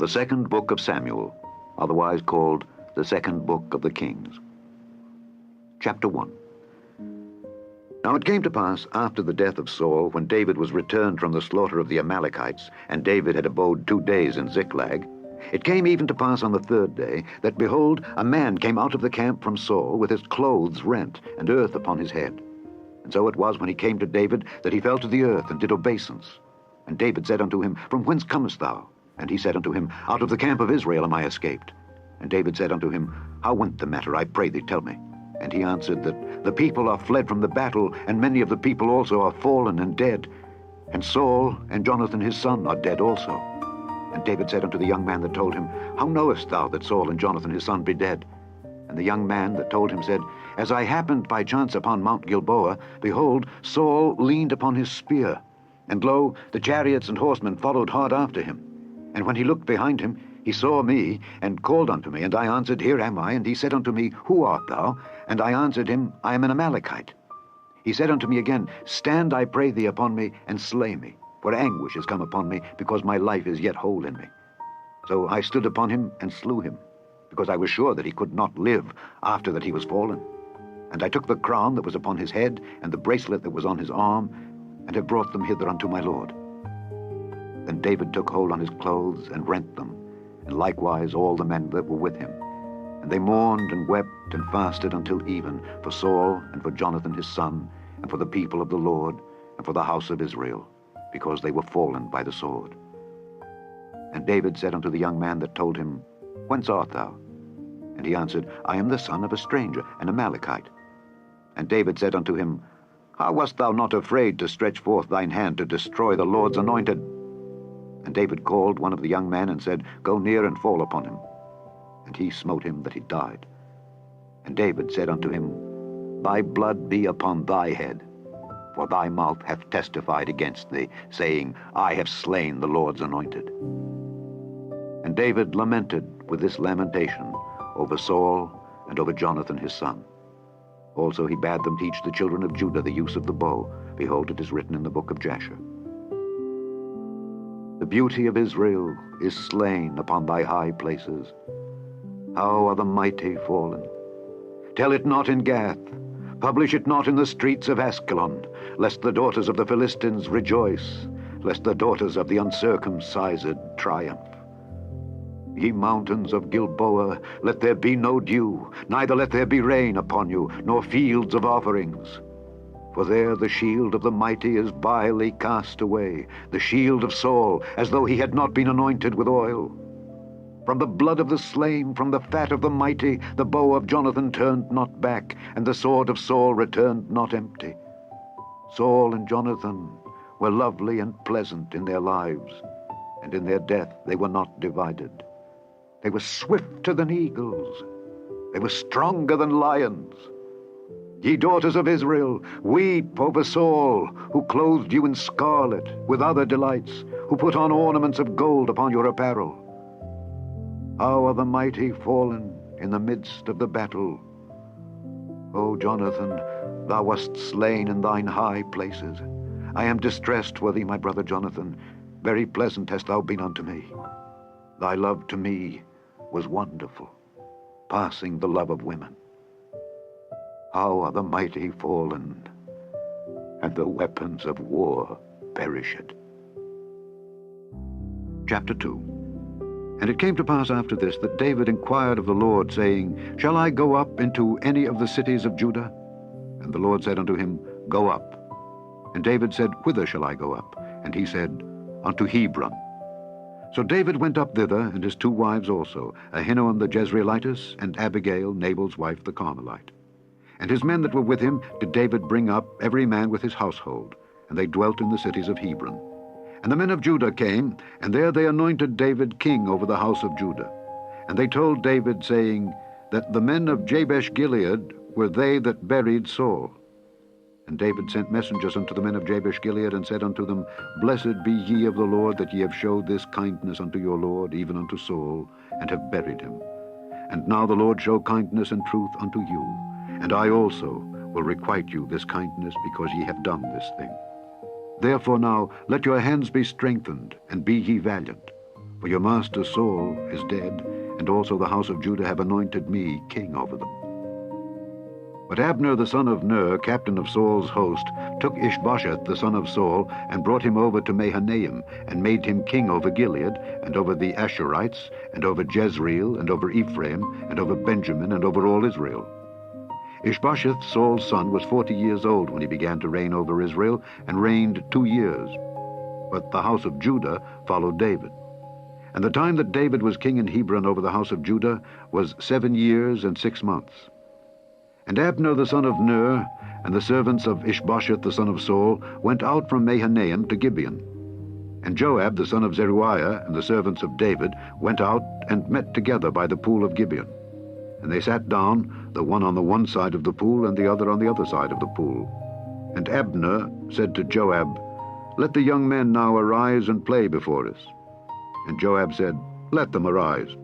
The second book of Samuel, otherwise called the second book of the Kings. Chapter 1. Now it came to pass, after the death of Saul, when David was returned from the slaughter of the Amalekites, and David had abode 2 days in Ziklag, it came even to pass on the 3rd day, that, behold, a man came out of the camp from Saul, with his clothes rent, and earth upon his head. And so it was, when he came to David, that he fell to the earth, and did obeisance. And David said unto him, From whence comest thou? And he said unto him, Out of the camp of Israel am I escaped. And David said unto him, How went the matter, I pray thee, tell me. And he answered, That the people are fled from the battle, and many of the people also are fallen and dead. And Saul and Jonathan his son are dead also. And David said unto the young man that told him, How knowest thou that Saul and Jonathan his son be dead? And the young man that told him said, As I happened by chance upon Mount Gilboa, behold, Saul leaned upon his spear, and lo, the chariots and horsemen followed hard after him. And when he looked behind him, he saw me, and called unto me, and I answered, Here am I. And he said unto me, Who art thou? And I answered him, I am an Amalekite. He said unto me again, Stand, I pray thee, upon me, and slay me, for anguish is come upon me, because my life is yet whole in me. So I stood upon him, and slew him, because I was sure that he could not live after that he was fallen. And I took the crown that was upon his head, and the bracelet that was on his arm, and have brought them hither unto my lord. Then David took hold on his clothes, and rent them, and likewise all the men that were with him. And they mourned and wept and fasted until even, for Saul and for Jonathan his son, and for the people of the Lord, and for the house of Israel, because they were fallen by the sword. And David said unto the young man that told him, Whence art thou? And he answered, I am the son of a stranger, an Amalekite. And David said unto him, How wast thou not afraid to stretch forth thine hand to destroy the Lord's anointed? And David called one of the young men, and said, Go near and fall upon him. And he smote him that he died. And David said unto him, Thy blood be upon thy head, for thy mouth hath testified against thee, saying, I have slain the Lord's anointed. And David lamented with this lamentation over Saul and over Jonathan his son. Also he bade them teach the children of Judah the use of the bow. Behold, it is written in the book of Jasher. The beauty of Israel is slain upon thy high places. How are the mighty fallen? Tell it not in Gath, publish it not in the streets of Askelon, lest the daughters of the Philistines rejoice, lest the daughters of the uncircumcised triumph. Ye mountains of Gilboa, let there be no dew, neither let there be rain upon you, nor fields of offerings. For there the shield of the mighty is vilely cast away, the shield of Saul, as though he had not been anointed with oil. From the blood of the slain, from the fat of the mighty, the bow of Jonathan turned not back, and the sword of Saul returned not empty. Saul and Jonathan were lovely and pleasant in their lives, and in their death they were not divided. They were swifter than eagles. They were stronger than lions. Ye daughters of Israel, weep over Saul, who clothed you in scarlet, with other delights, who put on ornaments of gold upon your apparel. How are the mighty fallen in the midst of the battle? O Jonathan, thou wast slain in thine high places. I am distressed for thee, my brother Jonathan. Very pleasant hast thou been unto me. Thy love to me was wonderful, passing the love of women. How are the mighty fallen, and the weapons of war perished. Chapter 2. And it came to pass after this, that David inquired of the Lord, saying, Shall I go up into any of the cities of Judah? And the Lord said unto him, Go up. And David said, Whither shall I go up? And he said, Unto Hebron. So David went up thither, and his 2 wives also, Ahinoam the Jezreelitess, and Abigail, Nabal's wife, the Carmelite. And his men that were with him did David bring up, every man with his household, and they dwelt in the cities of Hebron. And the men of Judah came, and there they anointed David king over the house of Judah. And they told David, saying, that the men of Jabesh-Gilead were they that buried Saul. And David sent messengers unto the men of Jabesh-Gilead, and said unto them, Blessed be ye of the Lord, that ye have showed this kindness unto your Lord, even unto Saul, and have buried him. And now the Lord show kindness and truth unto you, and I also will requite you this kindness, because ye have done this thing. Therefore now let your hands be strengthened, and be ye valiant. for your master Saul is dead, and also the house of Judah have anointed me king over them." But Abner the son of Ner, captain of Saul's host, took Ishbosheth the son of Saul, and brought him over to Mahanaim, and made him king over Gilead, and over the Asherites, and over Jezreel, and over Ephraim, and over Benjamin, and over all Israel. Ishbosheth, Saul's son, was 40 years old when he began to reign over Israel, and reigned 2 years. But the house of Judah followed David. And the time that David was king in Hebron over the house of Judah was 7 years and 6 months. And Abner the son of Ner, and the servants of Ishbosheth the son of Saul, went out from Mahanaim to Gibeon. And Joab the son of Zeruiah, and the servants of David, went out and met together by the pool of Gibeon. And they sat down, the one on the one side of the pool, and the other on the other side of the pool. And Abner said to Joab, "Let the young men now arise and play before us." And Joab said, "Let them arise."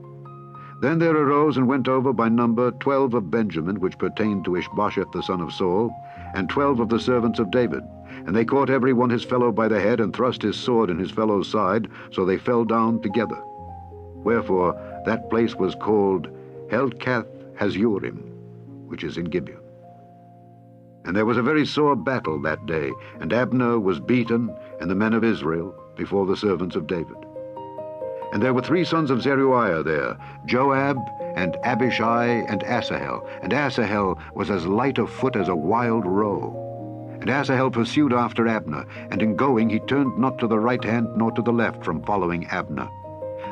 Then there arose and went over by number 12 of Benjamin, which pertained to Ishbosheth the son of Saul, and 12 of the servants of David. And they caught every one his fellow by the head, and thrust his sword in his fellow's side, so they fell down together. Wherefore that place was called Helkath Hazurim, which is in Gibeon. And there was a very sore battle that day, and Abner was beaten, and the men of Israel, before the servants of David. And there were 3 sons of Zeruiah there, Joab, and Abishai, and Asahel. And Asahel was as light of foot as a wild roe. And Asahel pursued after Abner, and in going he turned not to the right hand nor to the left from following Abner.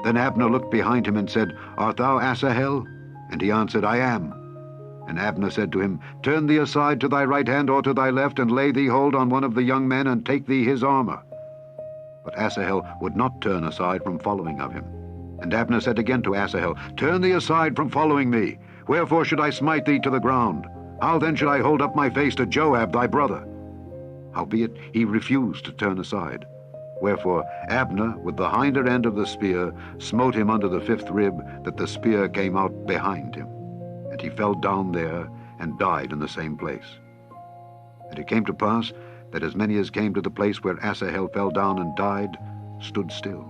Then Abner looked behind him and said, "Art thou Asahel?" And he answered, "I am." And Abner said to him, "Turn thee aside to thy right hand or to thy left, and lay thee hold on one of the young men, and take thee his armor." But Asahel would not turn aside from following of him. And Abner said again to Asahel, "Turn thee aside from following me. Wherefore should I smite thee to the ground? How then should I hold up my face to Joab thy brother?" Howbeit he refused to turn aside. Wherefore Abner, with the hinder end of the spear, smote him under the 5th rib, that the spear came out behind him. And he fell down there, and died in the same place. And it came to pass, that as many as came to the place where Asahel fell down and died, stood still.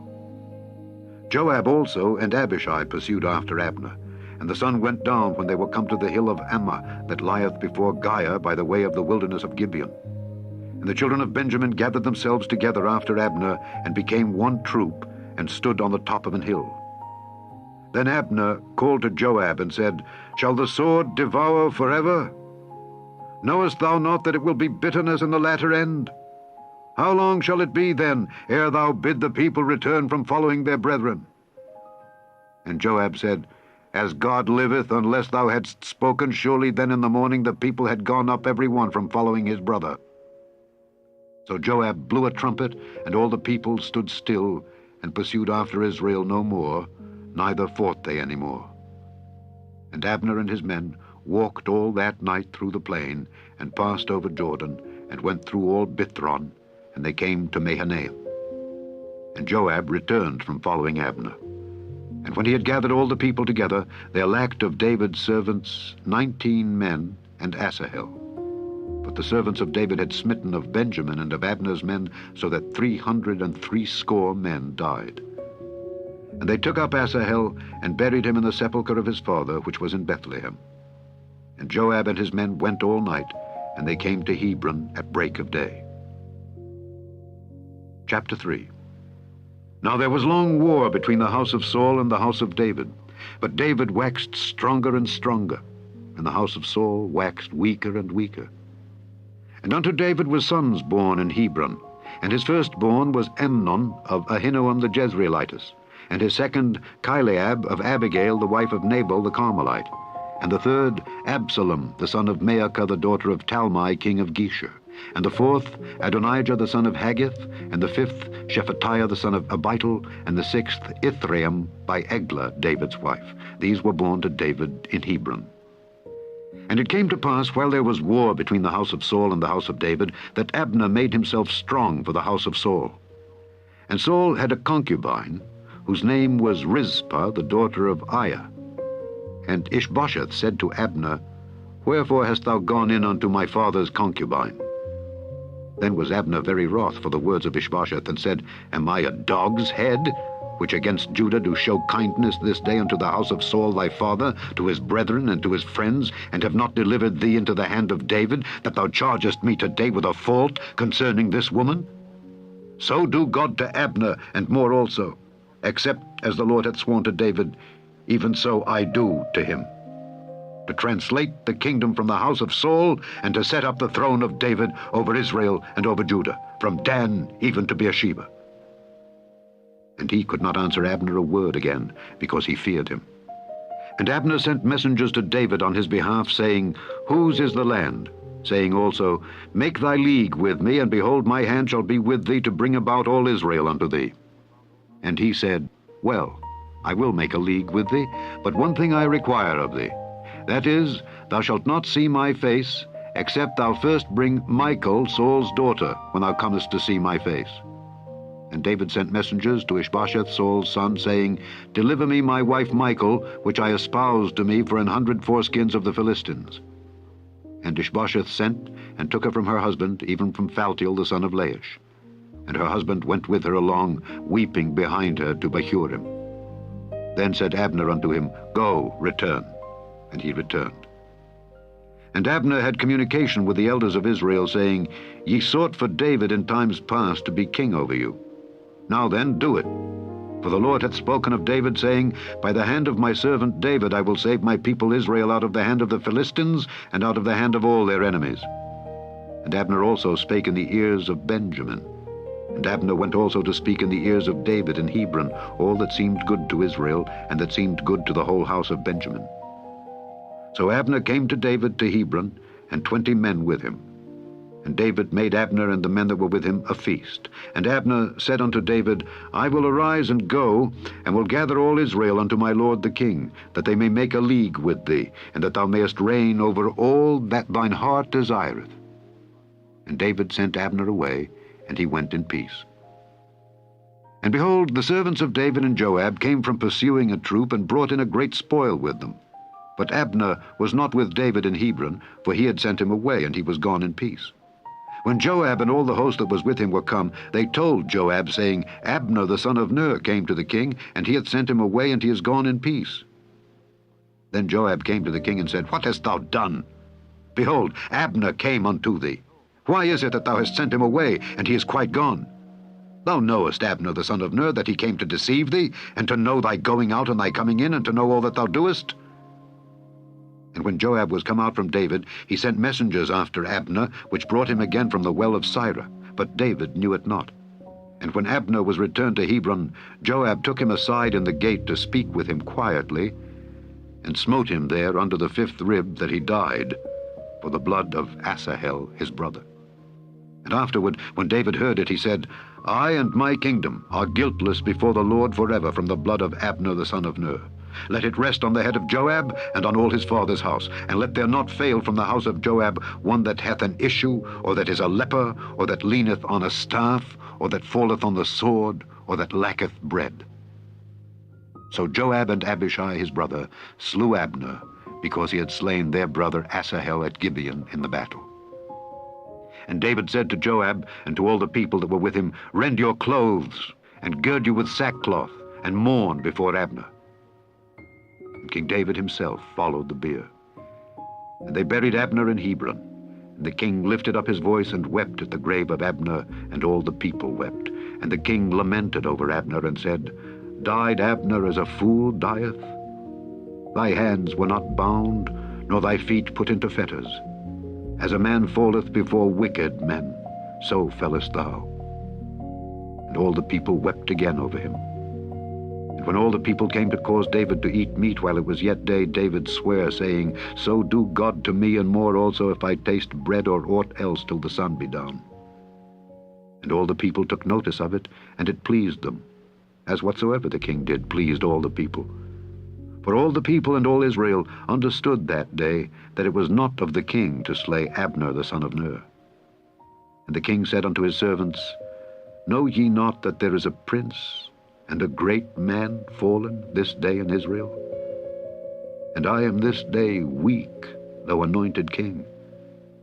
Joab also and Abishai pursued after Abner, and the sun went down when they were come to the hill of Ammah, that lieth before Giah by the way of the wilderness of Gibeon. And the children of Benjamin gathered themselves together after Abner, and became one troop, and stood on the top of an hill. Then Abner called to Joab, and said, "Shall the sword devour forever? Knowest thou not that it will be bitterness in the latter end? How long shall it be then, ere thou bid the people return from following their brethren?" And Joab said, "As God liveth, unless thou hadst spoken, surely then in the morning the people had gone up every one from following his brother." So Joab blew a trumpet, and all the people stood still, and pursued after Israel no more, neither fought they any more. And Abner and his men walked all that night through the plain, and passed over Jordan, and went through all Bithron, and they came to Mahanaim. And Joab returned from following Abner. And when he had gathered all the people together, there lacked of David's servants 19 men and Asahel. But the servants of David had smitten of Benjamin and of Abner's men, so that 360 men died. And they took up Asahel, and buried him in the sepulchre of his father, which was in Bethlehem. And Joab and his men went all night, and they came to Hebron at break of day. Chapter 3. Now there was long war between the house of Saul and the house of David. But David waxed stronger and stronger, and the house of Saul waxed weaker and weaker. And unto David were sons born in Hebron, and his firstborn was Amnon of Ahinoam the Jezreelitess, and his second Chileab of Abigail the wife of Nabal the Carmelite, and the third Absalom the son of Maacah the daughter of Talmai king of Geshur, and the fourth Adonijah the son of Haggith, and the fifth Shephatiah the son of Abital, and the sixth Ithream by Eglah David's wife. These were born to David in Hebron. And it came to pass, while there was war between the house of Saul and the house of David, that Abner made himself strong for the house of Saul. And Saul had a concubine, whose name was Rizpah the daughter of Aiah. And Ishbosheth said to Abner, "Wherefore hast thou gone in unto my father's concubine?" Then was Abner very wroth for the words of Ishbosheth, and said, "Am I a dog's head, which against Judah do show kindness this day unto the house of Saul thy father, to his brethren and to his friends, and have not delivered thee into the hand of David, that thou chargest me today with a fault concerning this woman? So do God to Abner, and more also, except as the Lord hath sworn to David, even so I do to him, to translate the kingdom from the house of Saul, and to set up the throne of David over Israel and over Judah, from Dan even to Beersheba. And he could not answer Abner a word again, because he feared him. And Abner sent messengers to David on his behalf, saying, Whose is the land? Saying also, Make thy league with me, and behold, my hand shall be with thee to bring about all Israel unto thee. And he said, Well, I will make a league with thee, but one thing I require of thee, that is, thou shalt not see my face, except thou first bring Michal, Saul's daughter, when thou comest to see my face. And David sent messengers to Ishbosheth, Saul's son, saying, Deliver me my wife Michal, which I espoused to me for 100 foreskins of the Philistines. And Ishbosheth sent, and took her from her husband, even from Phaltiel the son of Laish. And her husband went with her along, weeping behind her to Bahurim. Then said Abner unto him, Go, return. And he returned. And Abner had communication with the elders of Israel, saying, Ye sought for David in times past to be king over you. Now then, do it. For the Lord hath spoken of David, saying, By the hand of my servant David I will save my people Israel out of the hand of the Philistines, and out of the hand of all their enemies. And Abner also spake in the ears of Benjamin. And Abner went also to speak in the ears of David in Hebron, all that seemed good to Israel, and that seemed good to the whole house of Benjamin. So Abner came to David to Hebron, and 20 men with him. And David made Abner and the men that were with him a feast. And Abner said unto David, I will arise and go, and will gather all Israel unto my lord the king, that they may make a league with thee, and that thou mayest reign over all that thine heart desireth. And David sent Abner away, and he went in peace. And behold, the servants of David and Joab came from pursuing a troop, and brought in a great spoil with them. But Abner was not with David in Hebron, for he had sent him away, and he was gone in peace. When Joab and all the host that was with him were come, they told Joab, saying, Abner the son of Ner came to the king, and he hath sent him away, and he is gone in peace. Then Joab came to the king and said, What hast thou done? Behold, Abner came unto thee. Why is it that thou hast sent him away, and he is quite gone? Thou knowest Abner the son of Ner, that he came to deceive thee, and to know thy going out and thy coming in, and to know all that thou doest. And when Joab was come out from David, he sent messengers after Abner, which brought him again from the well of Sirah. But David knew it not. And when Abner was returned to Hebron, Joab took him aside in the gate to speak with him quietly, and smote him there under the 5th rib, that he died, for the blood of Asahel his brother. And afterward, when David heard it, he said, I and my kingdom are guiltless before the Lord forever from the blood of Abner the son of Ner. Let it rest on the head of Joab and on all his father's house, and let there not fail from the house of Joab one that hath an issue, or that is a leper, or that leaneth on a staff, or that falleth on the sword, or that lacketh bread. So Joab and Abishai his brother slew Abner, because he had slain their brother Asahel at Gibeon in the battle. And David said to Joab and to all the people that were with him, Rend your clothes, and gird you with sackcloth, and mourn before Abner. And King David himself followed the bier. And they buried Abner in Hebron. And the king lifted up his voice and wept at the grave of Abner, and all the people wept. And the king lamented over Abner, and said, Died Abner as a fool dieth? Thy hands were not bound, nor thy feet put into fetters. As a man falleth before wicked men, so fellest thou. And all the people wept again over him. And when all the people came to cause David to eat meat while it was yet day, David sware, saying, So do God to me, and more also, if I taste bread or aught else till the sun be down. And all the people took notice of it, and it pleased them, as whatsoever the king did pleased all the people. For all the people and all Israel understood that day that it was not of the king to slay Abner the son of Ner. And the king said unto his servants, Know ye not that there is a prince and a great man fallen this day in Israel? And I am this day weak, though anointed king.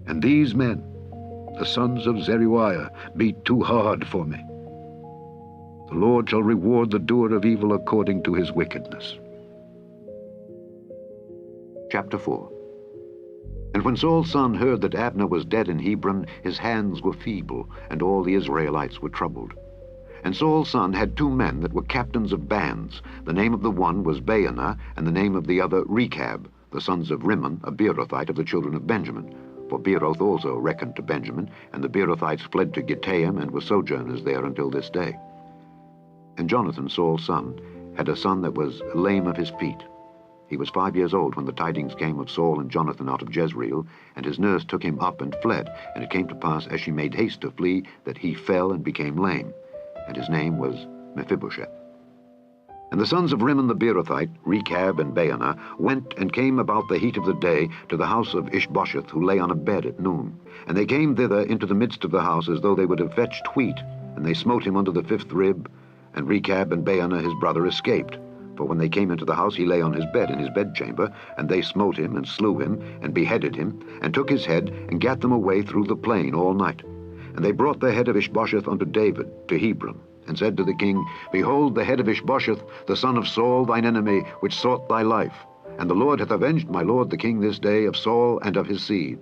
And these men, the sons of Zeruiah, be too hard for me. The Lord shall reward the doer of evil according to his wickedness. Chapter 4. And when Saul's son heard that Abner was dead in Hebron, his hands were feeble, and all the Israelites were troubled. And Saul's son had 2 men that were captains of bands. The name of the one was Baanah, and the name of the other Rechab, the sons of Rimmon, a Beerothite of the children of Benjamin. For Beeroth also reckoned to Benjamin, and the Beerothites fled to Gittaim, and were sojourners there until this day. And Jonathan, Saul's son, had a son that was lame of his feet. He was 5 years old when the tidings came of Saul and Jonathan out of Jezreel, and his nurse took him up and fled. And it came to pass, as she made haste to flee, that he fell and became lame. And his name was Mephibosheth. And the sons of Rimmon the Beerothite, Rechab and Baanah, went and came about the heat of the day to the house of Ishbosheth, who lay on a bed at noon. And they came thither into the midst of the house, as though they would have fetched wheat. And they smote him under the 5th rib, and Rechab and Baanah his brother escaped. For when they came into the house, he lay on his bed in his bedchamber, and they smote him, and slew him, and beheaded him, and took his head, and gat them away through the plain all night. And they brought the head of Ishbosheth unto David, to Hebron, and said to the king, Behold, the head of Ishbosheth, the son of Saul, thine enemy, which sought thy life. And the Lord hath avenged my lord the king this day of Saul and of his seed.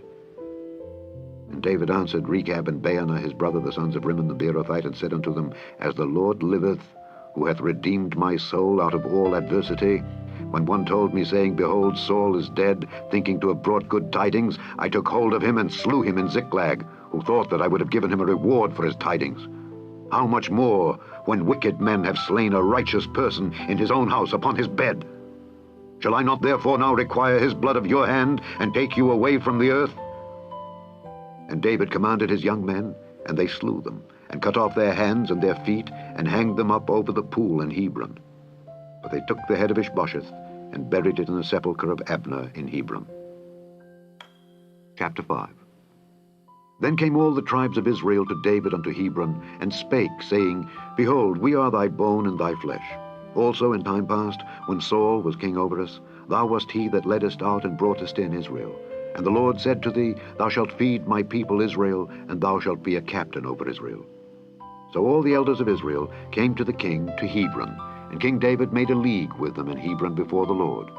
And David answered Rechab and Baanah his brother, the sons of Rimmon the Beerothite, and said unto them, As the Lord liveth, who hath redeemed my soul out of all adversity, when one told me, saying, Behold, Saul is dead, thinking to have brought good tidings, I took hold of him and slew him in Ziklag, who thought that I would have given him a reward for his tidings. How much more when wicked men have slain a righteous person in his own house upon his bed? Shall I not therefore now require his blood of your hand, and take you away from the earth? And David commanded his young men, and they slew them, and cut off their hands and their feet, and hanged them up over the pool in Hebron. But they took the head of Ishbosheth, and buried it in the sepulchre of Abner in Hebron. Chapter 5. Then came all the tribes of Israel to David unto Hebron, and spake, saying, Behold, we are thy bone and thy flesh. Also in time past, when Saul was king over us, thou wast he that leddest out and broughtest in Israel. And the Lord said to thee, Thou shalt feed my people Israel, and thou shalt be a captain over Israel. So all the elders of Israel came to the king to Hebron, and King David made a league with them in Hebron before the Lord.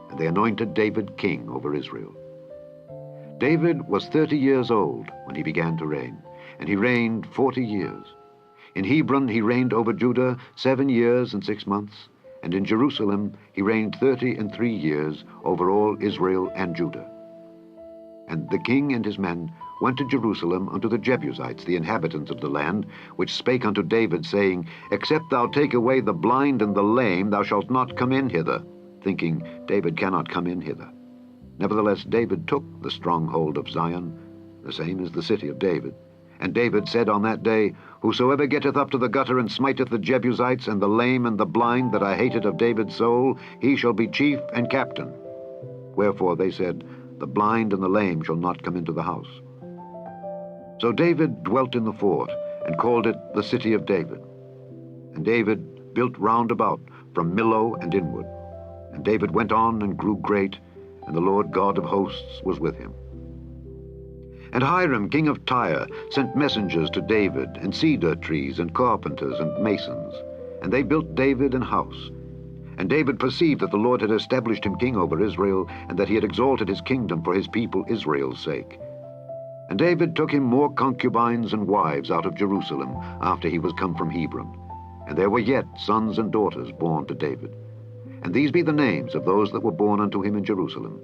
And they anointed David king over Israel. David was 30 years old when he began to reign, and he reigned 40 years. In Hebron he reigned over Judah 7 years and 6 months, and in Jerusalem he reigned 33 years over all Israel and Judah. And the king and his men went to Jerusalem unto the Jebusites, the inhabitants of the land, which spake unto David, saying, Except thou take away the blind and the lame, thou shalt not come in hither, thinking, David cannot come in hither. Nevertheless David took the stronghold of Zion, the same as the city of David. And David said on that day, Whosoever getteth up to the gutter and smiteth the Jebusites and the lame and the blind that I hated of David's soul, he shall be chief and captain. Wherefore they said, The blind and the lame shall not come into the house. So David dwelt in the fort, and called it the city of David. And David built round about from Millo and inward. And David went on and grew great, and the Lord God of hosts was with him. And Hiram king of Tyre sent messengers to David, and cedar trees, and carpenters, and masons. And they built David an house. And David perceived that the Lord had established him king over Israel, and that he had exalted his kingdom for his people Israel's sake. And David took him more concubines and wives out of Jerusalem, after he was come from Hebron. And there were yet sons and daughters born to David. And these be the names of those that were born unto him in Jerusalem: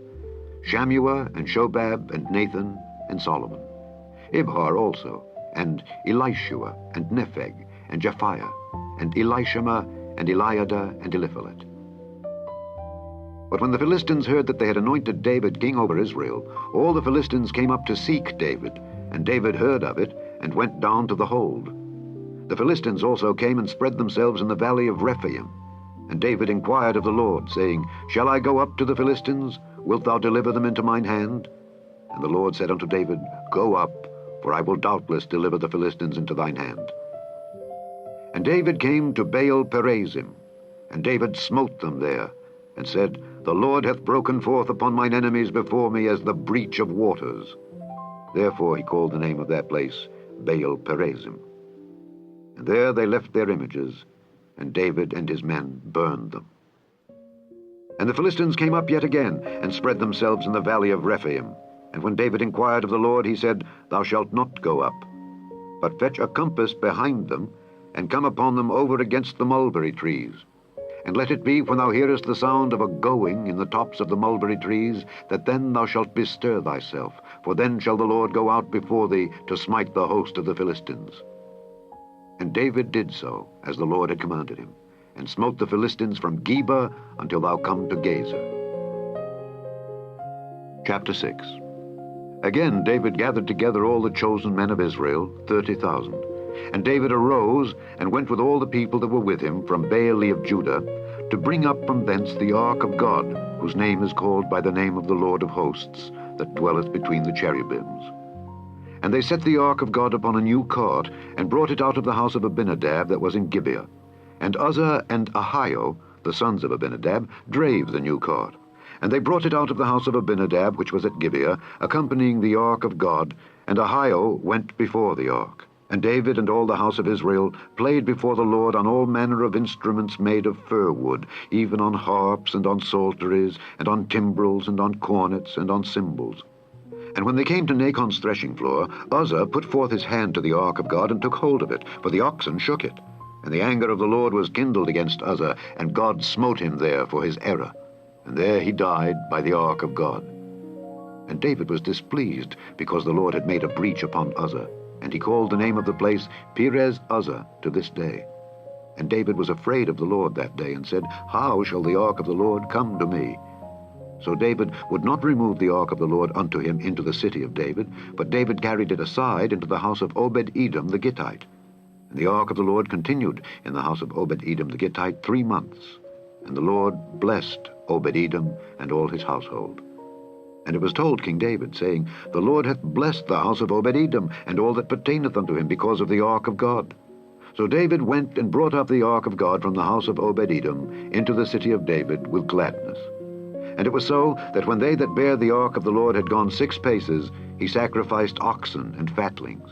Shammua, and Shobab, and Nathan, and Solomon. Ibhar also, and Elishua, and Nepheg, and Japhiah, and Elishama, and Eliada, and Eliphalet. But when the Philistines heard that they had anointed David king over Israel, all the Philistines came up to seek David, and David heard of it, and went down to the hold. The Philistines also came and spread themselves in the valley of Rephaim. And David inquired of the Lord, saying, Shall I go up to the Philistines? Wilt thou deliver them into mine hand? And the Lord said unto David, Go up, for I will doubtless deliver the Philistines into thine hand. And David came to Baal Perazim, and David smote them there, and said, The Lord hath broken forth upon mine enemies before me as the breach of waters. Therefore he called the name of that place Baal Perazim. And there they left their images, and David and his men burned them. And the Philistines came up yet again, and spread themselves in the valley of Rephaim. And when David inquired of the Lord, he said, Thou shalt not go up, but fetch a compass behind them, and come upon them over against the mulberry trees. And let it be, when thou hearest the sound of a going in the tops of the mulberry trees, that then thou shalt bestir thyself, for then shall the Lord go out before thee to smite the host of the Philistines. And David did so, as the Lord had commanded him, and smote the Philistines from Geba until thou come to Gazer. Chapter 6. Again David gathered together all the chosen men of Israel, 30,000. And David arose and went with all the people that were with him from Baale of Judah, to bring up from thence the ark of God, whose name is called by the name of the Lord of hosts, that dwelleth between the cherubims. And they set the ark of God upon a new cart, and brought it out of the house of Abinadab that was in Gibeah. And Uzzah and Ahio, the sons of Abinadab, drave the new cart. And they brought it out of the house of Abinadab, which was at Gibeah, accompanying the ark of God, and Ahio went before the ark. And David and all the house of Israel played before the Lord on all manner of instruments made of fir wood, even on harps, and on psalteries, and on timbrels, and on cornets, and on cymbals. And when they came to Nachon's threshing floor, Uzzah put forth his hand to the ark of God, and took hold of it, for the oxen shook it. And the anger of the Lord was kindled against Uzzah, and God smote him there for his error. And there he died by the ark of God. And David was displeased, because the Lord had made a breach upon Uzzah. And he called the name of the place Perez Uzzah to this day. And David was afraid of the Lord that day, and said, How shall the ark of the Lord come to me? So David would not remove the ark of the Lord unto him into the city of David, but David carried it aside into the house of Obed-Edom the Gittite. And the ark of the Lord continued in the house of Obed-Edom the Gittite 3 months. And the Lord blessed Obed-Edom and all his household. And it was told King David, saying, The Lord hath blessed the house of Obed-Edom, and all that pertaineth unto him, because of the ark of God. So David went and brought up the ark of God from the house of Obed-Edom into the city of David with gladness. And it was so, that when they that bare the ark of the Lord had gone 6 paces, he sacrificed oxen and fatlings.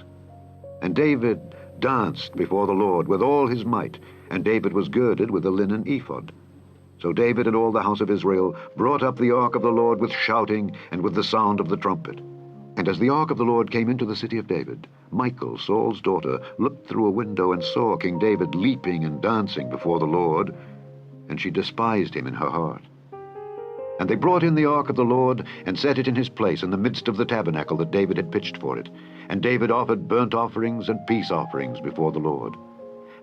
And David danced before the Lord with all his might, and David was girded with a linen ephod. So David and all the house of Israel brought up the ark of the Lord with shouting and with the sound of the trumpet. And as the ark of the Lord came into the city of David, Michal, Saul's daughter, looked through a window and saw King David leaping and dancing before the Lord, and she despised him in her heart. And they brought in the ark of the Lord, and set it in his place in the midst of the tabernacle that David had pitched for it. And David offered burnt offerings and peace offerings before the Lord.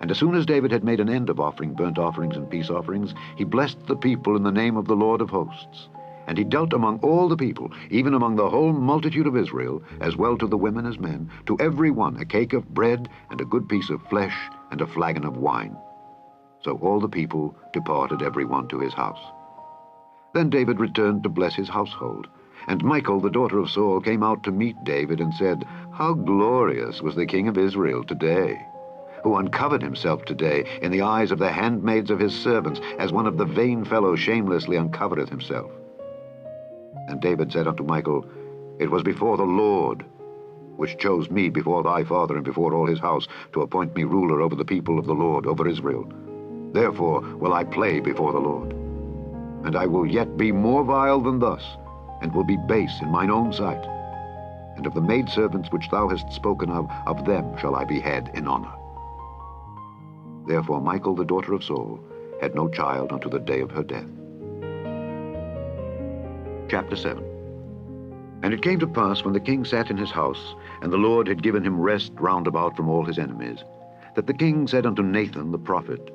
And as soon as David had made an end of offering burnt offerings and peace offerings, he blessed the people in the name of the Lord of hosts. And he dealt among all the people, even among the whole multitude of Israel, as well to the women as men, to every one a cake of bread, and a good piece of flesh, and a flagon of wine. So all the people departed every one to his house. Then David returned to bless his household. And Michal, the daughter of Saul, came out to meet David, and said, How glorious was the king of Israel today, who uncovered himself today in the eyes of the handmaids of his servants, as one of the vain fellows shamelessly uncovereth himself. And David said unto Michal, It was before the Lord, which chose me before thy father and before all his house, to appoint me ruler over the people of the Lord, over Israel. Therefore will I play before the Lord. And I will yet be more vile than thus, and will be base in mine own sight. And of the maidservants which thou hast spoken of them shall I be head in honor. Therefore Michal, the daughter of Saul, had no child unto the day of her death. Chapter 7. And it came to pass, when the king sat in his house, and the Lord had given him rest round about from all his enemies, that the king said unto Nathan the prophet,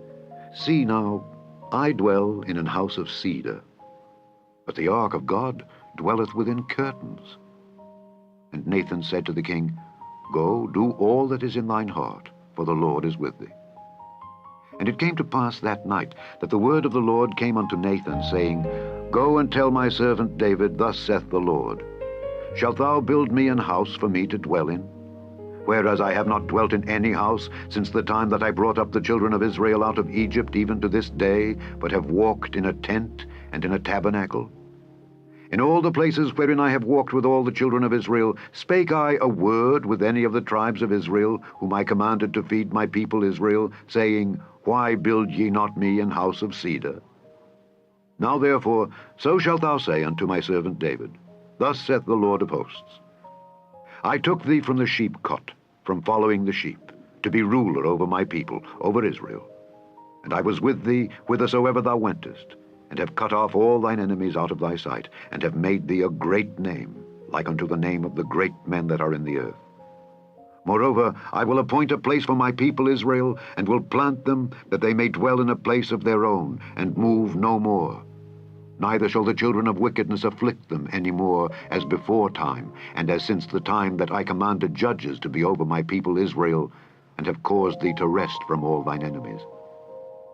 See now, I dwell in an house of cedar, but the ark of God dwelleth within curtains. And Nathan said to the king, Go, do all that is in thine heart, for the Lord is with thee. And it came to pass that night that the word of the Lord came unto Nathan, saying, Go and tell my servant David, Thus saith the Lord, Shalt thou build me an house for me to dwell in? Whereas I have not dwelt in any house since the time that I brought up the children of Israel out of Egypt, even to this day, but have walked in a tent and in a tabernacle. In all the places wherein I have walked with all the children of Israel, spake I a word with any of the tribes of Israel, whom I commanded to feed my people Israel, saying, Why build ye not me an house of cedar? Now therefore, so shalt thou say unto my servant David, Thus saith the Lord of hosts, I took thee from the sheepcot, from following the sheep, to be ruler over my people, over Israel. And I was with thee whithersoever thou wentest, and have cut off all thine enemies out of thy sight, and have made thee a great name, like unto the name of the great men that are in the earth. Moreover, I will appoint a place for my people Israel, and will plant them, that they may dwell in a place of their own, and move no more. Neither shall the children of wickedness afflict them any more, as before time, and as since the time that I commanded judges to be over my people Israel, and have caused thee to rest from all thine enemies.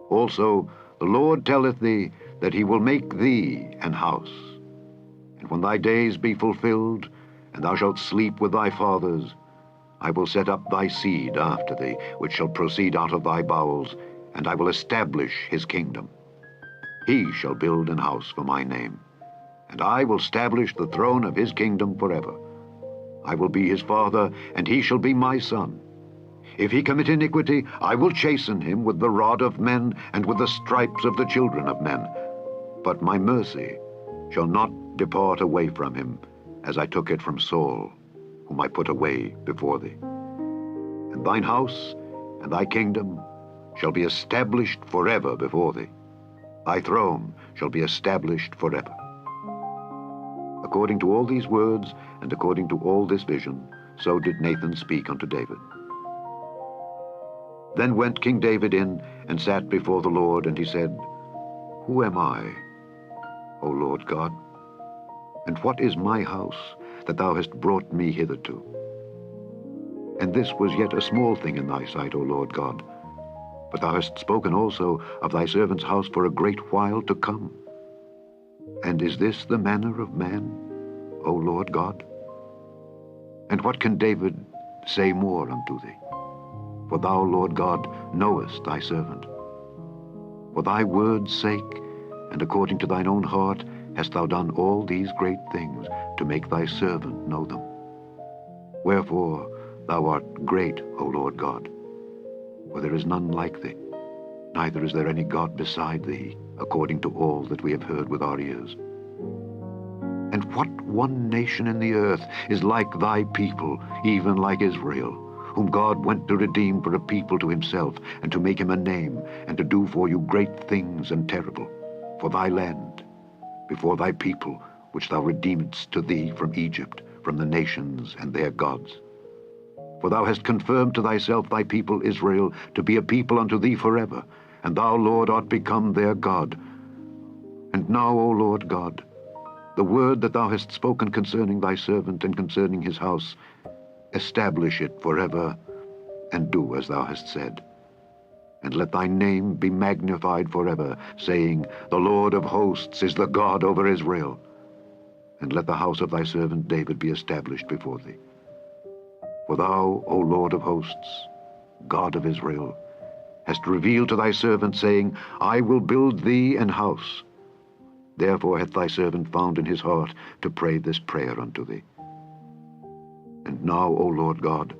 Also the Lord telleth thee that he will make thee an house. And when thy days be fulfilled, and thou shalt sleep with thy fathers, I will set up thy seed after thee, which shall proceed out of thy bowels, and I will establish his kingdom. He shall build an house for my name, and I will establish the throne of his kingdom forever. I will be his father, and he shall be my son. If he commit iniquity, I will chasten him with the rod of men, and with the stripes of the children of men. But my mercy shall not depart away from him, as I took it from Saul, whom I put away before thee. And thine house and thy kingdom shall be established forever before thee. Thy throne shall be established forever. According to all these words, and according to all this vision, so did Nathan speak unto David. Then went King David in, and sat before the Lord, and he said, Who am I, O Lord God? And what is my house, that thou hast brought me hitherto? And this was yet a small thing in thy sight, O Lord God. But thou hast spoken also of thy servant's house for a great while to come. And is this the manner of man, O Lord God? And what can David say more unto thee? For thou, Lord God, knowest thy servant. For thy word's sake, and according to thine own heart, hast thou done all these great things, to make thy servant know them. Wherefore thou art great, O Lord God, for there is none like thee, neither is there any God beside thee, according to all that we have heard with our ears. And what one nation in the earth is like thy people, even like Israel, whom God went to redeem for a people to himself, and to make him a name, and to do for you great things and terrible, for thy land, before thy people, which thou redeemedst to thee from Egypt, from the nations and their gods. For thou hast confirmed to thyself thy people Israel, to be a people unto thee forever, and thou, Lord, art become their God. And now, O Lord God, the word that thou hast spoken concerning thy servant and concerning his house, establish it forever, and do as thou hast said. And let thy name be magnified forever, saying, The Lord of hosts is the God over Israel. And let the house of thy servant David be established before thee. For thou, O Lord of hosts, God of Israel, hast revealed to thy servant, saying, I will build thee an house. Therefore hath thy servant found in his heart to pray this prayer unto thee. And now, O Lord God,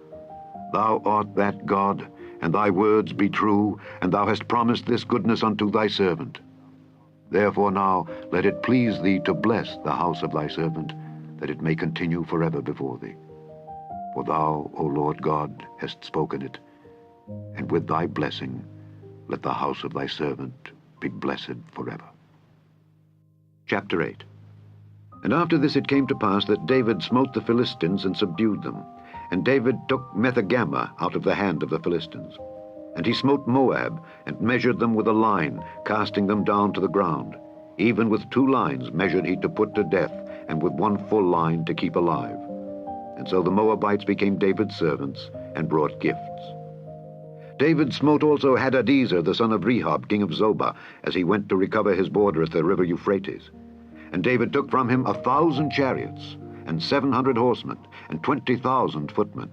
thou art that God, and thy words be true, and thou hast promised this goodness unto thy servant. Therefore now let it please thee to bless the house of thy servant, that it may continue forever before thee. For thou, O Lord God, hast spoken it, and with thy blessing let the house of thy servant be blessed forever. Chapter 8. And after this it came to pass that David smote the Philistines and subdued them. And David took Methegama out of the hand of the Philistines. And he smote Moab, and measured them with a line, casting them down to the ground. Even with 2 lines measured he to put to death, and with 1 full line to keep alive. And so the Moabites became David's servants, and brought gifts. David smote also Hadadezer, the son of Rehob, king of Zobah, as he went to recover his border at the river Euphrates. And David took from him 1,000 chariots, and 700 horsemen, and 20,000 footmen.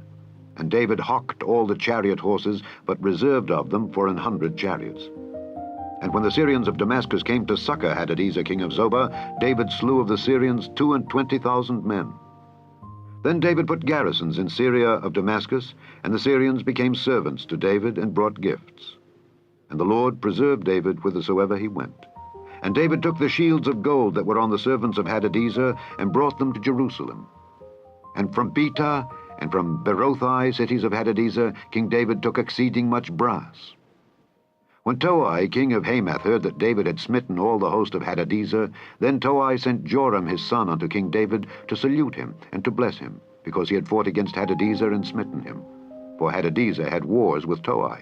And David hocked all the chariot horses, but reserved of them for 100 chariots. And when the Syrians of Damascus came to succor Hadadezer, king of Zobah, David slew of the Syrians 22,000 men. Then David put garrisons in Syria of Damascus, and the Syrians became servants to David and brought gifts. And the Lord preserved David whithersoever he went. And David took the shields of gold that were on the servants of Hadadezer, and brought them to Jerusalem. And from Betah and from Berothai, cities of Hadadezer, King David took exceeding much brass. When Toi, king of Hamath, heard that David had smitten all the host of Hadadezer, then Toi sent Joram his son unto King David to salute him and to bless him, because he had fought against Hadadezer and smitten him. For Hadadezer had wars with Toi.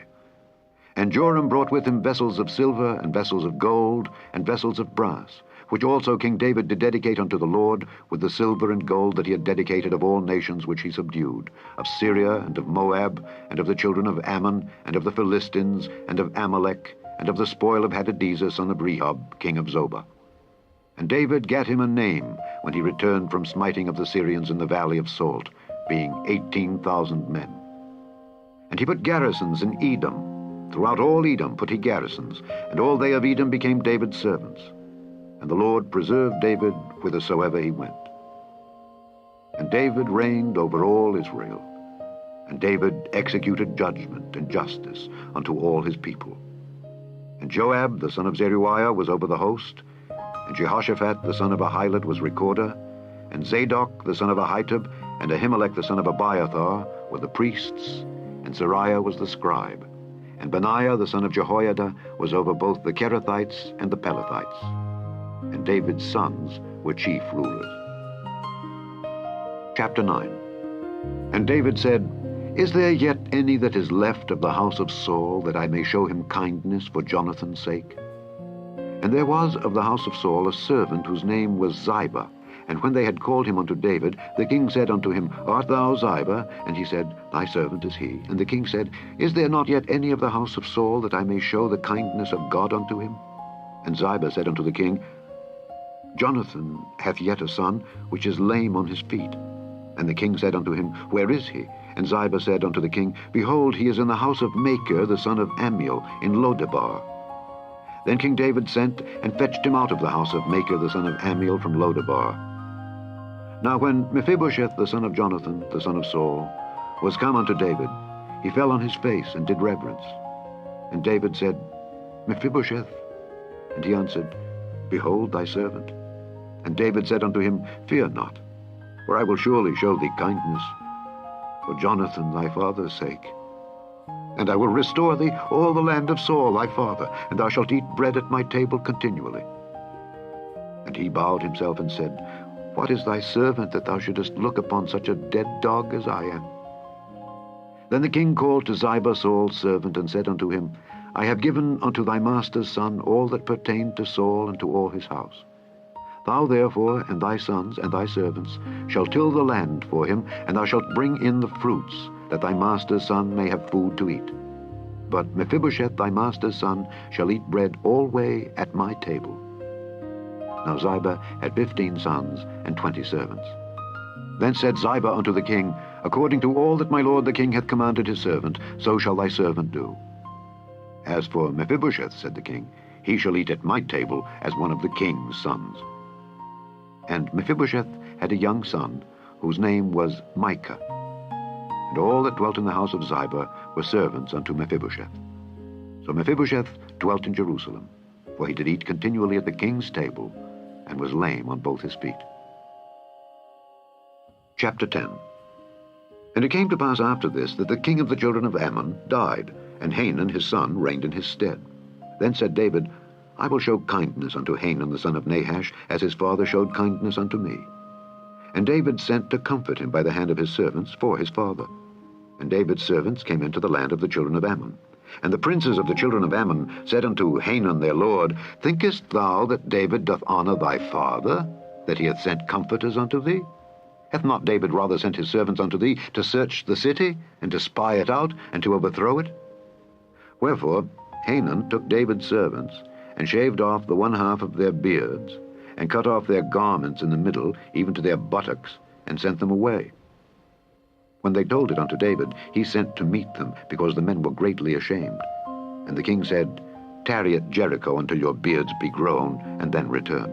And Joram brought with him vessels of silver, and vessels of gold, and vessels of brass, which also King David did dedicate unto the Lord, with the silver and gold that he had dedicated of all nations which he subdued, of Syria, and of Moab, and of the children of Ammon, and of the Philistines, and of Amalek, and of the spoil of Hadadezer, son of Rehob, king of Zobah. And David gat him a name when he returned from smiting of the Syrians in the valley of Salt, being 18,000 men. And he put garrisons in Edom. Throughout all Edom put he garrisons, and all they of Edom became David's servants. And the Lord preserved David whithersoever he went. And David reigned over all Israel. And David executed judgment and justice unto all his people. And Joab the son of Zeruiah was over the host, and Jehoshaphat the son of Ahilud was recorder, and Zadok the son of Ahitub, and Ahimelech the son of Abiathar were the priests, and Sariah was the scribe, and Benaiah the son of Jehoiada was over both the Kerethites and the Pelethites. And David's sons were chief rulers. Chapter 9. And David said, Is there yet any that is left of the house of Saul, that I may show him kindness for Jonathan's sake? And there was of the house of Saul a servant whose name was Ziba. And when they had called him unto David, the king said unto him, Art thou Ziba? And he said, Thy servant is he. And the king said, Is there not yet any of the house of Saul, that I may show the kindness of God unto him? And Ziba said unto the king, Jonathan hath yet a son, which is lame on his feet. And the king said unto him, Where is he? And Ziba said unto the king, Behold, he is in the house of Machir, the son of Ammiel, in Lodebar. Then King David sent, and fetched him out of the house of Machir, the son of Ammiel, from Lodebar. Now when Mephibosheth, the son of Jonathan, the son of Saul, was come unto David, he fell on his face, and did reverence. And David said, Mephibosheth. And he answered, Behold thy servant. And David said unto him, Fear not, for I will surely show thee kindness, for Jonathan thy father's sake. And I will restore thee all the land of Saul thy father, and thou shalt eat bread at my table continually. And he bowed himself and said, What is thy servant, that thou shouldest look upon such a dead dog as I am? Then the king called to Ziba Saul's servant, and said unto him, I have given unto thy master's son all that pertained to Saul and to all his house. Thou therefore and thy sons and thy servants shall till the land for him, and thou shalt bring in the fruits, that thy master's son may have food to eat. But Mephibosheth thy master's son shall eat bread alway at my table. Now Ziba had 15 sons and 20 servants. Then said Ziba unto the king, According to all that my lord the king hath commanded his servant, so shall thy servant do. As for Mephibosheth, said the king, he shall eat at my table as one of the king's sons. And Mephibosheth had a young son, whose name was Micah. And all that dwelt in the house of Ziba were servants unto Mephibosheth. So Mephibosheth dwelt in Jerusalem, for he did eat continually at the king's table, and was lame on both his feet. Chapter 10. And it came to pass after this, that the king of the children of Ammon died, and Hanun his son reigned in his stead. Then said David, I will show kindness unto Hanun the son of Nahash, as his father showed kindness unto me. And David sent to comfort him by the hand of his servants for his father. And David's servants came into the land of the children of Ammon. And the princes of the children of Ammon said unto Hanun their lord, Thinkest thou that David doth honor thy father, that he hath sent comforters unto thee? Hath not David rather sent his servants unto thee to search the city, and to spy it out, and to overthrow it? Wherefore Hanun took David's servants, and shaved off the one half of their beards, and cut off their garments in the middle, even to their buttocks, and sent them away. When they told it unto David, he sent to meet them, because the men were greatly ashamed. And the king said, tarry at Jericho until your beards be grown, and then return.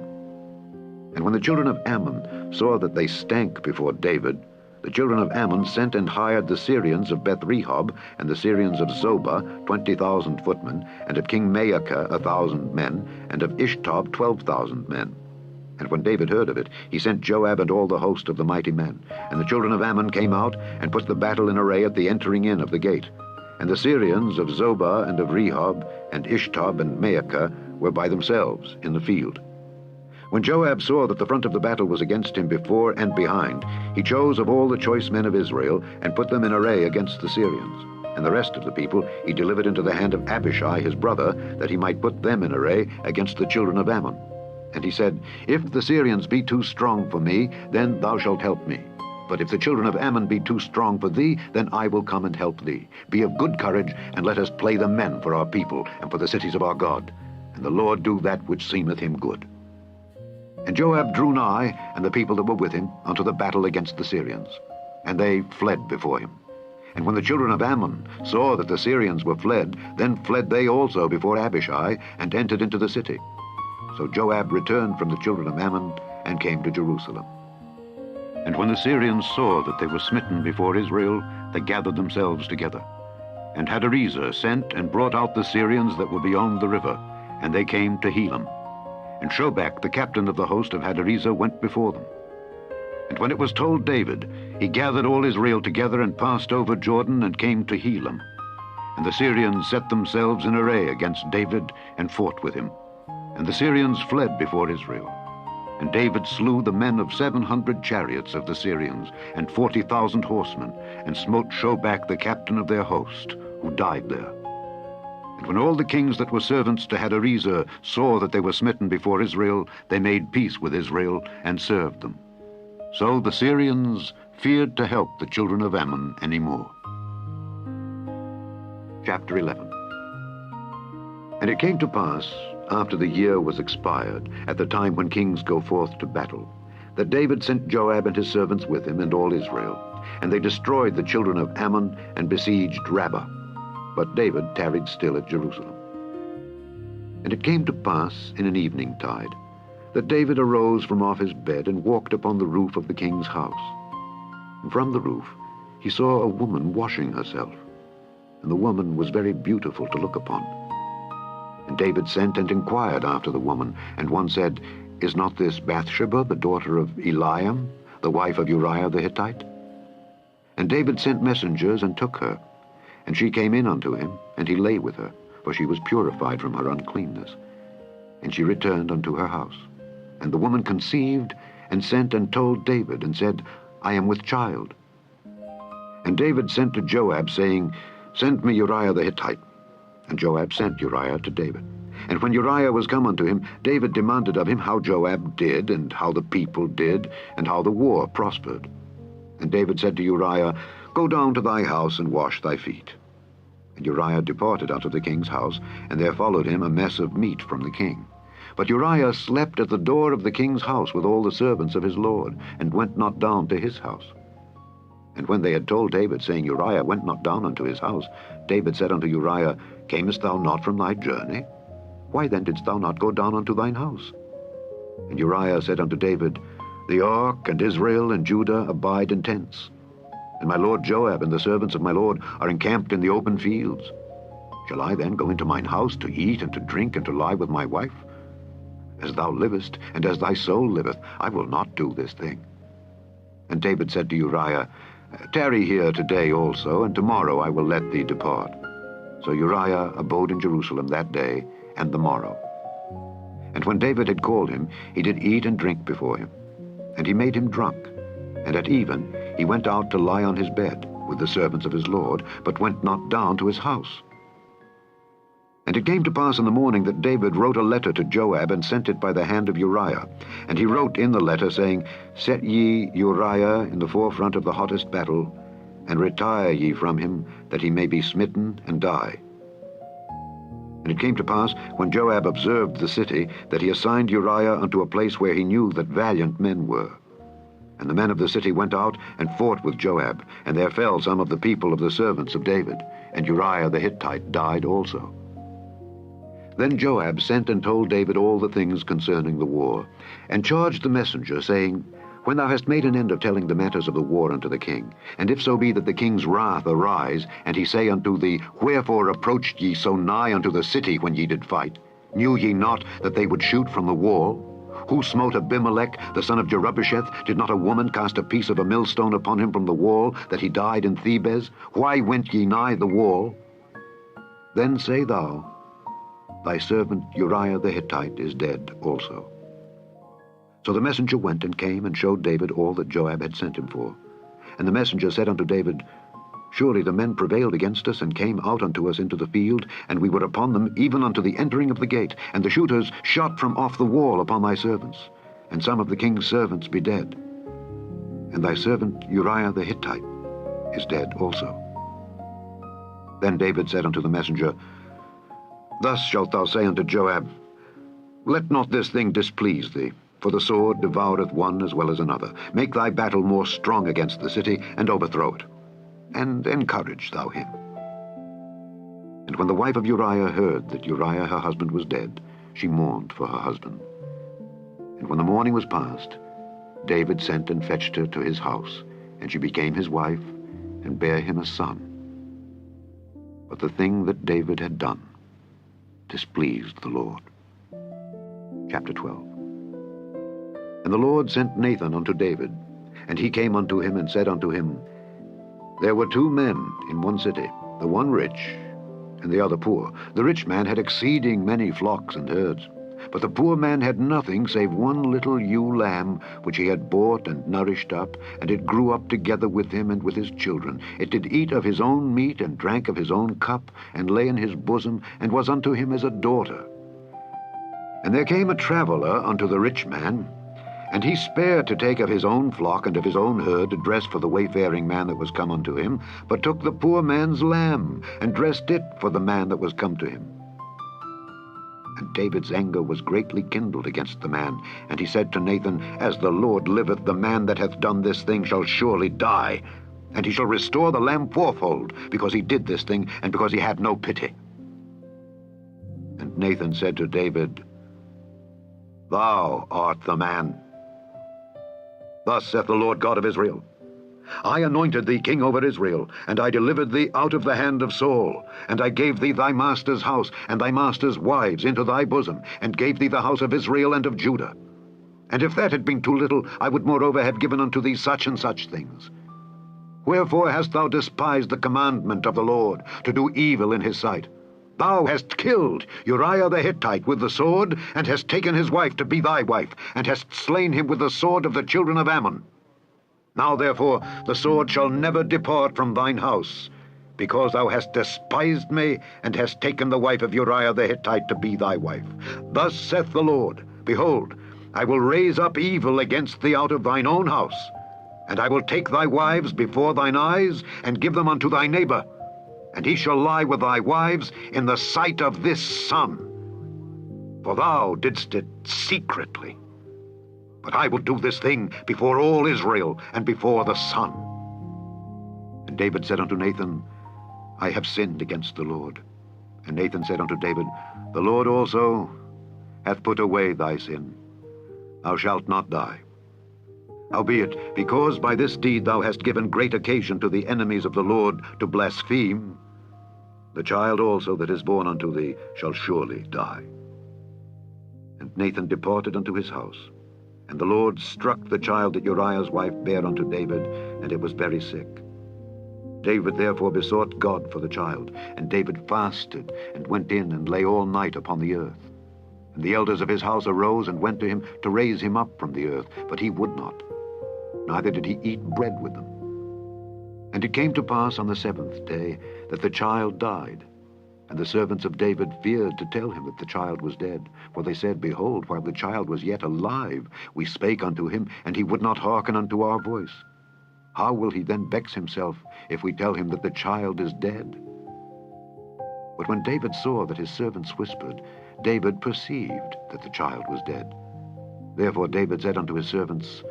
And when the children of Ammon saw that they stank before David, the children of Ammon sent and hired the Syrians of Beth-rehob and the Syrians of Zobah 20,000 footmen, and of King Maacah 1,000 men, and of Ishtob 12,000 men. And when David heard of it, he sent Joab and all the host of the mighty men. And the children of Ammon came out and put the battle in array at the entering in of the gate. And the Syrians of Zobah and of Rehob and Ishtob and Maacah were by themselves in the field. When Joab saw that the front of the battle was against him before and behind, he chose of all the choice men of Israel and put them in array against the Syrians. And the rest of the people he delivered into the hand of Abishai his brother, that he might put them in array against the children of Ammon. And he said, If the Syrians be too strong for me, then thou shalt help me. But if the children of Ammon be too strong for thee, then I will come and help thee. Be of good courage, and let us play the men for our people, and for the cities of our God. And the Lord do that which seemeth him good. And Joab drew nigh, and the people that were with him, unto the battle against the Syrians. And they fled before him. And when the children of Ammon saw that the Syrians were fled, then fled they also before Abishai, and entered into the city. So Joab returned from the children of Ammon, and came to Jerusalem. And when the Syrians saw that they were smitten before Israel, they gathered themselves together. And Hadarezer sent and brought out the Syrians that were beyond the river, and they came to Helam. And Shobach, the captain of the host of Hadarezer, went before them. And when it was told David, he gathered all Israel together and passed over Jordan and came to Helam. And the Syrians set themselves in array against David and fought with him. And the Syrians fled before Israel. And David slew the men of 700 chariots of the Syrians, and 40,000 horsemen, and smote Shobach the captain of their host, who died there. And when all the kings that were servants to Hadarezer saw that they were smitten before Israel, they made peace with Israel, and served them. So the Syrians feared to help the children of Ammon any more. Chapter 11. And it came to pass, after the year was expired, at the time when kings go forth to battle, that David sent Joab and his servants with him and all Israel, and they destroyed the children of Ammon and besieged Rabbah. But David tarried still at Jerusalem. And it came to pass in an eventide that David arose from off his bed and walked upon the roof of the king's house. And from the roof he saw a woman washing herself, and the woman was very beautiful to look upon. And David sent and inquired after the woman, and one said, Is not this Bathsheba, the daughter of Eliam, the wife of Uriah the Hittite? And David sent messengers and took her. And she came in unto him, and he lay with her, for she was purified from her uncleanness. And she returned unto her house. And the woman conceived, and sent and told David, and said, I am with child. And David sent to Joab, saying, Send me Uriah the Hittite. And Joab sent Uriah to David. And when Uriah was come unto him, David demanded of him how Joab did, and how the people did, and how the war prospered. And David said to Uriah, Go down to thy house, and wash thy feet. And Uriah departed out of the king's house, and there followed him a mess of meat from the king. But Uriah slept at the door of the king's house with all the servants of his lord, and went not down to his house. And when they had told David, saying, Uriah went not down unto his house, David said unto Uriah, Camest thou not from thy journey? Why then didst thou not go down unto thine house? And Uriah said unto David, The ark and Israel and Judah abide in tents, and my lord Joab and the servants of my lord are encamped in the open fields. Shall I then go into mine house to eat and to drink and to lie with my wife? As thou livest, and as thy soul liveth, I will not do this thing. And David said to Uriah, Tarry here today also, and tomorrow I will let thee depart. So Uriah abode in Jerusalem that day and the morrow. And when David had called him, he did eat and drink before him. And he made him drunk. And at even he went out to lie on his bed with the servants of his lord, but went not down to his house. And it came to pass in the morning that David wrote a letter to Joab, and sent it by the hand of Uriah. And he wrote in the letter, saying, Set ye Uriah in the forefront of the hottest battle, and retire ye from him, that he may be smitten and die. And it came to pass, when Joab observed the city, that he assigned Uriah unto a place where he knew that valiant men were. And the men of the city went out and fought with Joab, and there fell some of the people of the servants of David, and Uriah the Hittite died also. Then Joab sent and told David all the things concerning the war, and charged the messenger, saying, When thou hast made an end of telling the matters of the war unto the king, and if so be that the king's wrath arise, and he say unto thee, Wherefore approached ye so nigh unto the city when ye did fight? Knew ye not that they would shoot from the wall? Who smote Abimelech, the son of Jerubbesheth? Did not a woman cast a piece of a millstone upon him from the wall, that he died in Thebez? Why went ye nigh the wall? Then say thou, Thy servant Uriah the Hittite is dead also. So the messenger went and came and showed David all that Joab had sent him for. And the messenger said unto David, Surely the men prevailed against us, and came out unto us into the field, and we were upon them even unto the entering of the gate, and the shooters shot from off the wall upon thy servants, and some of the king's servants be dead. And thy servant Uriah the Hittite is dead also. Then David said unto the messenger, Thus shalt thou say unto Joab, Let not this thing displease thee, for the sword devoureth one as well as another. Make thy battle more strong against the city, and overthrow it, and encourage thou him. And when the wife of Uriah heard that Uriah her husband was dead, she mourned for her husband. And when the mourning was past, David sent and fetched her to his house, and she became his wife, and bare him a son. But the thing that David had done displeased the Lord. Chapter 12. And the Lord sent Nathan unto David, and he came unto him and said unto him, There were 2 men in one city, the one rich, and the other poor. The rich man had exceeding many flocks and herds, but the poor man had nothing save one little ewe lamb, which he had bought and nourished up, and it grew up together with him and with his children. It did eat of his own meat, and drank of his own cup, and lay in his bosom, and was unto him as a daughter. And there came a traveller unto the rich man, and he spared to take of his own flock and of his own herd to dress for the wayfaring man that was come unto him, but took the poor man's lamb, and dressed it for the man that was come to him. And David's anger was greatly kindled against the man, and he said to Nathan, As the Lord liveth, the man that hath done this thing shall surely die, and he shall restore the lamb fourfold, because he did this thing, and because he had no pity. And Nathan said to David, Thou art the man. Thus saith the Lord God of Israel, I anointed thee king over Israel, and I delivered thee out of the hand of Saul, and I gave thee thy master's house, and thy master's wives into thy bosom, and gave thee the house of Israel and of Judah. And if that had been too little, I would moreover have given unto thee such and such things. Wherefore hast thou despised the commandment of the Lord, to do evil in his sight? Thou hast killed Uriah the Hittite with the sword, and hast taken his wife to be thy wife, and hast slain him with the sword of the children of Ammon. Now therefore the sword shall never depart from thine house, because thou hast despised me, and hast taken the wife of Uriah the Hittite to be thy wife. Thus saith the Lord, Behold, I will raise up evil against thee out of thine own house, and I will take thy wives before thine eyes, and give them unto thy neighbor, and he shall lie with thy wives in the sight of this sun. For thou didst it secretly. But I will do this thing before all Israel, and before the sun. And David said unto Nathan, I have sinned against the Lord. And Nathan said unto David, The Lord also hath put away thy sin. Thou shalt not die. Howbeit, because by this deed thou hast given great occasion to the enemies of the Lord to blaspheme, the child also that is born unto thee shall surely die. And Nathan departed unto his house. And the Lord struck the child that Uriah's wife bare unto David, and it was very sick. David therefore besought God for the child, and David fasted, and went in and lay all night upon the earth. And the elders of his house arose and went to him to raise him up from the earth, but he would not, neither did he eat bread with them. And it came to pass on the 7th day that the child died. And the servants of David feared to tell him that the child was dead. For they said, Behold, while the child was yet alive, we spake unto him, and he would not hearken unto our voice. How will he then vex himself, if we tell him that the child is dead? But when David saw that his servants whispered, David perceived that the child was dead. Therefore David said unto his servants,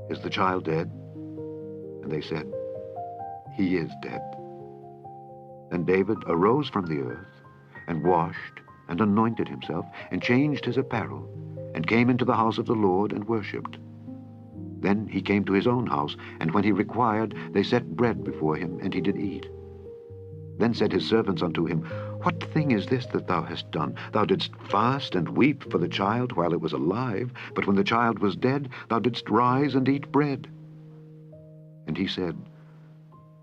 Is the child dead? And they said, He is dead. Then David arose from the earth, and washed, and anointed himself, and changed his apparel, and came into the house of the Lord, and worshipped. Then he came to his own house, and when he required, they set bread before him, and he did eat. Then said his servants unto him, What thing is this that thou hast done? Thou didst fast and weep for the child while it was alive, but when the child was dead, thou didst rise and eat bread. And he said,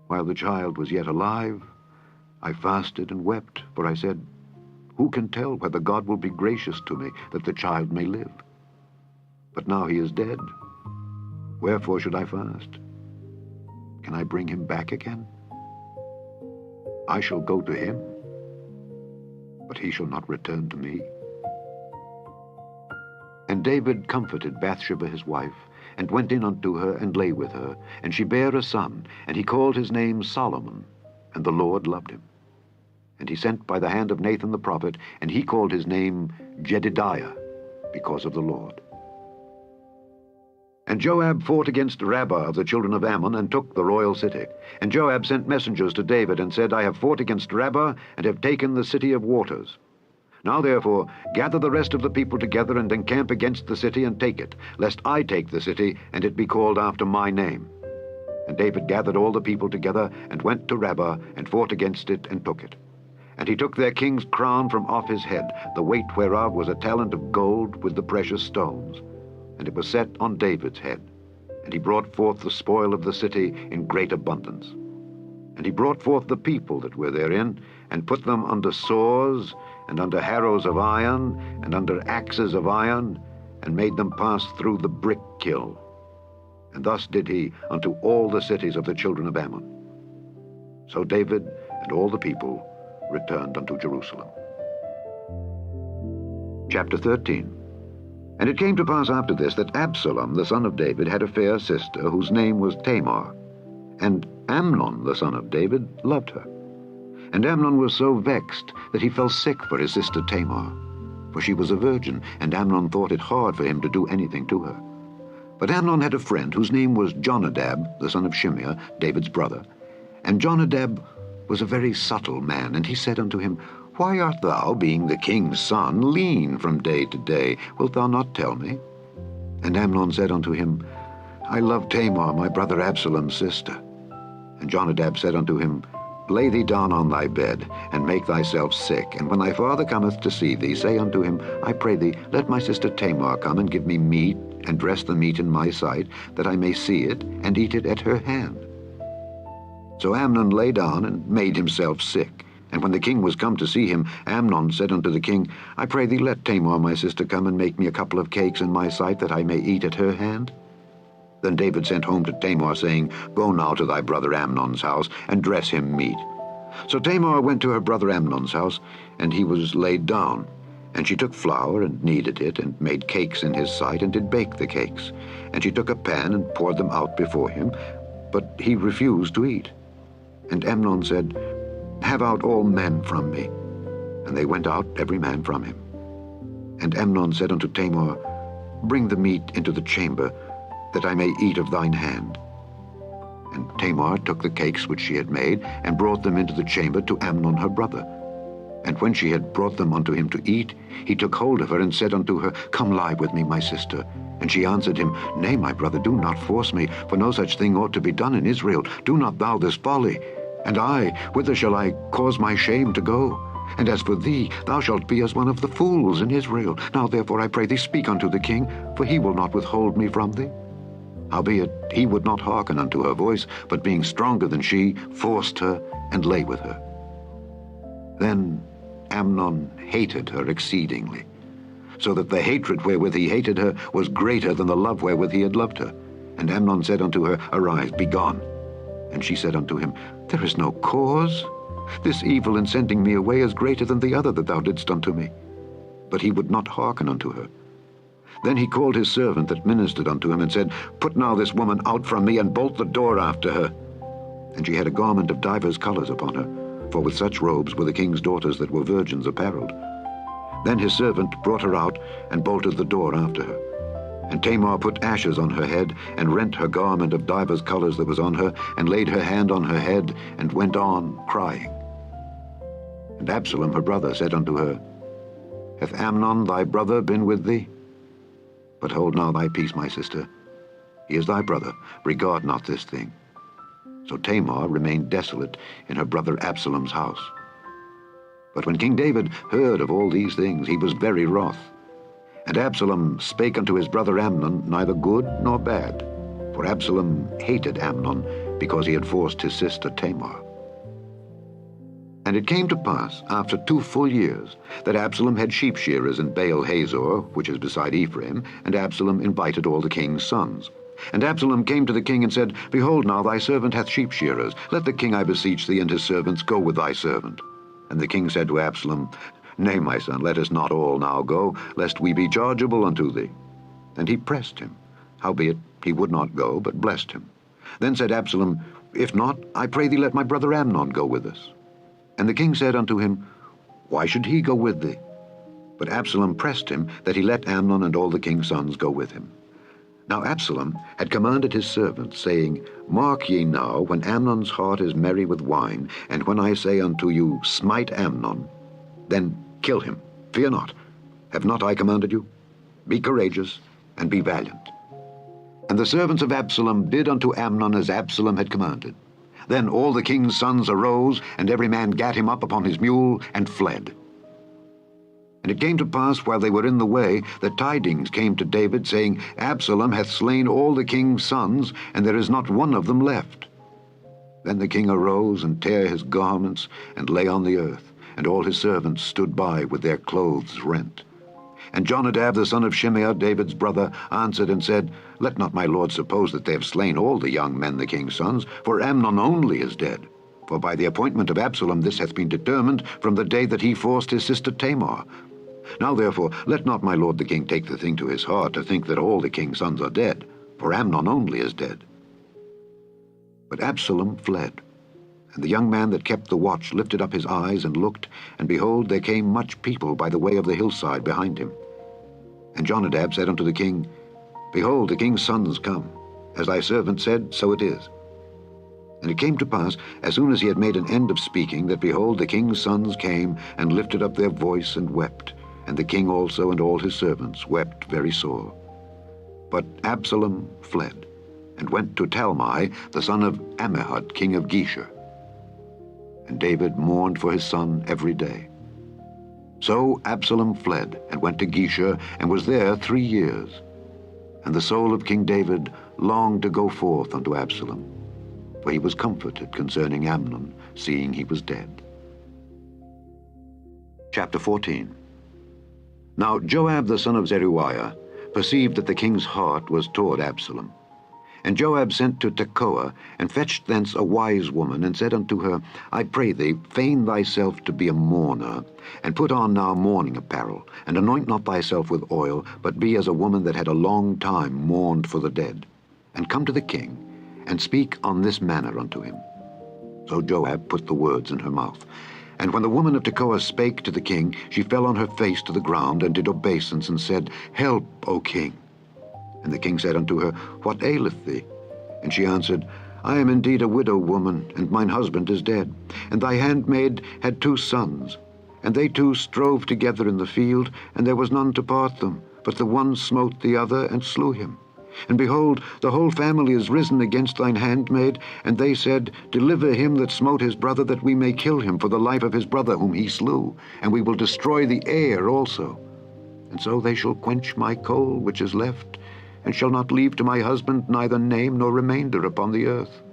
While the child was yet alive, I fasted and wept, for I said, Who can tell whether God will be gracious to me, that the child may live? But now he is dead. Wherefore should I fast? Can I bring him back again? I shall go to him, but he shall not return to me. And David comforted Bathsheba his wife, and went in unto her, and lay with her, and she bare a son, and he called his name Solomon, and the Lord loved him. And he sent by the hand of Nathan the prophet, and he called his name Jedidiah, because of the Lord. And Joab fought against Rabbah of the children of Ammon, and took the royal city. And Joab sent messengers to David, and said, I have fought against Rabbah, and have taken the city of waters. Now therefore gather the rest of the people together, and encamp against the city, and take it, lest I take the city, and it be called after my name. And David gathered all the people together, and went to Rabbah, and fought against it, and took it. And he took their king's crown from off his head, the weight whereof was a talent of gold with the precious stones. And it was set on David's head. And he brought forth the spoil of the city in great abundance. And he brought forth the people that were therein, and put them under saws, and under harrows of iron, and under axes of iron, and made them pass through the brick kiln. And thus did he unto all the cities of the children of Ammon. So David and all the people returned unto Jerusalem. Chapter 13. And it came to pass after this that Absalom the son of David had a fair sister, whose name was Tamar. And Amnon the son of David loved her. And Amnon was so vexed that he fell sick for his sister Tamar. For she was a virgin, and Amnon thought it hard for him to do anything to her. But Amnon had a friend whose name was Jonadab, the son of Shimeah, David's brother. And Jonadab was a very subtle man, and he said unto him, Why art thou, being the king's son, lean from day to day? Wilt thou not tell me? And Amnon said unto him, I love Tamar, my brother Absalom's sister. And Jonadab said unto him, Lay thee down on thy bed, and make thyself sick. And when thy father cometh to see thee, say unto him, I pray thee, let my sister Tamar come and give me meat, and dress the meat in my sight, that I may see it, and eat it at her hand. So Amnon lay down, and made himself sick. And when the king was come to see him, Amnon said unto the king, I pray thee, let Tamar my sister come and make me a couple of cakes in my sight, that I may eat at her hand. Then David sent home to Tamar, saying, Go now to thy brother Amnon's house, and dress him meat. So Tamar went to her brother Amnon's house, and he was laid down. And she took flour, and kneaded it, and made cakes in his sight, and did bake the cakes. And she took a pan, and poured them out before him, but he refused to eat. And Amnon said, Have out all men from me. And they went out every man from him. And Amnon said unto Tamar, Bring the meat into the chamber, that I may eat of thine hand. And Tamar took the cakes which she had made, and brought them into the chamber to Amnon her brother. And when she had brought them unto him to eat, he took hold of her, and said unto her, Come lie with me, my sister. And she answered him, Nay, my brother, do not force me, for no such thing ought to be done in Israel. Do not thou this folly. And I, whither shall I cause my shame to go? And as for thee, thou shalt be as one of the fools in Israel. Now therefore I pray thee, speak unto the king, for he will not withhold me from thee. Howbeit he would not hearken unto her voice, but being stronger than she, forced her, and lay with her. Then Amnon hated her exceedingly, so that the hatred wherewith he hated her was greater than the love wherewith he had loved her. And Amnon said unto her, Arise, be gone. And she said unto him, There is no cause. This evil in sending me away is greater than the other that thou didst unto me. But he would not hearken unto her. Then he called his servant that ministered unto him, and said, Put now this woman out from me, and bolt the door after her. And she had a garment of divers colors upon her, for with such robes were the king's daughters that were virgins apparelled. Then his servant brought her out, and bolted the door after her. And Tamar put ashes on her head, and rent her garment of divers colors that was on her, and laid her hand on her head, and went on crying. And Absalom her brother said unto her, Hath Amnon thy brother been with thee? But hold now thy peace, my sister. He is thy brother. Regard not this thing. So Tamar remained desolate in her brother Absalom's house. But when King David heard of all these things, he was very wroth. And Absalom spake unto his brother Amnon neither good nor bad. For Absalom hated Amnon, because he had forced his sister Tamar. And it came to pass, after 2 full years, that Absalom had sheep shearers in Baal Hazor, which is beside Ephraim, and Absalom invited all the king's sons. And Absalom came to the king and said, Behold now, thy servant hath sheep shearers. Let the king, I beseech thee, and his servants go with thy servant. And the king said to Absalom, Nay, my son, let us not all now go, lest we be chargeable unto thee. And he pressed him. Howbeit he would not go, but blessed him. Then said Absalom, If not, I pray thee, let my brother Amnon go with us. And the king said unto him, Why should he go with thee? But Absalom pressed him, that he let Amnon and all the king's sons go with him. Now Absalom had commanded his servants, saying, Mark ye now, when Amnon's heart is merry with wine, and when I say unto you, Smite Amnon, then kill him. Fear not. Have not I commanded you? Be courageous, and be valiant. And the servants of Absalom did unto Amnon as Absalom had commanded. Then all the king's sons arose, and every man gat him up upon his mule, and fled. And it came to pass, while they were in the way, that tidings came to David, saying, Absalom hath slain all the king's sons, and there is not one of them left. Then the king arose, and tare his garments, and lay on the earth, and all his servants stood by with their clothes rent. And Jonadab the son of Shimeah, David's brother, answered and said, Let not my lord suppose that they have slain all the young men the king's sons, for Amnon only is dead. For by the appointment of Absalom this hath been determined from the day that he forced his sister Tamar. Now therefore let not my lord the king take the thing to his heart, to think that all the king's sons are dead, for Amnon only is dead. But Absalom fled. And the young man that kept the watch lifted up his eyes and looked, and behold, there came much people by the way of the hillside behind him. And Jonadab said unto the king, Behold, the king's sons come. As thy servant said, so it is. And it came to pass, as soon as he had made an end of speaking, that behold, the king's sons came, and lifted up their voice and wept. And the king also and all his servants wept very sore. But Absalom fled, and went to Talmai, the son of Ammihud, king of Geshur. And David mourned for his son every day. So Absalom fled, and went to Geshur, and was there 3 years. And the soul of King David longed to go forth unto Absalom, for he was comforted concerning Amnon, seeing he was dead. Chapter 14. Now Joab the son of Zeruiah perceived that the king's heart was toward Absalom. And Joab sent to Tekoa, and fetched thence a wise woman, and said unto her, I pray thee, feign thyself to be a mourner, and put on now mourning apparel, and anoint not thyself with oil, but be as a woman that had a long time mourned for the dead. And come to the king, and speak on this manner unto him. So Joab put the words in her mouth. And when the woman of Tekoa spake to the king, she fell on her face to the ground, and did obeisance, and said, Help, O king. And the king said unto her, What aileth thee? And she answered, I am indeed a widow woman, and mine husband is dead. And thy handmaid had 2 sons, and they 2 strove together in the field, and there was none to part them, but the one smote the other, and slew him. And behold, the whole family is risen against thine handmaid, and they said, Deliver him that smote his brother, that we may kill him for the life of his brother whom he slew, and we will destroy the heir also. And so they shall quench my coal which is left, and shall not leave to my husband neither name nor remainder upon the earth.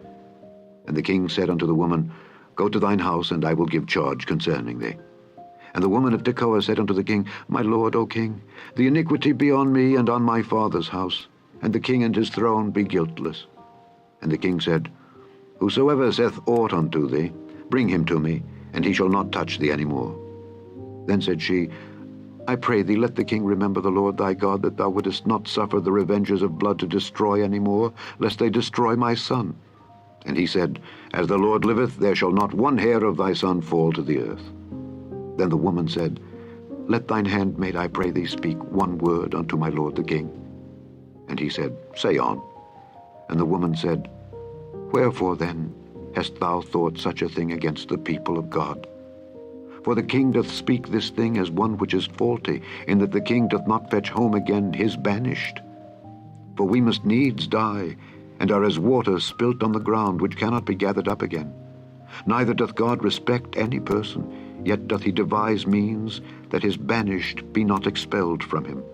And the king said unto the woman, Go to thine house, and I will give charge concerning thee. And the woman of Tekoa said unto the king, My lord, O king, the iniquity be on me and on my father's house, and the king and his throne be guiltless. And the king said, Whosoever saith aught unto thee, bring him to me, and he shall not touch thee any more. Then said she, I pray thee, let the king remember the Lord thy God, that thou wouldest not suffer the revengers of blood to destroy any more, lest they destroy my son. And he said, As the Lord liveth, there shall not one hair of thy son fall to the earth. Then the woman said, Let thine handmaid, I pray thee, speak one word unto my lord the king. And he said, Say on. And the woman said, Wherefore then hast thou thought such a thing against the people of God? For the king doth speak this thing as one which is faulty, in that the king doth not fetch home again his banished. For we must needs die, and are as water spilt on the ground, which cannot be gathered up again. Neither doth God respect any person, yet doth he devise means that his banished be not expelled from him.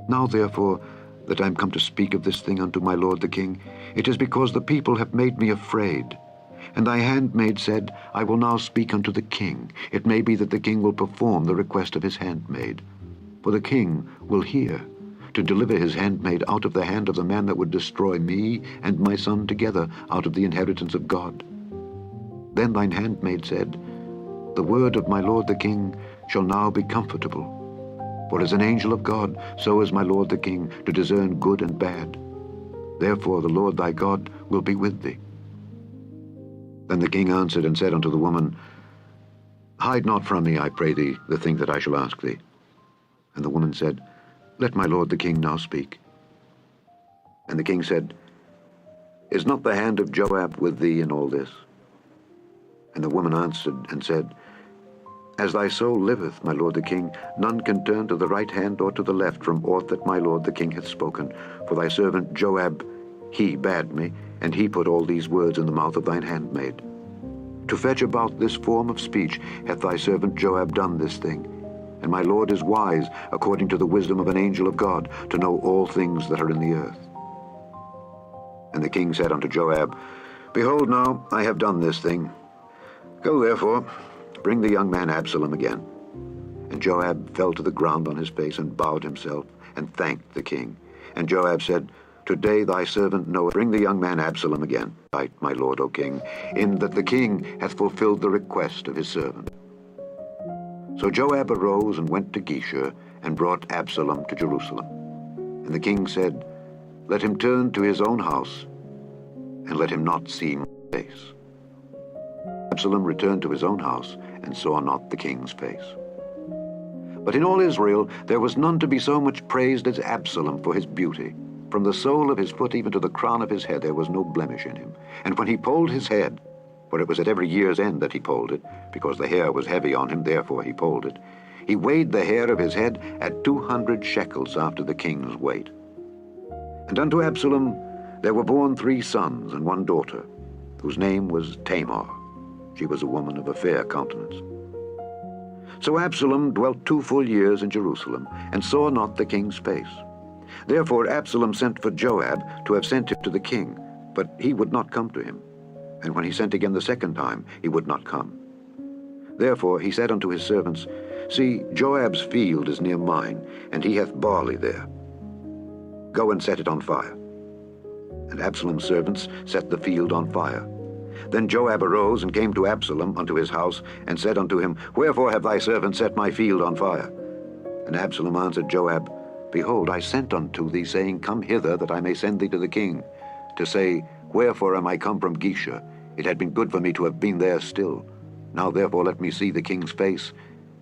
Now therefore, that I am come to speak of this thing unto my lord the king, it is because the people have made me afraid. And thy handmaid said, I will now speak unto the king. It may be that the king will perform the request of his handmaid. For the king will hear, to deliver his handmaid out of the hand of the man that would destroy me and my son together out of the inheritance of God. Then thine handmaid said, The word of my lord the king shall now be comfortable. For as an angel of God, so is my lord the king, to discern good and bad. Therefore the Lord thy God will be with thee. Then the king answered and said unto the woman, Hide not from me, I pray thee, the thing that I shall ask thee. And the woman said, Let my lord the king now speak. And the king said, Is not the hand of Joab with thee in all this? And the woman answered and said, As thy soul liveth, my lord the king, none can turn to the right hand or to the left from aught that my lord the king hath spoken. For thy servant Joab, he bade me, and he put all these words in the mouth of thine handmaid. To fetch about this form of speech hath thy servant Joab done this thing. And my lord is wise, according to the wisdom of an angel of God, to know all things that are in the earth. And the king said unto Joab, Behold now, I have done this thing. Go therefore, bring the young man Absalom again. And Joab fell to the ground on his face, and bowed himself, and thanked the king. And Joab said, Today thy servant knoweth, bring the young man Absalom again, my lord, O king, in that the king hath fulfilled the request of his servant. So Joab arose and went to Geshur, and brought Absalom to Jerusalem. And the king said, Let him turn to his own house, and let him not see my face. Absalom returned to his own house, and saw not the king's face. But in all Israel there was none to be so much praised as Absalom for his beauty. From the sole of his foot even to the crown of his head there was no blemish in him. And when he polled his head, for it was at every year's end that he polled it, because the hair was heavy on him, therefore he polled it, he weighed the hair of his head at 200 shekels after the king's weight. And unto Absalom there were born 3 sons and 1 daughter, whose name was Tamar. She was a woman of a fair countenance. So Absalom dwelt 2 full years in Jerusalem, and saw not the king's face. Therefore Absalom sent for Joab to have sent him to the king, but he would not come to him. And when he sent again the 2nd time, he would not come. Therefore he said unto his servants, See, Joab's field is near mine, and he hath barley there. Go and set it on fire. And Absalom's servants set the field on fire. Then Joab arose and came to Absalom unto his house, and said unto him, Wherefore have thy servants set my field on fire? And Absalom answered Joab, Behold, I sent unto thee, saying, Come hither, that I may send thee to the king, to say, Wherefore am I come from Geshur? It had been good for me to have been there still. Now therefore let me see the king's face,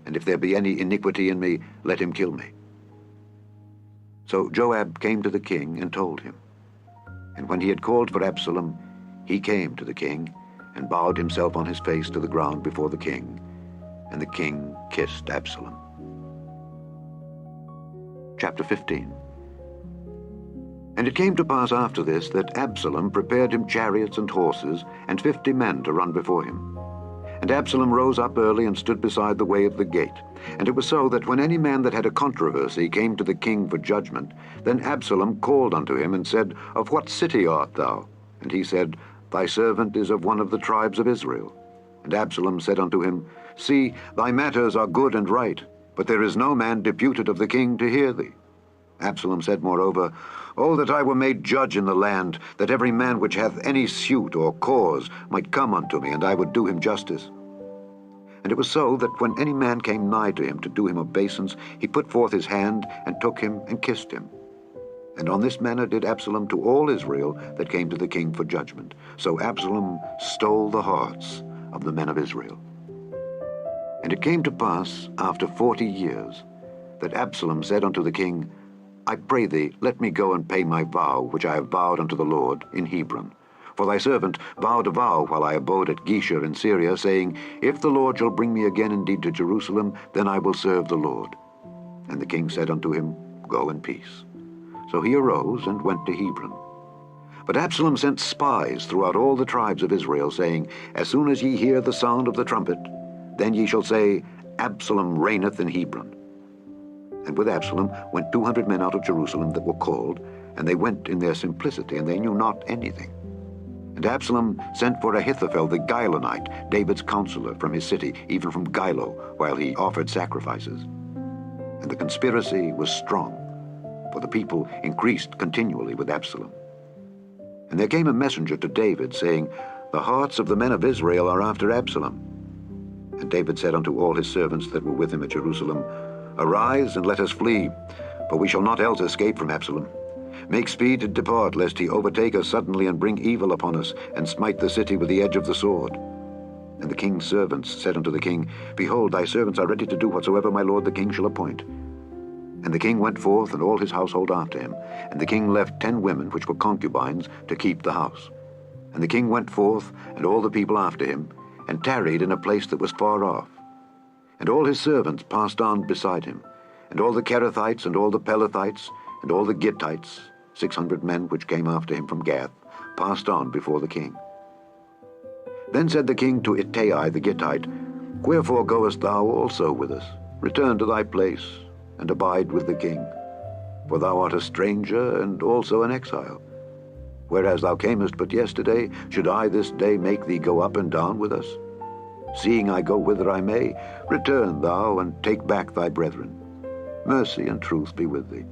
and if there be any iniquity in me, let him kill me. So Joab came to the king and told him. And when he had called for Absalom, he came to the king, and bowed himself on his face to the ground before the king. And the king kissed Absalom. Chapter 15. And it came to pass after this that Absalom prepared him chariots and horses, and 50 men to run before him. And Absalom rose up early and stood beside the way of the gate. And it was so that when any man that had a controversy came to the king for judgment, then Absalom called unto him and said, Of what city art thou? And he said, Thy servant is of one of the tribes of Israel. And Absalom said unto him, See, thy matters are good and right, but there is no man deputed of the king to hear thee. Absalom said moreover, Oh, that I were made judge in the land, that every man which hath any suit or cause might come unto me, and I would do him justice. And it was so that when any man came nigh to him to do him obeisance, he put forth his hand, and took him, and kissed him. And on this manner did Absalom to all Israel that came to the king for judgment. So Absalom stole the hearts of the men of Israel. And it came to pass, after 40 years, that Absalom said unto the king, I pray thee, let me go and pay my vow, which I have vowed unto the Lord in Hebron. For thy servant vowed a vow while I abode at Geshur in Syria, saying, If the Lord shall bring me again indeed to Jerusalem, then I will serve the Lord. And the king said unto him, Go in peace. So he arose and went to Hebron. But Absalom sent spies throughout all the tribes of Israel, saying, As soon as ye hear the sound of the trumpet, then ye shall say, Absalom reigneth in Hebron. And with Absalom went 200 men out of Jerusalem that were called, and they went in their simplicity, and they knew not anything. And Absalom sent for Ahithophel the Gilonite, David's counselor, from his city, even from Gilo, while he offered sacrifices. And the conspiracy was strong, for the people increased continually with Absalom. And there came a messenger to David, saying, The hearts of the men of Israel are after Absalom. And David said unto all his servants that were with him at Jerusalem, Arise, and let us flee, for we shall not else escape from Absalom. Make speed to depart, lest he overtake us suddenly and bring evil upon us, and smite the city with the edge of the sword. And the king's servants said unto the king, Behold, thy servants are ready to do whatsoever my lord the king shall appoint. And the king went forth, and all his household after him. And the king left 10 women, which were concubines, to keep the house. And the king went forth, and all the people after him, and tarried in a place that was far off. And all his servants passed on beside him, and all the Kerethites, and all the Pelethites, and all the Gittites, 600 men which came after him from Gath, passed on before the king. Then said the king to Ittai the Gittite, Wherefore goest thou also with us? Return to thy place, and abide with the king. For thou art a stranger, and also an exile. Whereas thou camest but yesterday, should I this day make thee go up and down with us? Seeing I go whither I may, return thou, and take back thy brethren. Mercy and truth be with thee.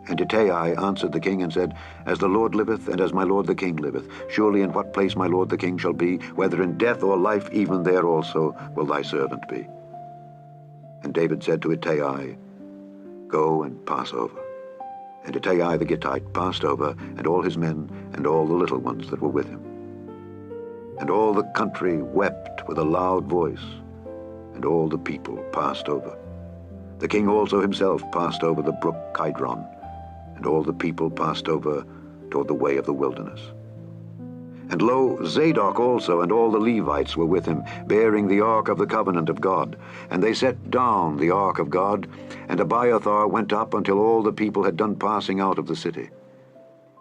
And Ittai answered the king and said, As the Lord liveth, and as my lord the king liveth, surely in what place my lord the king shall be, whether in death or life, even there also will thy servant be. And David said to Ittai, Go and pass over. And Ittai the Gittite passed over, and all his men, and all the little ones that were with him. And all the country wept with a loud voice, and all the people passed over. The king also himself passed over the brook Kidron, and all the people passed over toward the way of the wilderness. And lo, Zadok also and all the Levites were with him, bearing the ark of the covenant of God. And they set down the ark of God, and Abiathar went up until all the people had done passing out of the city.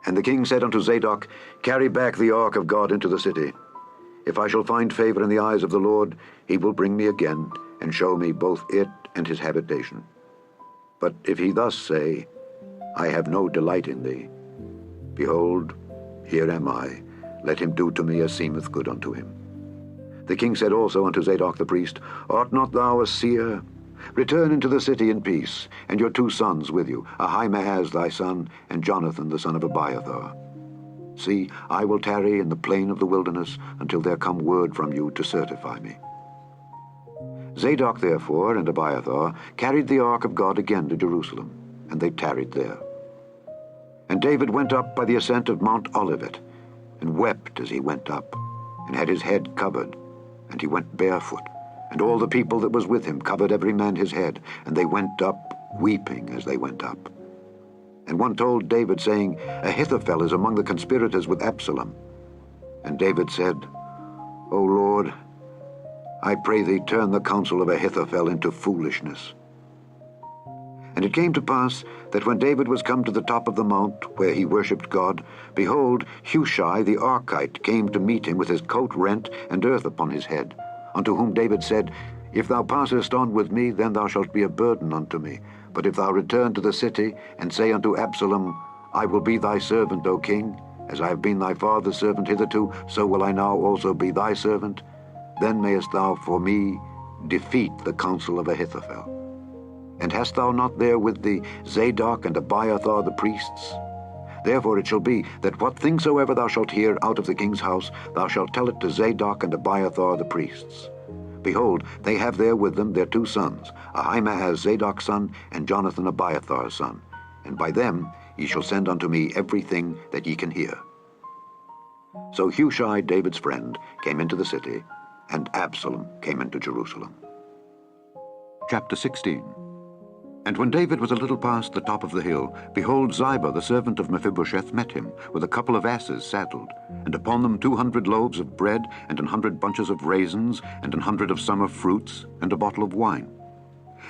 And the king said unto Zadok, Carry back the ark of God into the city. If I shall find favor in the eyes of the Lord, he will bring me again, and show me both it and his habitation. But if he thus say, I have no delight in thee, behold, here am I, let him do to me as seemeth good unto him. The king said also unto Zadok the priest, Art not thou a seer? Return into the city in peace, and your 2 sons with you, Ahimaaz thy son, and Jonathan the son of Abiathar. See, I will tarry in the plain of the wilderness until there come word from you to certify me. Zadok therefore and Abiathar carried the ark of God again to Jerusalem, and they tarried there. And David went up by the ascent of Mount Olivet, and wept as he went up, and had his head covered, and he went barefoot. And all the people that was with him covered every man his head, and they went up, weeping as they went up. And one told David, saying, Ahithophel is among the conspirators with Absalom. And David said, O Lord, I pray thee turn the counsel of Ahithophel into foolishness. And it came to pass that when David was come to the top of the mount where he worshipped God, behold, Hushai the Archite came to meet him with his coat rent and earth upon his head, unto whom David said, If thou passest on with me, then thou shalt be a burden unto me. But if thou return to the city, and say unto Absalom, I will be thy servant, O king, as I have been thy father's servant hitherto, so will I now also be thy servant, then mayest thou for me defeat the counsel of Ahithophel. And hast thou not there with thee Zadok and Abiathar the priests? Therefore it shall be, that what thing soever thou shalt hear out of the king's house, thou shalt tell it to Zadok and Abiathar the priests. Behold, they have there with them their 2 sons, Ahimaaz Zadok's son, and Jonathan Abiathar's son. And by them ye shall send unto me everything that ye can hear. So Hushai, David's friend, came into the city, and Absalom came into Jerusalem. Chapter 16. And when David was a little past the top of the hill, behold, Ziba, the servant of Mephibosheth, met him, with a couple of asses saddled, and upon them 200 loaves of bread, and 100 bunches of raisins, and 100 of summer fruits, and a bottle of wine.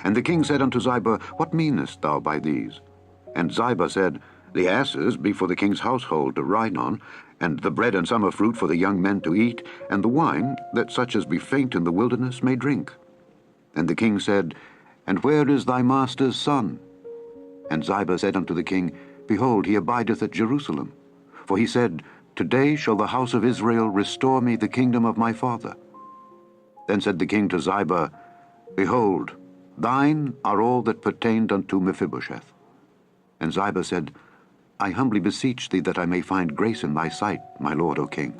And the king said unto Ziba, What meanest thou by these? And Ziba said, The asses be for the king's household to ride on, and the bread and summer fruit for the young men to eat, and the wine, that such as be faint in the wilderness may drink. And the king said, And where is thy master's son? And Ziba said unto the king, Behold, he abideth at Jerusalem. For he said, Today shall the house of Israel restore me the kingdom of my father. Then said the king to Ziba, Behold, thine are all that pertained unto Mephibosheth. And Ziba said, I humbly beseech thee that I may find grace in thy sight, my lord, O king.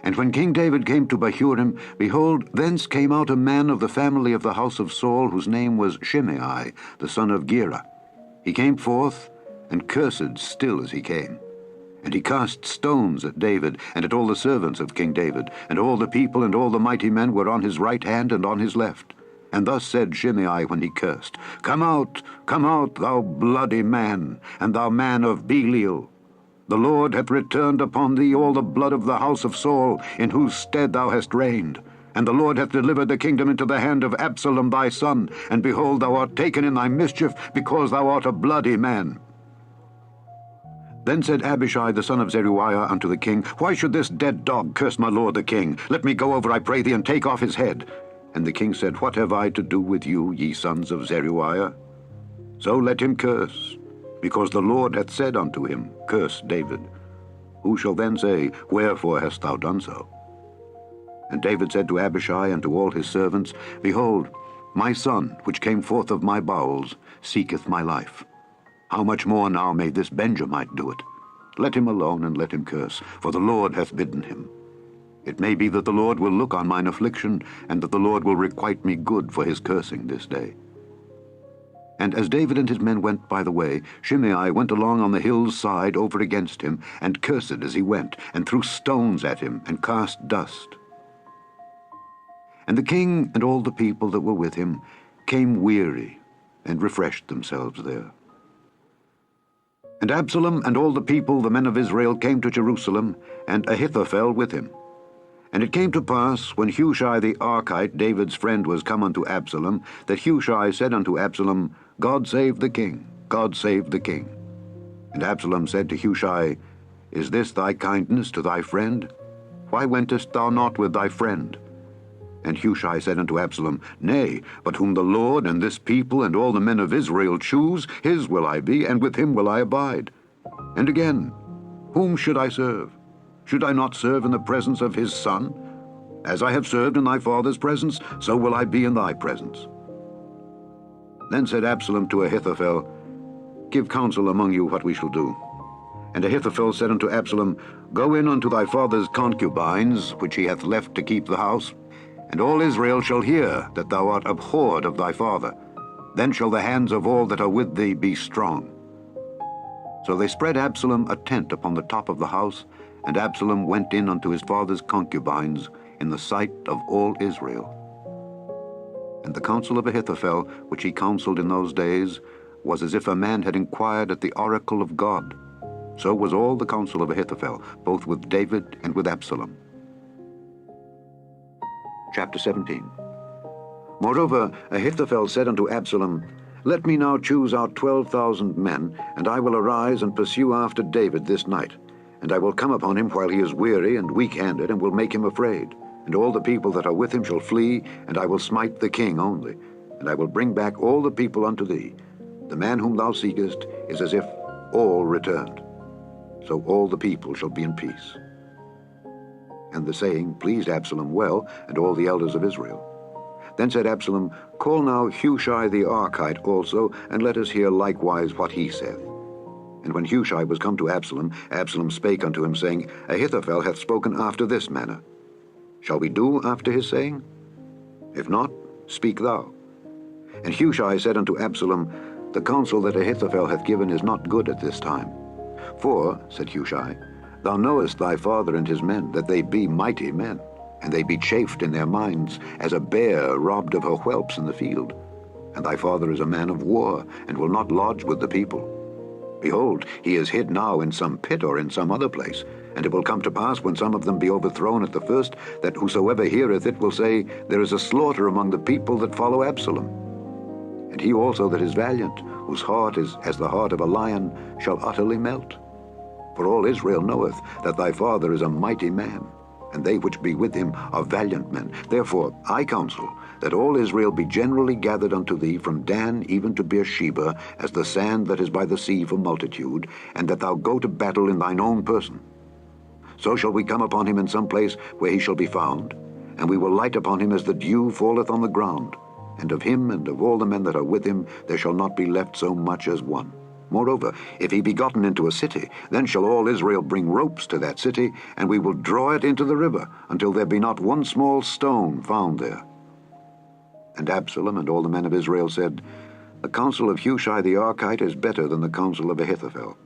And when King David came to Bahurim, behold, thence came out a man of the family of the house of Saul, whose name was Shimei, the son of Gera. He came forth, and cursed still as he came. And he cast stones at David, and at all the servants of King David, and all the people and all the mighty men were on his right hand and on his left. And thus said Shimei when he cursed, Come out, thou bloody man, and thou man of Belial. The Lord hath returned upon thee all the blood of the house of Saul, in whose stead thou hast reigned. And the Lord hath delivered the kingdom into the hand of Absalom thy son, and behold, thou art taken in thy mischief, because thou art a bloody man. Then said Abishai the son of Zeruiah unto the king, Why should this dead dog curse my lord the king? Let me go over, I pray thee, and take off his head. And the king said, What have I to do with you, ye sons of Zeruiah? So let him curse, because the Lord hath said unto him, Curse David. Who shall then say, Wherefore hast thou done so? And David said to Abishai and to all his servants, Behold, my son, which came forth of my bowels, seeketh my life. How much more now may this Benjamite do it? Let him alone, and let him curse, for the Lord hath bidden him. It may be that the Lord will look on mine affliction, and that the Lord will requite me good for his cursing this day. And as David and his men went by the way, Shimei went along on the hill's side over against him, and cursed as he went, and threw stones at him, and cast dust. And the king and all the people that were with him came weary, and refreshed themselves there. And Absalom and all the people, the men of Israel, came to Jerusalem, and Ahithophel with him. And it came to pass, when Hushai the Archite, David's friend, was come unto Absalom, that Hushai said unto Absalom, God save the king, God save the king. And Absalom said to Hushai, Is this thy kindness to thy friend? Why wentest thou not with thy friend? And Hushai said unto Absalom, Nay, but whom the Lord and this people and all the men of Israel choose, his will I be, and with him will I abide. And again, whom should I serve? Should I not serve in the presence of his son? As I have served in thy father's presence, so will I be in thy presence. Then said Absalom to Ahithophel, Give counsel among you what we shall do. And Ahithophel said unto Absalom, Go in unto thy father's concubines, which he hath left to keep the house, and all Israel shall hear that thou art abhorred of thy father. Then shall the hands of all that are with thee be strong. So they spread Absalom a tent upon the top of the house, and Absalom went in unto his father's concubines in the sight of all Israel. And the counsel of Ahithophel, which he counseled in those days, was as if a man had inquired at the oracle of God. So was all the counsel of Ahithophel, both with David and with Absalom. Chapter 17. Moreover, Ahithophel said unto Absalom, Let me now choose out 12,000 men, and I will arise and pursue after David this night. And I will come upon him while he is weary and weak-handed, and will make him afraid. And all the people that are with him shall flee, and I will smite the king only. And I will bring back all the people unto thee. The man whom thou seekest is as if all returned. So all the people shall be in peace. And the saying pleased Absalom well, and all the elders of Israel. Then said Absalom, Call now Hushai the Archite also, and let us hear likewise what he saith. And when Hushai was come to Absalom, Absalom spake unto him, saying, Ahithophel hath spoken after this manner. Shall we do after his saying? If not, speak thou. And Hushai said unto Absalom, The counsel that Ahithophel hath given is not good at this time. For, said Hushai, Thou knowest thy father and his men, that they be mighty men, and they be chafed in their minds, as a bear robbed of her whelps in the field. And thy father is a man of war, and will not lodge with the people. Behold, he is hid now in some pit or in some other place. And it will come to pass, when some of them be overthrown at the first, that whosoever heareth it will say, There is a slaughter among the people that follow Absalom. And he also that is valiant, whose heart is as the heart of a lion, shall utterly melt. For all Israel knoweth that thy father is a mighty man, and they which be with him are valiant men. Therefore I counsel that all Israel be generally gathered unto thee from Dan even to Beersheba, as the sand that is by the sea for multitude, and that thou go to battle in thine own person. So shall we come upon him in some place where he shall be found, and we will light upon him as the dew falleth on the ground. And of him and of all the men that are with him there shall not be left so much as one. Moreover, if he be gotten into a city, then shall all Israel bring ropes to that city, and we will draw it into the river, until there be not one small stone found there. And Absalom and all the men of Israel said, The counsel of Hushai the Archite is better than the counsel of Ahithophel.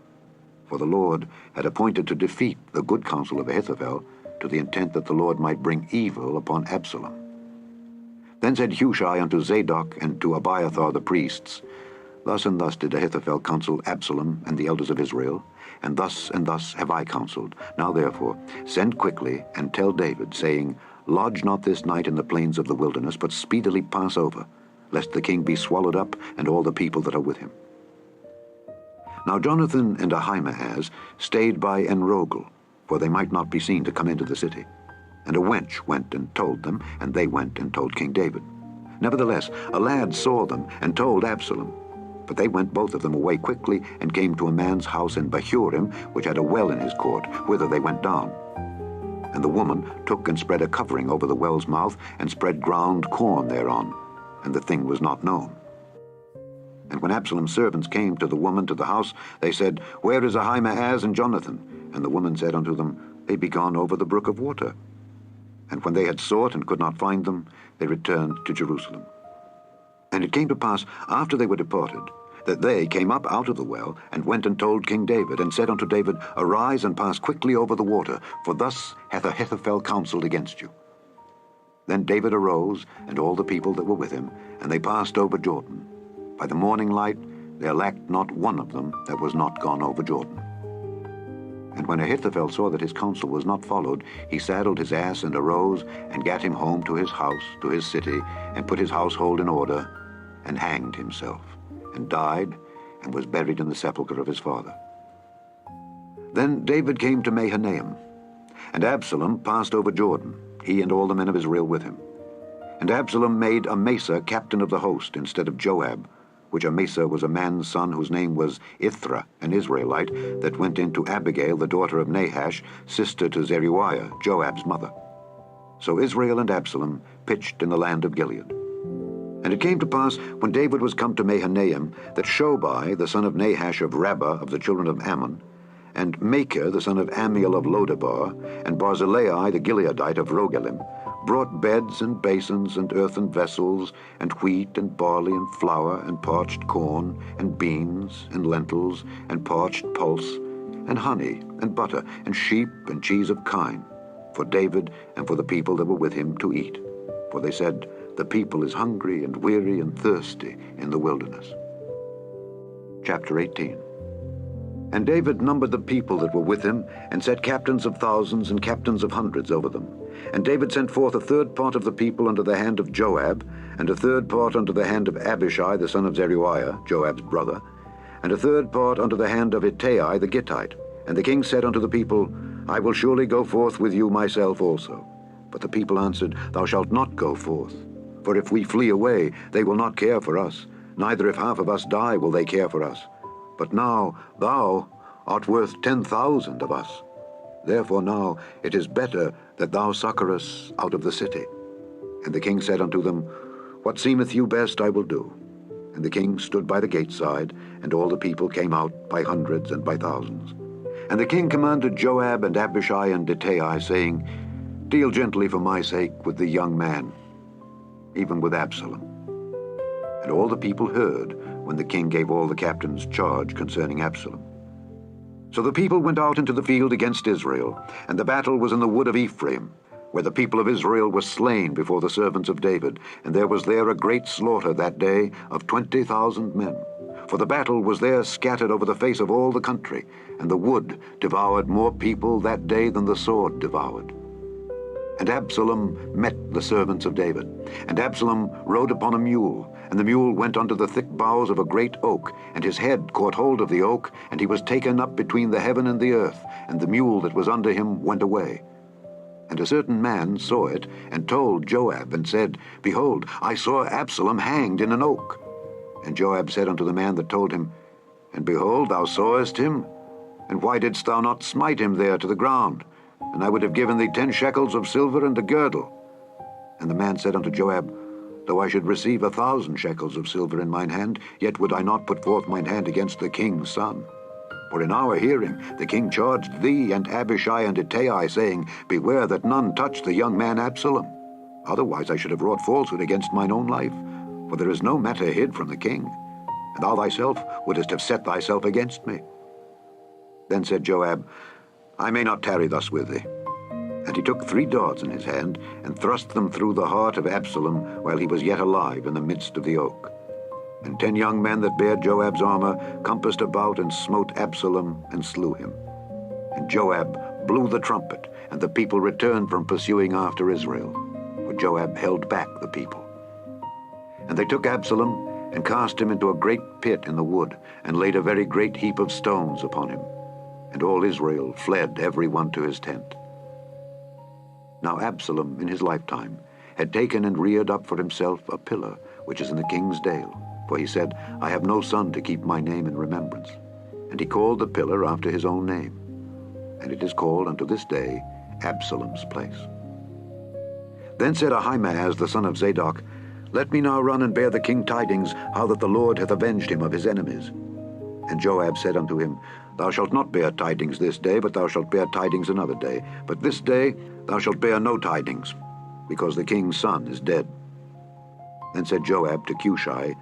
For the Lord had appointed to defeat the good counsel of Ahithophel, to the intent that the Lord might bring evil upon Absalom. Then said Hushai unto Zadok and to Abiathar the priests, Thus and thus did Ahithophel counsel Absalom and the elders of Israel, and thus have I counseled. Now therefore send quickly and tell David, saying, Lodge not this night in the plains of the wilderness, but speedily pass over, lest the king be swallowed up, and all the people that are with him. Now Jonathan and Ahimaaz stayed by Enrogel, for they might not be seen to come into the city. And a wench went and told them, and they went and told King David. Nevertheless, a lad saw them and told Absalom. But they went both of them away quickly, and came to a man's house in Bahurim, which had a well in his court, whither they went down. And the woman took and spread a covering over the well's mouth, and spread ground corn thereon, and the thing was not known. And when Absalom's servants came to the woman to the house, they said, Where is Ahimaaz and Jonathan? And the woman said unto them, They be gone over the brook of water. And when they had sought and could not find them, they returned to Jerusalem. And it came to pass, after they were departed, that they came up out of the well, and went and told King David, and said unto David, Arise and pass quickly over the water, for thus hath Ahithophel counseled against you. Then David arose, and all the people that were with him, and they passed over Jordan. By the morning light there lacked not one of them that was not gone over Jordan. And when Ahithophel saw that his counsel was not followed, he saddled his ass and arose, and gat him home to his house, to his city, and put his household in order, and hanged himself, and died, and was buried in the sepulchre of his father. Then David came to Mahanaim, and Absalom passed over Jordan, he and all the men of Israel with him. And Absalom made Amasa captain of the host instead of Joab, which Amasa was a man's son whose name was Ithra, an Israelite, that went in to Abigail, the daughter of Nahash, sister to Zeruiah, Joab's mother. So Israel and Absalom pitched in the land of Gilead. And it came to pass, when David was come to Mahanaim, that Shobai, the son of Nahash of Rabbah of the children of Ammon, and Machir, the son of Ammiel of Lodabar, and Barzillai, the Gileadite of Rogelim, brought beds and basins and earthen vessels, and wheat and barley and flour and parched corn and beans and lentils and parched pulse and honey and butter and sheep and cheese of kine, for David and for the people that were with him to eat. For they said, The people is hungry and weary and thirsty in the wilderness. Chapter 18. And David numbered the people that were with him, and set captains of thousands and captains of hundreds over them. And David sent forth a third part of the people under the hand of Joab, and a third part under the hand of Abishai the son of Zeruiah, Joab's brother, and a third part under the hand of Ittai the Gittite. And the king said unto the people, I will surely go forth with you myself also. But the people answered, Thou shalt not go forth. For if we flee away, they will not care for us, neither if half of us die will they care for us. But now thou art worth 10,000 of us. Therefore now it is better that thou succor us out of the city. And the king said unto them, What seemeth you best I will do. And the king stood by the gate side, and all the people came out by hundreds and by thousands. And the king commanded Joab and Abishai and Ittai, saying, Deal gently for my sake with the young man, even with Absalom. And all the people heard when the king gave all the captains charge concerning Absalom. So the people went out into the field against Israel, and the battle was in the wood of Ephraim. where the people of Israel were slain before the servants of David, and there was there a great slaughter that day of 20,000 men. For the battle was there scattered over the face of all the country, and the wood devoured more people that day than the sword devoured. And Absalom met the servants of David, and Absalom rode upon a mule, and the mule went unto the thick boughs of a great oak, and his head caught hold of the oak, and he was taken up between the heaven and the earth, and the mule that was under him went away. And a certain man saw it, and told Joab, and said, Behold, I saw Absalom hanged in an oak. And Joab said unto the man that told him, And behold, thou sawest him? And why didst thou not smite him there to the ground? And I would have given thee 10 shekels of silver and a girdle. And the man said unto Joab, Though I should receive 1,000 shekels of silver in mine hand, yet would I not put forth mine hand against the king's son. For in our hearing the king charged thee and Abishai and Ittai, saying, Beware that none touch the young man Absalom. Otherwise I should have wrought falsehood against mine own life. For there is no matter hid from the king, and thou thyself wouldest have set thyself against me. Then said Joab, I may not tarry thus with thee. And he took 3 darts in his hand, and thrust them through the heart of Absalom while he was yet alive in the midst of the oak. And 10 young men that bare Joab's armor compassed about and smote Absalom and slew him. And Joab blew the trumpet, and the people returned from pursuing after Israel, for Joab held back the people. And they took Absalom, and cast him into a great pit in the wood, and laid a very great heap of stones upon him. And all Israel fled every one to his tent. Now Absalom in his lifetime had taken and reared up for himself a pillar, which is in the king's dale. For he said, I have no son to keep my name in remembrance. And he called the pillar after his own name. And it is called unto this day Absalom's place. Then said Ahimaaz the son of Zadok, Let me now run and bear the king tidings, how that the Lord hath avenged him of his enemies. And Joab said unto him, Thou shalt not bear tidings this day, but thou shalt bear tidings another day. But this day thou shalt bear no tidings, because the king's son is dead. Then said Joab to Cushai,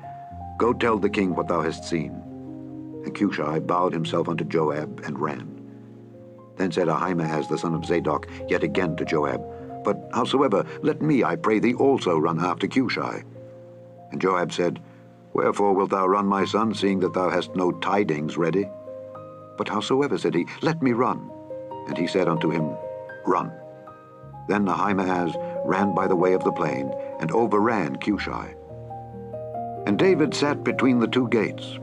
Go tell the king what thou hast seen. And Cushai bowed himself unto Joab and ran. Then said Ahimaaz the son of Zadok yet again to Joab, But howsoever, let me, I pray thee, also run after Cushai. And Joab said, Wherefore wilt thou run, my son, seeing that thou hast no tidings ready? But howsoever, said he, let me run. And he said unto him, Run. Then Ahimaaz ran by the way of the plain, and overran Cushai. And David sat between the 2 gates.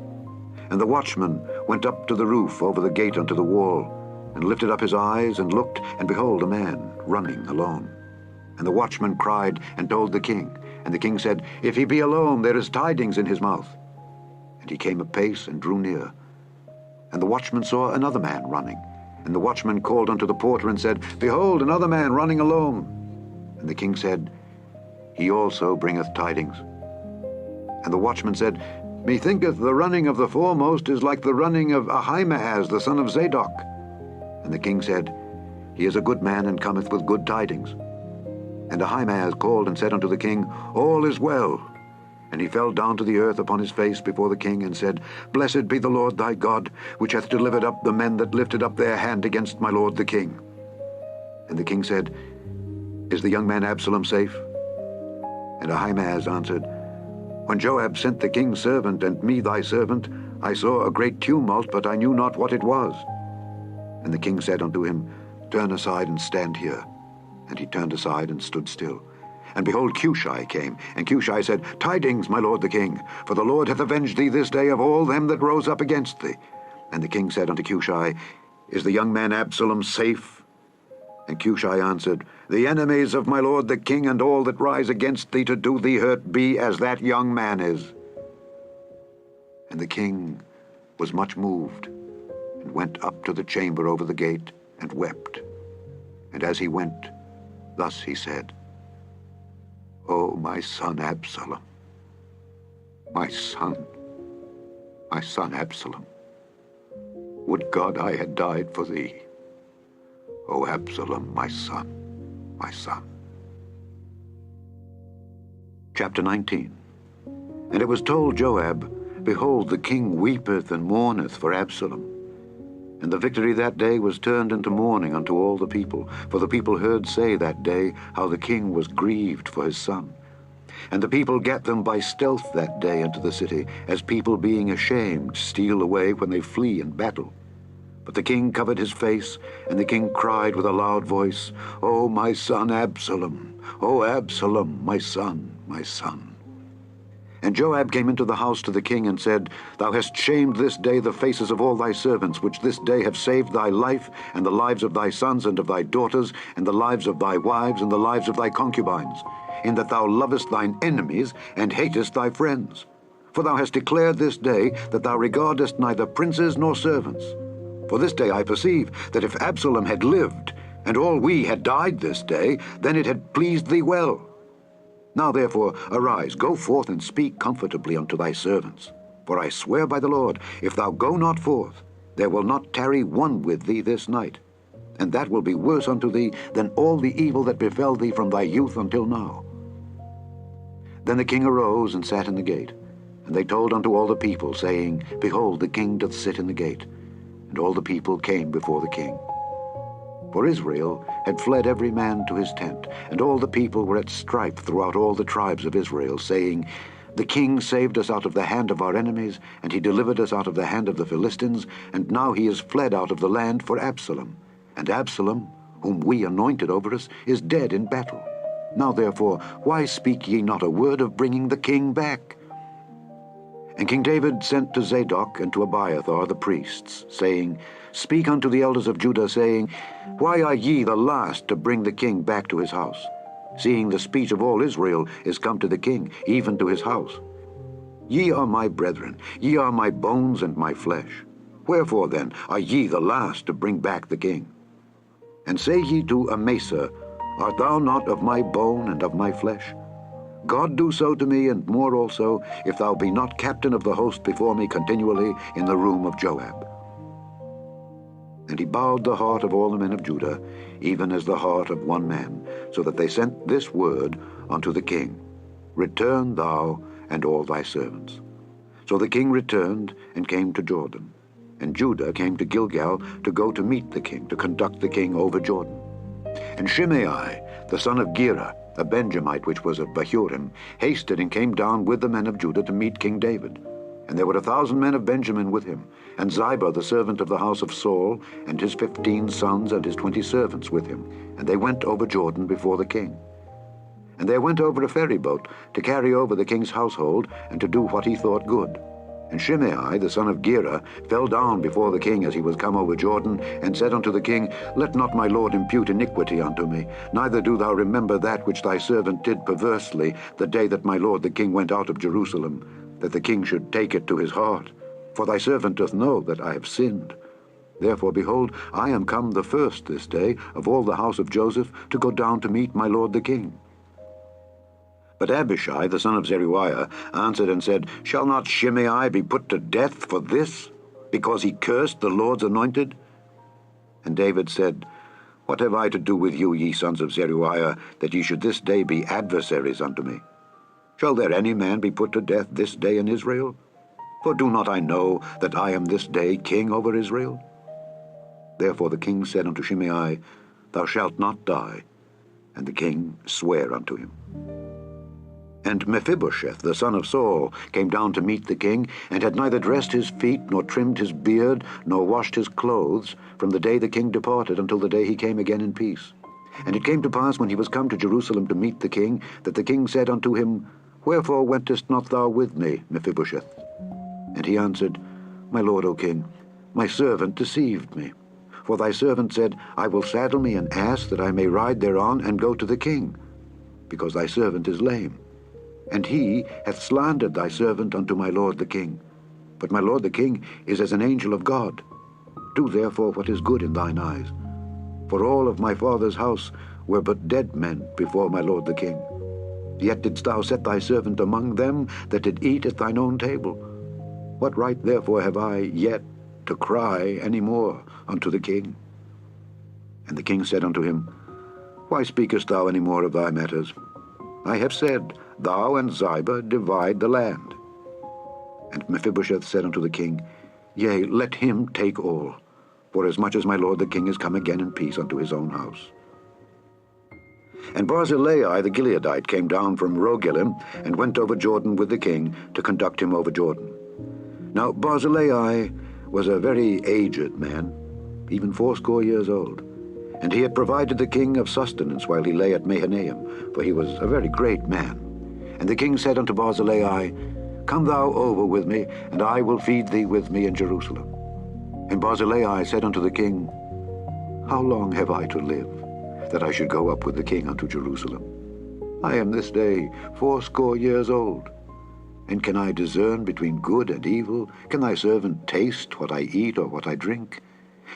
And the watchman went up to the roof over the gate unto the wall, and lifted up his eyes, and looked, and behold, a man running alone. And the watchman cried, and told the king. And the king said, If he be alone, there is tidings in his mouth. And he came apace, and drew near. And the watchman saw another man running. And the watchman called unto the porter, and said, Behold, another man running alone. And the king said, He also bringeth tidings. And the watchman said, Methinketh the running of the foremost is like the running of Ahimaaz the son of Zadok. And the king said, He is a good man, and cometh with good tidings. And Ahimaaz called and said unto the king, All is well. And he fell down to the earth upon his face before the king, and said, Blessed be the Lord thy God, which hath delivered up the men that lifted up their hand against my lord the king. And the king said, Is the young man Absalom safe? And Ahimaaz answered, When Joab sent the king's servant and me thy servant, I saw a great tumult, but I knew not what it was. And the king said unto him, Turn aside and stand here. And he turned aside and stood still. And behold, Cushai came. And Cushai said, Tidings, my lord the king, for the Lord hath avenged thee this day of all them that rose up against thee. And the king said unto Cushai, Is the young man Absalom safe? And Cushai answered, The enemies of my lord the king and all that rise against thee to do thee hurt be as that young man is. And the king was much moved, and went up to the chamber over the gate, and wept. And as he went, thus he said, O my son Absalom, my son Absalom, would God I had died for thee. O Absalom, my son, my son. Chapter 19. And it was told Joab, Behold, the king weepeth and mourneth for Absalom. And the victory that day was turned into mourning unto all the people, for the people heard say that day how the king was grieved for his son. And the people gat them by stealth that day into the city, as people being ashamed steal away when they flee in battle. But the king covered his face, and the king cried with a loud voice, O my son Absalom! O Absalom, my son, my son! And Joab came into the house to the king and said, Thou hast shamed this day the faces of all thy servants, which this day have saved thy life, and the lives of thy sons and of thy daughters, and the lives of thy wives, and the lives of thy concubines, in that thou lovest thine enemies, and hatest thy friends. For thou hast declared this day that thou regardest neither princes nor servants. For this day I perceive that if Absalom had lived, and all we had died this day, then it had pleased thee well. Now therefore arise, go forth, and speak comfortably unto thy servants. For I swear by the Lord, if thou go not forth, there will not tarry one with thee this night, and that will be worse unto thee than all the evil that befell thee from thy youth until now. Then the king arose and sat in the gate, and they told unto all the people, saying, Behold, the king doth sit in the gate. And all the people came before the king. For Israel had fled every man to his tent, and all the people were at strife throughout all the tribes of Israel, saying, The king saved us out of the hand of our enemies, and he delivered us out of the hand of the Philistines, and now he is fled out of the land for Absalom. And Absalom, whom we anointed over us, is dead in battle. Now therefore, why speak ye not a word of bringing the king back? And King David sent to Zadok and to Abiathar the priests, saying, Speak unto the elders of Judah, saying, Why are ye the last to bring the king back to his house, seeing the speech of all Israel is come to the king, even to his house? Ye are my brethren, ye are my bones and my flesh. Wherefore then are ye the last to bring back the king? And say ye to Amasa, Art thou not of my bone and of my flesh? God do so to me, and more also, if thou be not captain of the host before me continually in the room of Joab. And he bowed the heart of all the men of Judah, even as the heart of one man, so that they sent this word unto the king, Return thou and all thy servants. So the king returned and came to Jordan, and Judah came to Gilgal to go to meet the king, to conduct the king over Jordan. And Shimei, the son of Gera, a Benjamite which was of Bahurim, hasted and came down with the men of Judah to meet King David. And there were 1,000 men of Benjamin with him, and Ziba the servant of the house of Saul, and his 15 sons and his 20 servants with him. And they went over Jordan before the king. And there went over a ferry boat to carry over the king's household, and to do what he thought good. And Shimei, the son of Gera, fell down before the king as he was come over Jordan, and said unto the king, Let not my lord impute iniquity unto me, neither do thou remember that which thy servant did perversely the day that my lord the king went out of Jerusalem, that the king should take it to his heart. For thy servant doth know that I have sinned. Therefore, behold, I am come the first this day of all the house of Joseph to go down to meet my lord the king. But Abishai, the son of Zeruiah, answered and said, Shall not Shimei be put to death for this, because he cursed the Lord's anointed? And David said, What have I to do with you, ye sons of Zeruiah, that ye should this day be adversaries unto me? Shall there any man be put to death this day in Israel? For do not I know that I am this day king over Israel? Therefore the king said unto Shimei, Thou shalt not die. And the king sware unto him. And Mephibosheth, the son of Saul, came down to meet the king, and had neither dressed his feet, nor trimmed his beard, nor washed his clothes, from the day the king departed until the day he came again in peace. And it came to pass, when he was come to Jerusalem to meet the king, that the king said unto him, Wherefore wentest not thou with me, Mephibosheth? And he answered, My lord, O king, my servant deceived me. For thy servant said, I will saddle me an ass, that I may ride thereon, and go to the king, because thy servant is lame. And he hath slandered thy servant unto my lord the king. But my lord the king is as an angel of God. Do therefore what is good in thine eyes. For all of my father's house were but dead men before my lord the king. Yet didst thou set thy servant among them that did eat at thine own table. What right therefore have I yet to cry any more unto the king? And the king said unto him, Why speakest thou any more of thy matters? I have said, Thou and Ziba divide the land. And Mephibosheth said unto the king, Yea, let him take all, forasmuch as my lord the king is come again in peace unto his own house. And Barzillai the Gileadite came down from Rogelim, and went over Jordan with the king, to conduct him over Jordan. Now Barzillai was a very aged man, even 80 years old, and he had provided the king of sustenance while he lay at Mahanaim, for he was a very great man. And the king said unto Barzillai, Come thou over with me, and I will feed thee with me in Jerusalem. And Barzillai said unto the king, How long have I to live, that I should go up with the king unto Jerusalem? I am this day 80 years old. And can I discern between good and evil? Can thy servant taste what I eat or what I drink?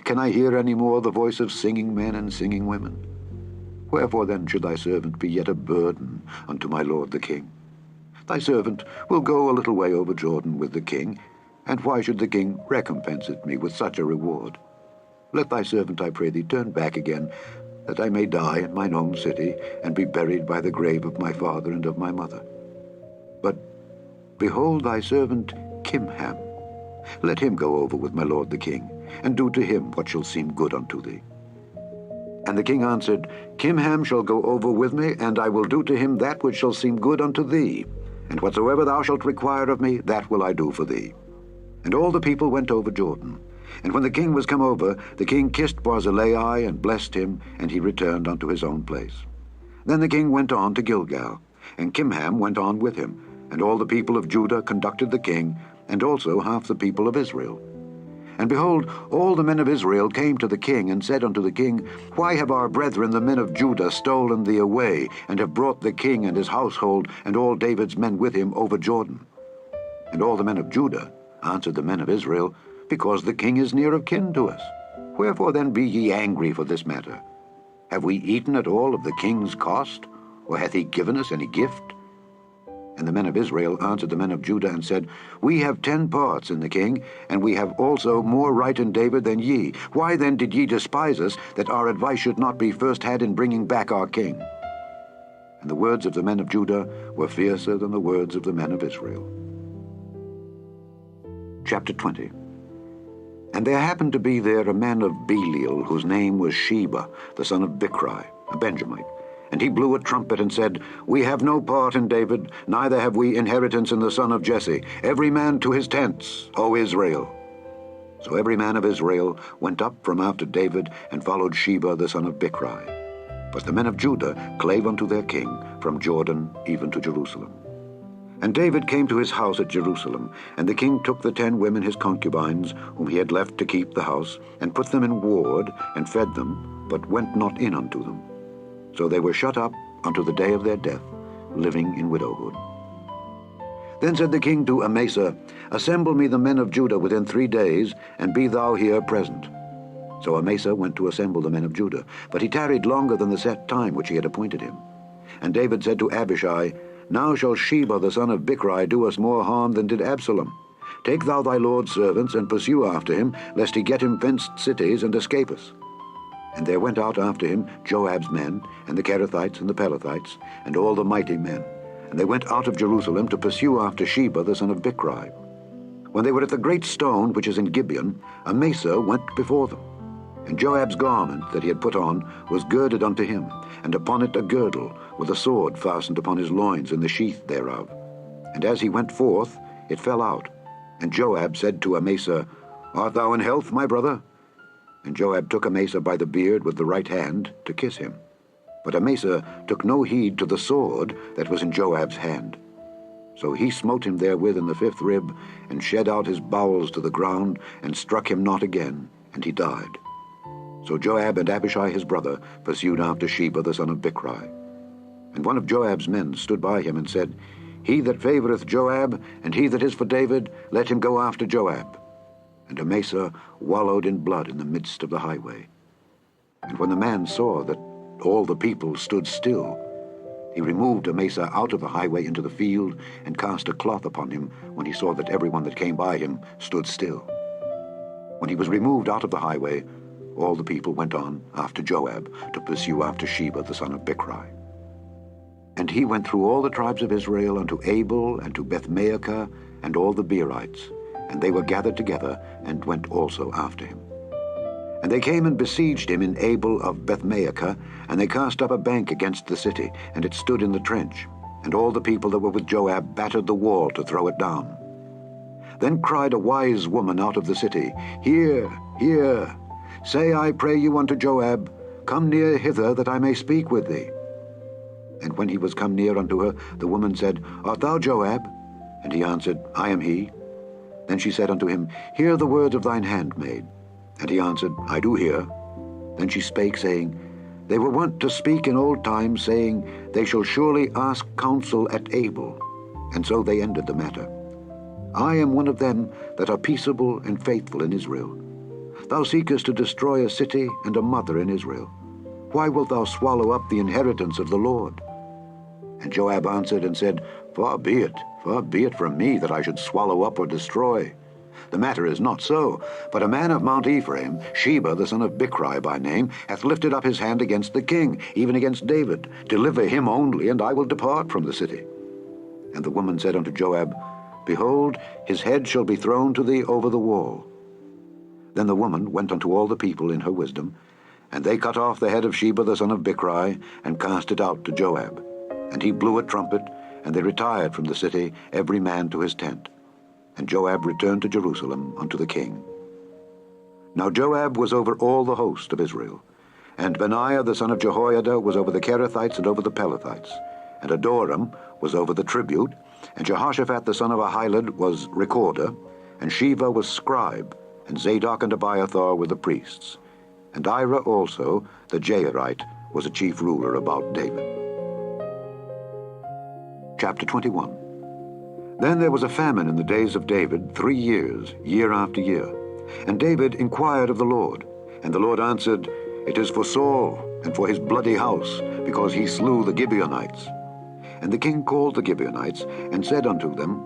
Can I hear any more the voice of singing men and singing women? Wherefore then should thy servant be yet a burden unto my lord the king? Thy servant will go a little way over Jordan with the king, and why should the king recompense me with such a reward? Let thy servant, I pray thee, turn back again, that I may die in mine own city, and be buried by the grave of my father and of my mother. But behold thy servant Kimham. Let him go over with my lord the king, and do to him what shall seem good unto thee. And the king answered, Kimham shall go over with me, and I will do to him that which shall seem good unto thee. And whatsoever thou shalt require of me, that will I do for thee. And all the people went over Jordan. And when the king was come over, the king kissed Barzillai and blessed him, and he returned unto his own place. Then the king went on to Gilgal, and Kimham went on with him, and all the people of Judah conducted the king, and also half the people of Israel. And behold, all the men of Israel came to the king, and said unto the king, Why have our brethren the men of Judah stolen thee away, and have brought the king and his household, and all David's men with him over Jordan? And all the men of Judah answered the men of Israel, Because the king is near of kin to us. Wherefore then be ye angry for this matter? Have we eaten at all of the king's cost, or hath he given us any gift? And the men of Israel answered the men of Judah, and said, We have 10 parts in the king, and we have also more right in David than ye. Why then did ye despise us, that our advice should not be first had in bringing back our king? And the words of the men of Judah were fiercer than the words of the men of Israel. Chapter 20. And there happened to be there a man of Belial, whose name was Sheba, the son of Bichri, a Benjamite. And he blew a trumpet and said, We have no part in David, neither have we inheritance in the son of Jesse. Every man to his tents, O Israel. So every man of Israel went up from after David, and followed Sheba the son of Bichri. But the men of Judah clave unto their king from Jordan even to Jerusalem. And David came to his house at Jerusalem, and the king took the 10 women his concubines, whom he had left to keep the house, and put them in ward, and fed them, but went not in unto them. So they were shut up unto the day of their death, living in widowhood. Then said the king to Amasa, Assemble me the men of Judah within 3 days, and be thou here present. So Amasa went to assemble the men of Judah, but he tarried longer than the set time which he had appointed him. And David said to Abishai, Now shall Sheba the son of Bichri do us more harm than did Absalom. Take thou thy lord's servants, and pursue after him, lest he get him fenced cities, and escape us. And there went out after him Joab's men, and the Kerethites and the Pelethites, and all the mighty men. And they went out of Jerusalem to pursue after Sheba the son of Bichri. When they were at the great stone which is in Gibeon, Amasa went before them. And Joab's garment that he had put on was girded unto him, and upon it a girdle, with a sword fastened upon his loins in the sheath thereof. And as he went forth, it fell out. And Joab said to Amasa, Art thou in health, my brother? And Joab took Amasa by the beard with the right hand to kiss him. But Amasa took no heed to the sword that was in Joab's hand. So he smote him therewith in the 5th rib, and shed out his bowels to the ground, and struck him not again, and he died. So Joab and Abishai his brother pursued after Sheba the son of Bichri. And one of Joab's men stood by him and said, He that favoureth Joab, and he that is for David, let him go after Joab. And Amasa wallowed in blood in the midst of the highway. And when the man saw that all the people stood still, he removed Amasa out of the highway into the field, and cast a cloth upon him, when he saw that everyone that came by him stood still. When he was removed out of the highway, all the people went on after Joab to pursue after Sheba the son of Bichri. And he went through all the tribes of Israel unto Abel and to Bethmaachah and all the Beerites, and they were gathered together, and went also after him. And they came and besieged him in Abel of Bethmaachah, and they cast up a bank against the city, and it stood in the trench. And all the people that were with Joab battered the wall to throw it down. Then cried a wise woman out of the city, Hear, hear! Say, I pray you unto Joab, Come near hither, that I may speak with thee. And when he was come near unto her, the woman said, Art thou Joab? And he answered, I am he. Then she said unto him, Hear the words of thine handmaid. And he answered, I do hear. Then she spake, saying, They were wont to speak in old times, saying, They shall surely ask counsel at Abel. And so they ended the matter. I am one of them that are peaceable and faithful in Israel. Thou seekest to destroy a city and a mother in Israel. Why wilt thou swallow up the inheritance of the Lord? And Joab answered and said, far be it from me that I should swallow up or destroy. The matter is not so, but a man of Mount Ephraim, Sheba the son of Bichri by name, hath lifted up his hand against the king, even against David. Deliver him only, and I will depart from the city. And the woman said unto Joab, Behold, his head shall be thrown to thee over the wall. Then the woman went unto all the people in her wisdom, and they cut off the head of Sheba the son of Bichri, and cast it out to Joab. And he blew a trumpet, and they retired from the city, every man to his tent. And Joab returned to Jerusalem unto the king. Now Joab was over all the host of Israel, and Benaiah the son of Jehoiada was over the Kerethites and over the Pelethites, and Adoram was over the tribute, and Jehoshaphat the son of Ahilud was recorder, and Sheva was scribe, and Zadok and Abiathar were the priests. And Ira also, the Jairite, was a chief ruler about David. Chapter 21. Then there was a famine in the days of David 3 years, year after year. And David inquired of the Lord. And the Lord answered, It is for Saul, and for his bloody house, because he slew the Gibeonites. And the king called the Gibeonites, and said unto them,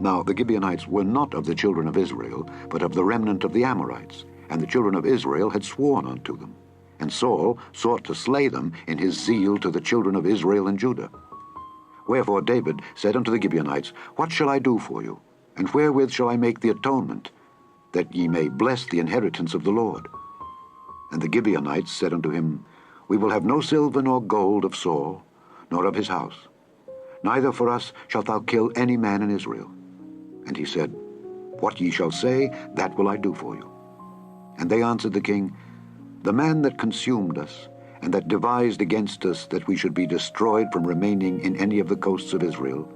Now the Gibeonites were not of the children of Israel, but of the remnant of the Amorites, and the children of Israel had sworn unto them. And Saul sought to slay them in his zeal to the children of Israel and Judah. Wherefore David said unto the Gibeonites, What shall I do for you? And wherewith shall I make the atonement, that ye may bless the inheritance of the Lord? And the Gibeonites said unto him, We will have no silver nor gold of Saul, nor of his house. Neither for us shalt thou kill any man in Israel. And he said, What ye shall say, that will I do for you. And they answered the king, The man that consumed us, and that devised against us that we should be destroyed from remaining in any of the coasts of Israel,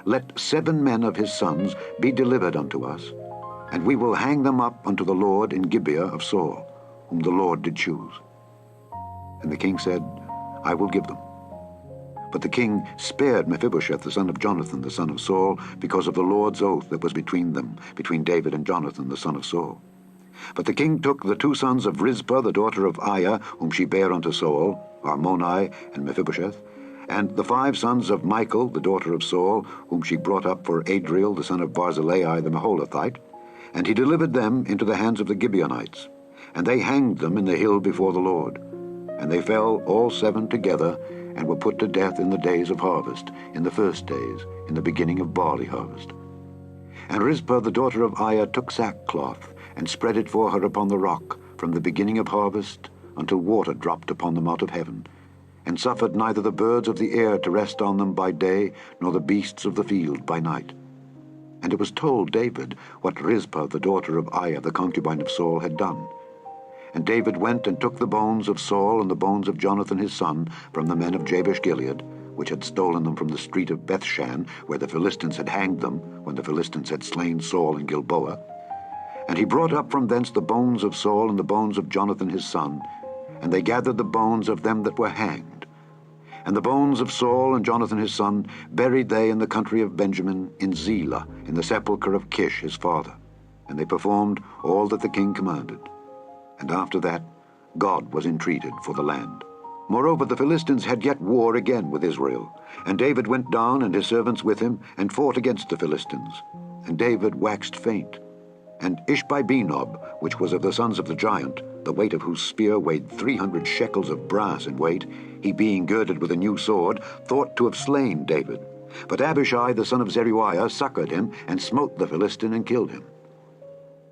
let 7 men of his sons be delivered unto us, and we will hang them up unto the Lord in Gibeah of Saul, whom the Lord did choose. And the king said, I will give them. But the king spared Mephibosheth the son of Jonathan the son of Saul, because of the Lord's oath that was between them, between David and Jonathan the son of Saul. But the king took the 2 sons of Rizpah the daughter of Aiah, whom she bare unto Saul, Armoni and Mephibosheth, and the 5 sons of Michal the daughter of Saul, whom she brought up for Adriel the son of Barzillai the Maholathite, and he delivered them into the hands of the Gibeonites. And they hanged them in the hill before the Lord. And they fell all 7 together, and were put to death in the days of harvest, in the first days, in the beginning of barley harvest. And Rizpah the daughter of Aiah took sackcloth, and spread it for her upon the rock, from the beginning of harvest until water dropped upon them out of heaven, and suffered neither the birds of the air to rest on them by day, nor the beasts of the field by night. And it was told David what Rizpah the daughter of Aiah the concubine of Saul had done. And David went and took the bones of Saul and the bones of Jonathan his son from the men of Jabesh-Gilead, which had stolen them from the street of Bethshan, where the Philistines had hanged them, when the Philistines had slain Saul in Gilboa. And he brought up from thence the bones of Saul and the bones of Jonathan his son, and they gathered the bones of them that were hanged. And the bones of Saul and Jonathan his son buried they in the country of Benjamin, in Zelah, in the sepulchre of Kish his father. And they performed all that the king commanded. And after that, God was entreated for the land. Moreover, the Philistines had yet war again with Israel. And David went down, and his servants with him, and fought against the Philistines. And David waxed faint. And Ishbi-Benob, which was of the sons of the giant, the weight of whose spear weighed 300 shekels of brass in weight, he being girded with a new sword, thought to have slain David. But Abishai the son of Zeruiah succored him, and smote the Philistine, and killed him.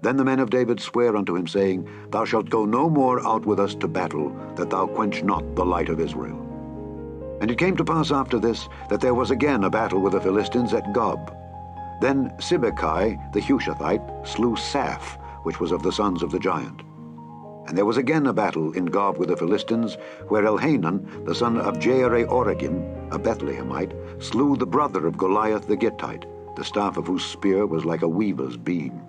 Then the men of David sware unto him, saying, Thou shalt go no more out with us to battle, that thou quench not the light of Israel. And it came to pass after this, that there was again a battle with the Philistines at Gob. Then Sibbecai the Hushathite slew Saph, which was of the sons of the giant. And there was again a battle in Gob with the Philistines, where Elhanan, the son of Jaare-Oregim, a Bethlehemite, slew the brother of Goliath the Gittite, the staff of whose spear was like a weaver's beam.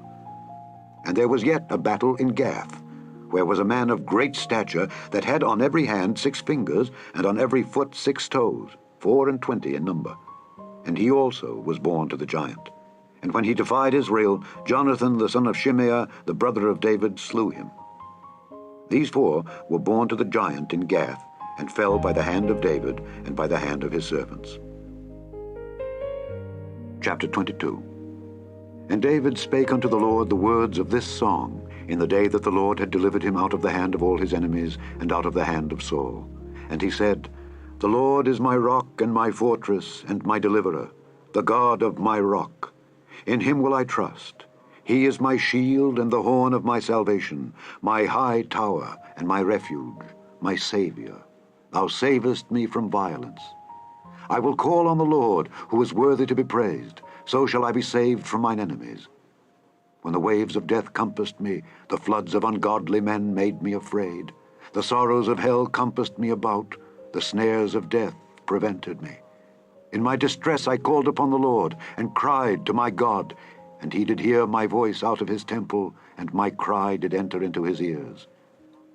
And there was yet a battle in Gath, where was a man of great stature, that had on every hand 6 fingers, and on every foot 6 toes, 24 in number. And he also was born to the giant. And when he defied Israel, Jonathan the son of Shimeah, the brother of David, slew him. These 4 were born to the giant in Gath, and fell by the hand of David, and by the hand of his servants. Chapter 22. And David spake unto the Lord the words of this song, in the day that the Lord had delivered him out of the hand of all his enemies, and out of the hand of Saul. And he said, The Lord is my rock, and my fortress, and my deliverer, the God of my rock. In him will I trust. He is my shield, and the horn of my salvation, my high tower, and my refuge, my Saviour. Thou savest me from violence. I will call on the Lord, who is worthy to be praised. So shall I be saved from mine enemies. When the waves of death compassed me, the floods of ungodly men made me afraid. The sorrows of hell compassed me about, the snares of death prevented me. In my distress I called upon the Lord, and cried to my God, and he did hear my voice out of his temple, and my cry did enter into his ears.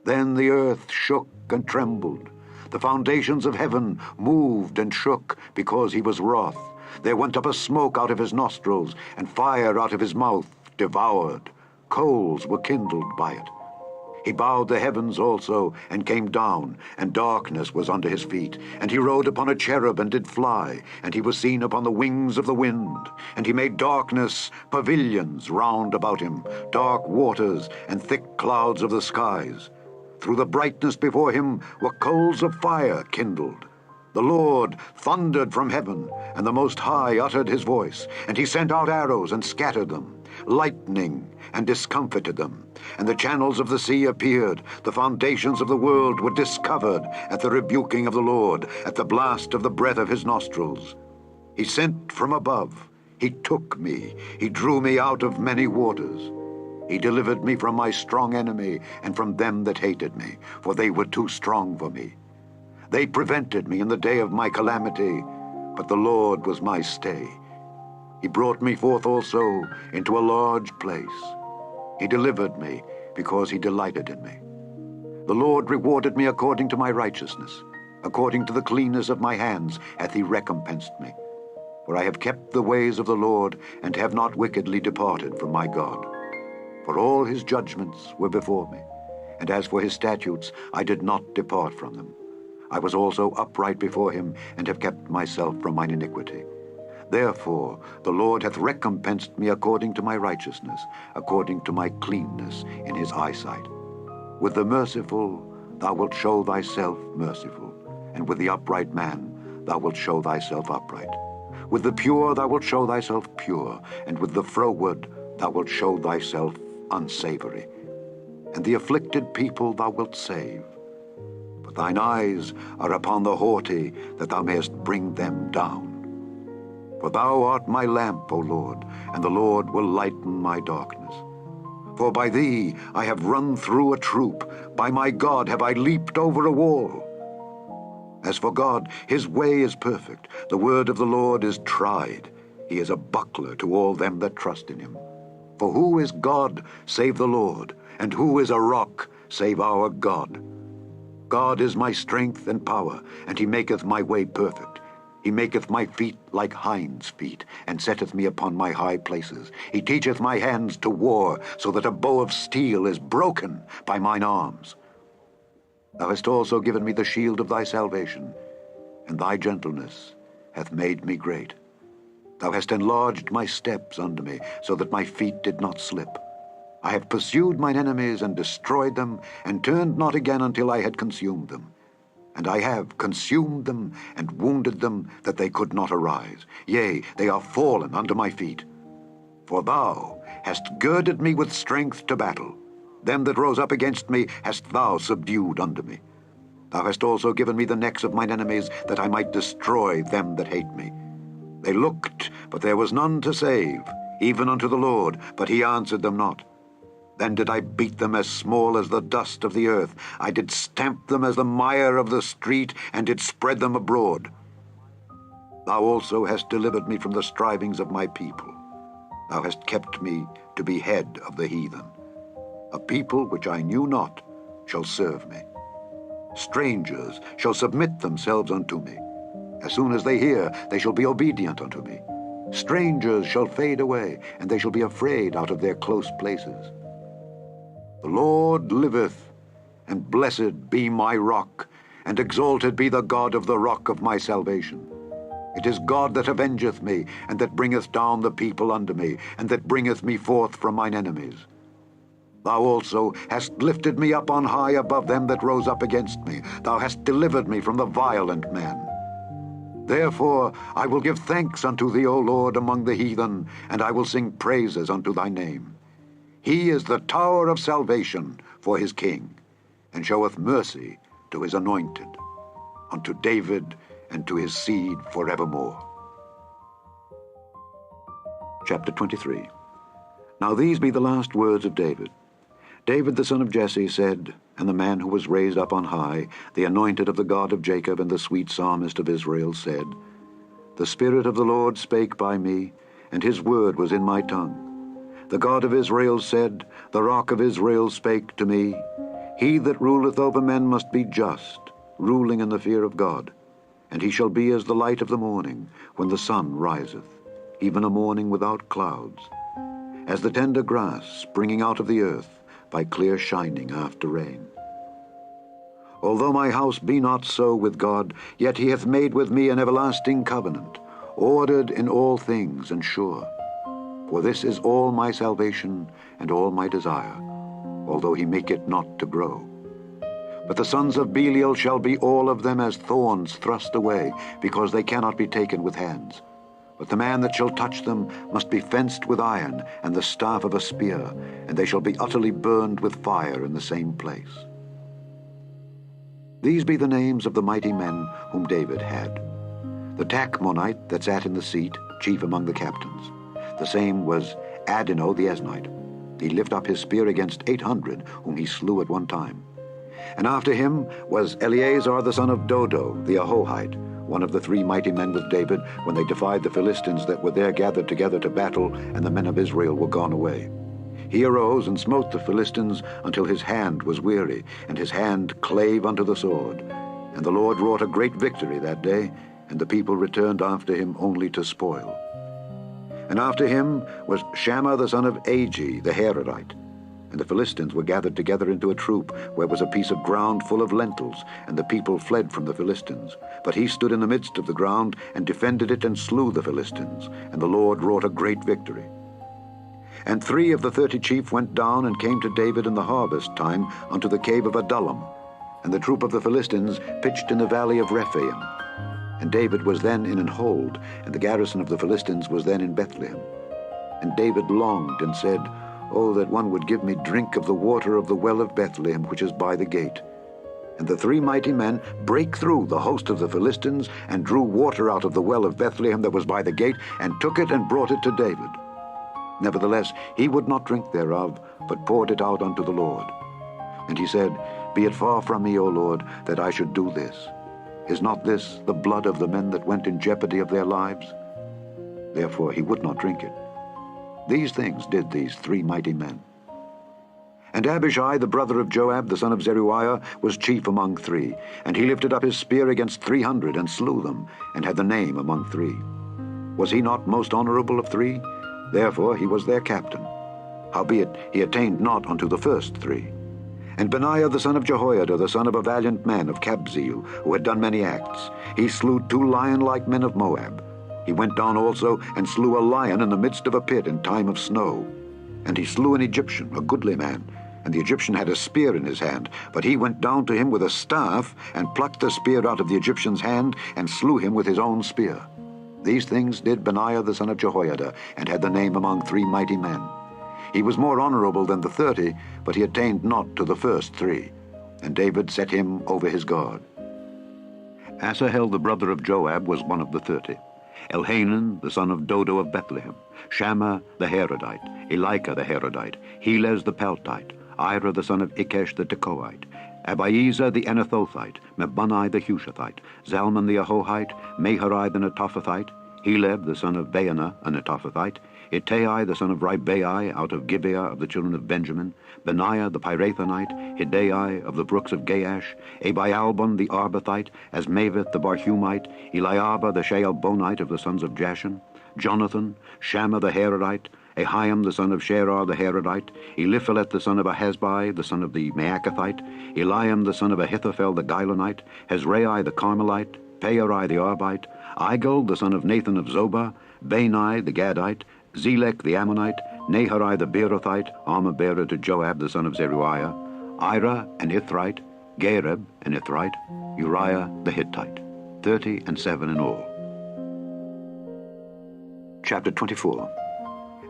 Then the earth shook and trembled. The foundations of heaven moved and shook, because he was wroth. There went up a smoke out of his nostrils, and fire out of his mouth devoured. Coals were kindled by it. He bowed the heavens also, and came down, and darkness was under his feet. And he rode upon a cherub, and did fly, and he was seen upon the wings of the wind. And he made darkness pavilions round about him, dark waters, and thick clouds of the skies. Through the brightness before him were coals of fire kindled. The Lord thundered from heaven, and the Most High uttered his voice, and he sent out arrows and scattered them, lightning and discomfited them. And the channels of the sea appeared, the foundations of the world were discovered at the rebuking of the Lord, at the blast of the breath of his nostrils. He sent from above, he took me, he drew me out of many waters. He delivered me from my strong enemy, and from them that hated me, for they were too strong for me. They prevented me in the day of my calamity, but the Lord was my stay. He brought me forth also into a large place. He delivered me, because he delighted in me. The Lord rewarded me according to my righteousness. According to the cleanness of my hands hath he recompensed me. For I have kept the ways of the Lord, and have not wickedly departed from my God. For all his judgments were before me, and as for his statutes, I did not depart from them. I was also upright before him, and have kept myself from mine iniquity. Therefore the Lord hath recompensed me according to my righteousness, according to my cleanness in his eyesight. With the merciful thou wilt show thyself merciful, and with the upright man thou wilt show thyself upright. With the pure thou wilt show thyself pure, and with the froward thou wilt show thyself unsavory. And the afflicted people thou wilt save. But thine eyes are upon the haughty, that thou mayest bring them down. For thou art my lamp, O Lord, and the Lord will lighten my darkness. For by thee I have run through a troop, by my God have I leaped over a wall. As for God, his way is perfect, the word of the Lord is tried. He is a buckler to all them that trust in him. For who is God save the Lord, and who is a rock save our God? God is my strength and power, and he maketh my way perfect. He maketh my feet like hinds' feet, and setteth me upon my high places. He teacheth my hands to war, so that a bow of steel is broken by mine arms. Thou hast also given me the shield of thy salvation, and thy gentleness hath made me great. Thou hast enlarged my steps under me, so that my feet did not slip. I have pursued mine enemies and destroyed them, and turned not again until I had consumed them. And I have consumed them and wounded them, that they could not arise. Yea, they are fallen under my feet. For thou hast girded me with strength to battle. Them that rose up against me hast thou subdued under me. Thou hast also given me the necks of mine enemies, that I might destroy them that hate me. They looked, but there was none to save, even unto the Lord, but he answered them not. Then did I beat them as small as the dust of the earth. I did stamp them as the mire of the street, and did spread them abroad. Thou also hast delivered me from the strivings of my people. Thou hast kept me to be head of the heathen. A people which I knew not shall serve me. Strangers shall submit themselves unto me. As soon as they hear, they shall be obedient unto me. Strangers shall fade away, and they shall be afraid out of their close places. The Lord liveth, and blessed be my rock, and exalted be the God of the rock of my salvation. It is God that avengeth me, and that bringeth down the people unto me, and that bringeth me forth from mine enemies. Thou also hast lifted me up on high above them that rose up against me. Thou hast delivered me from the violent man. Therefore I will give thanks unto thee, O Lord, among the heathen, and I will sing praises unto thy name. He is the tower of salvation for his king, and showeth mercy to his anointed, unto David and to his seed forevermore. Chapter 23. Now these be the last words of David. David the son of Jesse said, and the man who was raised up on high, the anointed of the God of Jacob and the sweet psalmist of Israel, said, The Spirit of the Lord spake by me, and his word was in my tongue. The God of Israel said, The rock of Israel spake to me, He that ruleth over men must be just, ruling in the fear of God. And he shall be as the light of the morning, when the sun riseth, even a morning without clouds, as the tender grass springing out of the earth, by clear shining after rain. Although my house be not so with God, yet he hath made with me an everlasting covenant, ordered in all things and sure. For this is all my salvation and all my desire, although he make it not to grow. But the sons of Belial shall be all of them as thorns thrust away, because they cannot be taken with hands. But the man that shall touch them must be fenced with iron and the staff of a spear, and they shall be utterly burned with fire in the same place. These be the names of the mighty men whom David had. The Tachmonite that sat in the seat, chief among the captains. The same was Adino the Eznite. He lift up his spear against 800, whom he slew at one time. And after him was Eleazar the son of Dodo the Ahohite, one of the 3 mighty men with David, when they defied the Philistines that were there gathered together to battle, and the men of Israel were gone away. He arose and smote the Philistines until his hand was weary, and his hand clave unto the sword. And the Lord wrought a great victory that day, and the people returned after him only to spoil. And after him was Shammah the son of Agi the Hararite. And the Philistines were gathered together into a troop, where was a piece of ground full of lentils, and the people fled from the Philistines. But he stood in the midst of the ground, and defended it, and slew the Philistines, and the Lord wrought a great victory. And 3 of the 30 chief went down, and came to David in the harvest time unto the cave of Adullam, and the troop of the Philistines pitched in the valley of Rephaim. And David was then in an hold, and the garrison of the Philistines was then in Bethlehem. And David longed, and said, Oh, that one would give me drink of the water of the well of Bethlehem, which is by the gate. And the 3 mighty men brake through the host of the Philistines, and drew water out of the well of Bethlehem that was by the gate, and took it and brought it to David. Nevertheless, he would not drink thereof, but poured it out unto the Lord. And he said, Be it far from me, O Lord, that I should do this. Is not this the blood of the men that went in jeopardy of their lives? Therefore he would not drink it. These things did these 3 mighty men. And Abishai, the brother of Joab, the son of Zeruiah, was chief among 3. And he lifted up his spear against 300, and slew them, and had the name among 3. Was he not most honorable of 3? Therefore he was their captain. Howbeit he attained not unto the first 3. And Benaiah the son of Jehoiada, the son of a valiant man of Kabzeel, who had done many acts, he slew 2 lion-like men of Moab. He went down also and slew a lion in the midst of a pit in time of snow. And he slew an Egyptian, a goodly man, and the Egyptian had a spear in his hand. But he went down to him with a staff, and plucked the spear out of the Egyptian's hand, and slew him with his own spear. These things did Benaiah the son of Jehoiada, and had the name among 3 mighty men. He was more honorable than the 30, but he attained not to the first 3. And David set him over his guard. Asahel the brother of Joab was one of the 30. Elhanan the son of Dodo of Bethlehem, Shammah the Harodite, Elika the Harodite, Helez the Peltite, Ira the son of Ikesh the Tekoite, Abiezer the Anathothite, Mebunai the Hushathite, Zalman the Ahohite, Meharai the Netophathite, Heleb the son of Baanah a Netophathite, Ittai the son of Ribai out of Gibeah of the children of Benjamin, Benaiah the Pirathonite, Hidai of the brooks of Gaash, Abialbon the Arbathite, Asmaveth the Barhumite, Eliabah the Shaalbonite of the sons of Jashan, Jonathan, Shammah the Harodite, Ahiam the son of Sherar the Harodite, Eliphalet the son of Ahasbai the son of the Maacathite, Eliam the son of Ahithophel the Gilonite, Hezrai the Carmelite, Peorai the Arbite, Igal the son of Nathan of Zobah, Bani the Gadite, Zelek the Ammonite, Naharai the Beerothite, armor-bearer to Joab the son of Zeruiah, Ira an Ithrite, Gareb an Ithrite, Uriah the Hittite, 37 in all. Chapter 24.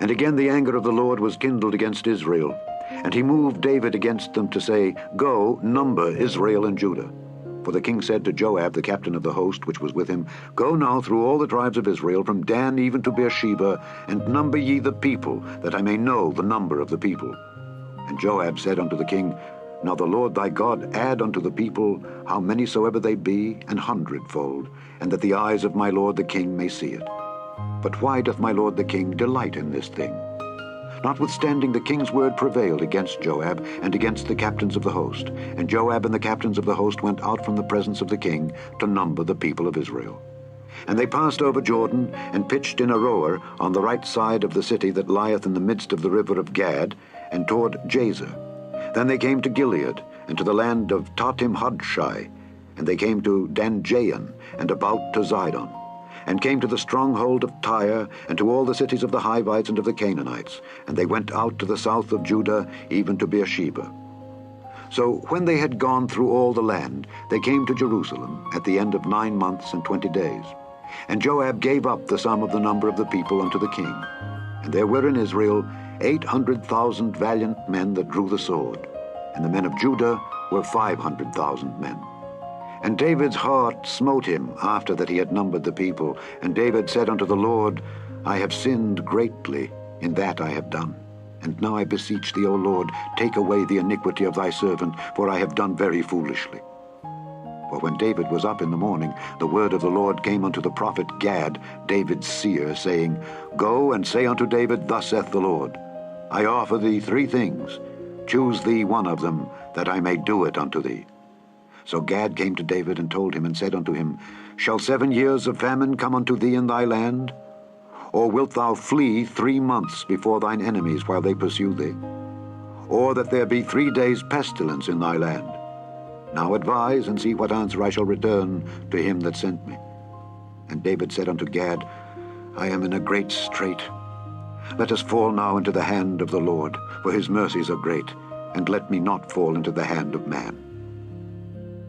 And again the anger of the Lord was kindled against Israel, and he moved David against them to say, Go, number Israel and Judah. For the king said to Joab, the captain of the host which was with him, Go now through all the tribes of Israel, from Dan even to Beersheba, and number ye the people, that I may know the number of the people. And Joab said unto the king, Now the Lord thy God add unto the people how many soever they be, 100-fold, and that the eyes of my lord the king may see it. But why doth my lord the king delight in this thing? Notwithstanding the king's word prevailed against Joab and against the captains of the host. And Joab and the captains of the host went out from the presence of the king to number the people of Israel. And they passed over Jordan, and pitched in Aroer on the right side of the city that lieth in the midst of the river of Gad, and toward Jazer. Then they came to Gilead, and to the land of Tatim Hodshai, and they came to Danjayan, and about to Zidon, and came to the stronghold of Tyre, and to all the cities of the Hivites and of the Canaanites, and they went out to the south of Judah, even to Beersheba. So when they had gone through all the land, they came to Jerusalem at the end of 9 months and 20 days. And Joab gave up the sum of the number of the people unto the king. And there were in Israel 800,000 valiant men that drew the sword, and the men of Judah were 500,000 men. And David's heart smote him after that he had numbered the people. And David said unto the Lord, I have sinned greatly in that I have done. And now I beseech thee, O Lord, take away the iniquity of thy servant, for I have done very foolishly. For when David was up in the morning, the word of the Lord came unto the prophet Gad, David's seer, saying, Go and say unto David, Thus saith the Lord, I offer thee 3 things. Choose thee one of them, that I may do it unto thee. So Gad came to David and told him, and said unto him, Shall 7 years of famine come unto thee in thy land? Or wilt thou flee 3 months before thine enemies while they pursue thee? Or that there be 3 days pestilence in thy land? Now advise, and see what answer I shall return to him that sent me. And David said unto Gad, I am in a great strait. Let us fall now into the hand of the Lord, for his mercies are great, and let me not fall into the hand of man.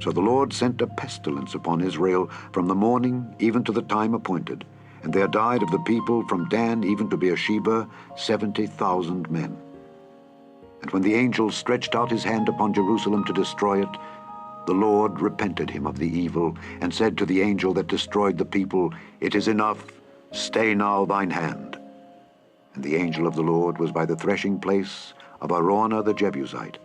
So the Lord sent a pestilence upon Israel from the morning even to the time appointed, and there died of the people from Dan even to Beersheba 70,000 men. And when the angel stretched out his hand upon Jerusalem to destroy it, the Lord repented him of the evil, and said to the angel that destroyed the people, It is enough, stay now thine hand. And the angel of the Lord was by the threshing place of Araunah the Jebusite.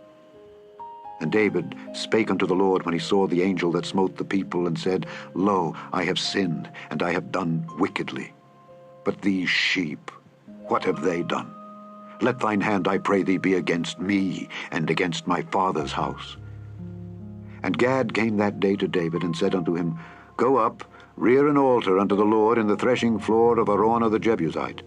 And David spake unto the Lord when he saw the angel that smote the people, and said, Lo, I have sinned, and I have done wickedly. But these sheep, what have they done? Let thine hand, I pray thee, be against me, and against my father's house. And Gad came that day to David, and said unto him, Go up, rear an altar unto the Lord in the threshing floor of Araunah the Jebusite.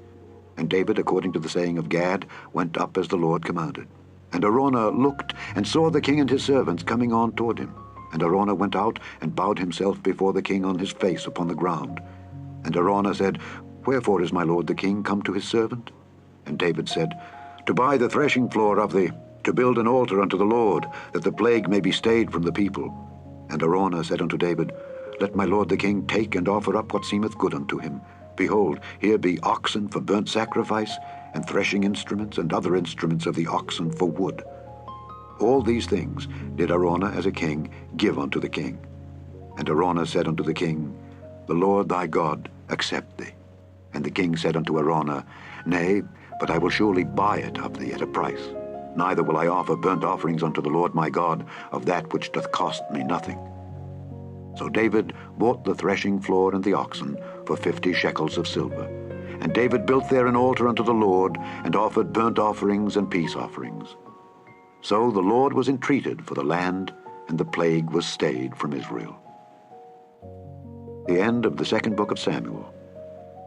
And David, according to the saying of Gad, went up as the Lord commanded. And Araunah looked, and saw the king and his servants coming on toward him. And Araunah went out, and bowed himself before the king on his face upon the ground. And Araunah said, Wherefore is my lord the king come to his servant? And David said, To buy the threshing floor of thee, to build an altar unto the Lord, that the plague may be stayed from the people. And Araunah said unto David, Let my lord the king take and offer up what seemeth good unto him. Behold, here be oxen for burnt sacrifice, and threshing instruments, and other instruments of the oxen for wood. All these things did Araunah as a king give unto the king. And Araunah said unto the king, The Lord thy God accept thee. And the king said unto Araunah, Nay, but I will surely buy it of thee at a price. Neither will I offer burnt offerings unto the Lord my God of that which doth cost me nothing. So David bought the threshing floor and the oxen for 50 shekels of silver. And David built there an altar unto the Lord, and offered burnt offerings and peace offerings. So the Lord was entreated for the land, and the plague was stayed from Israel. The end of the second book of Samuel,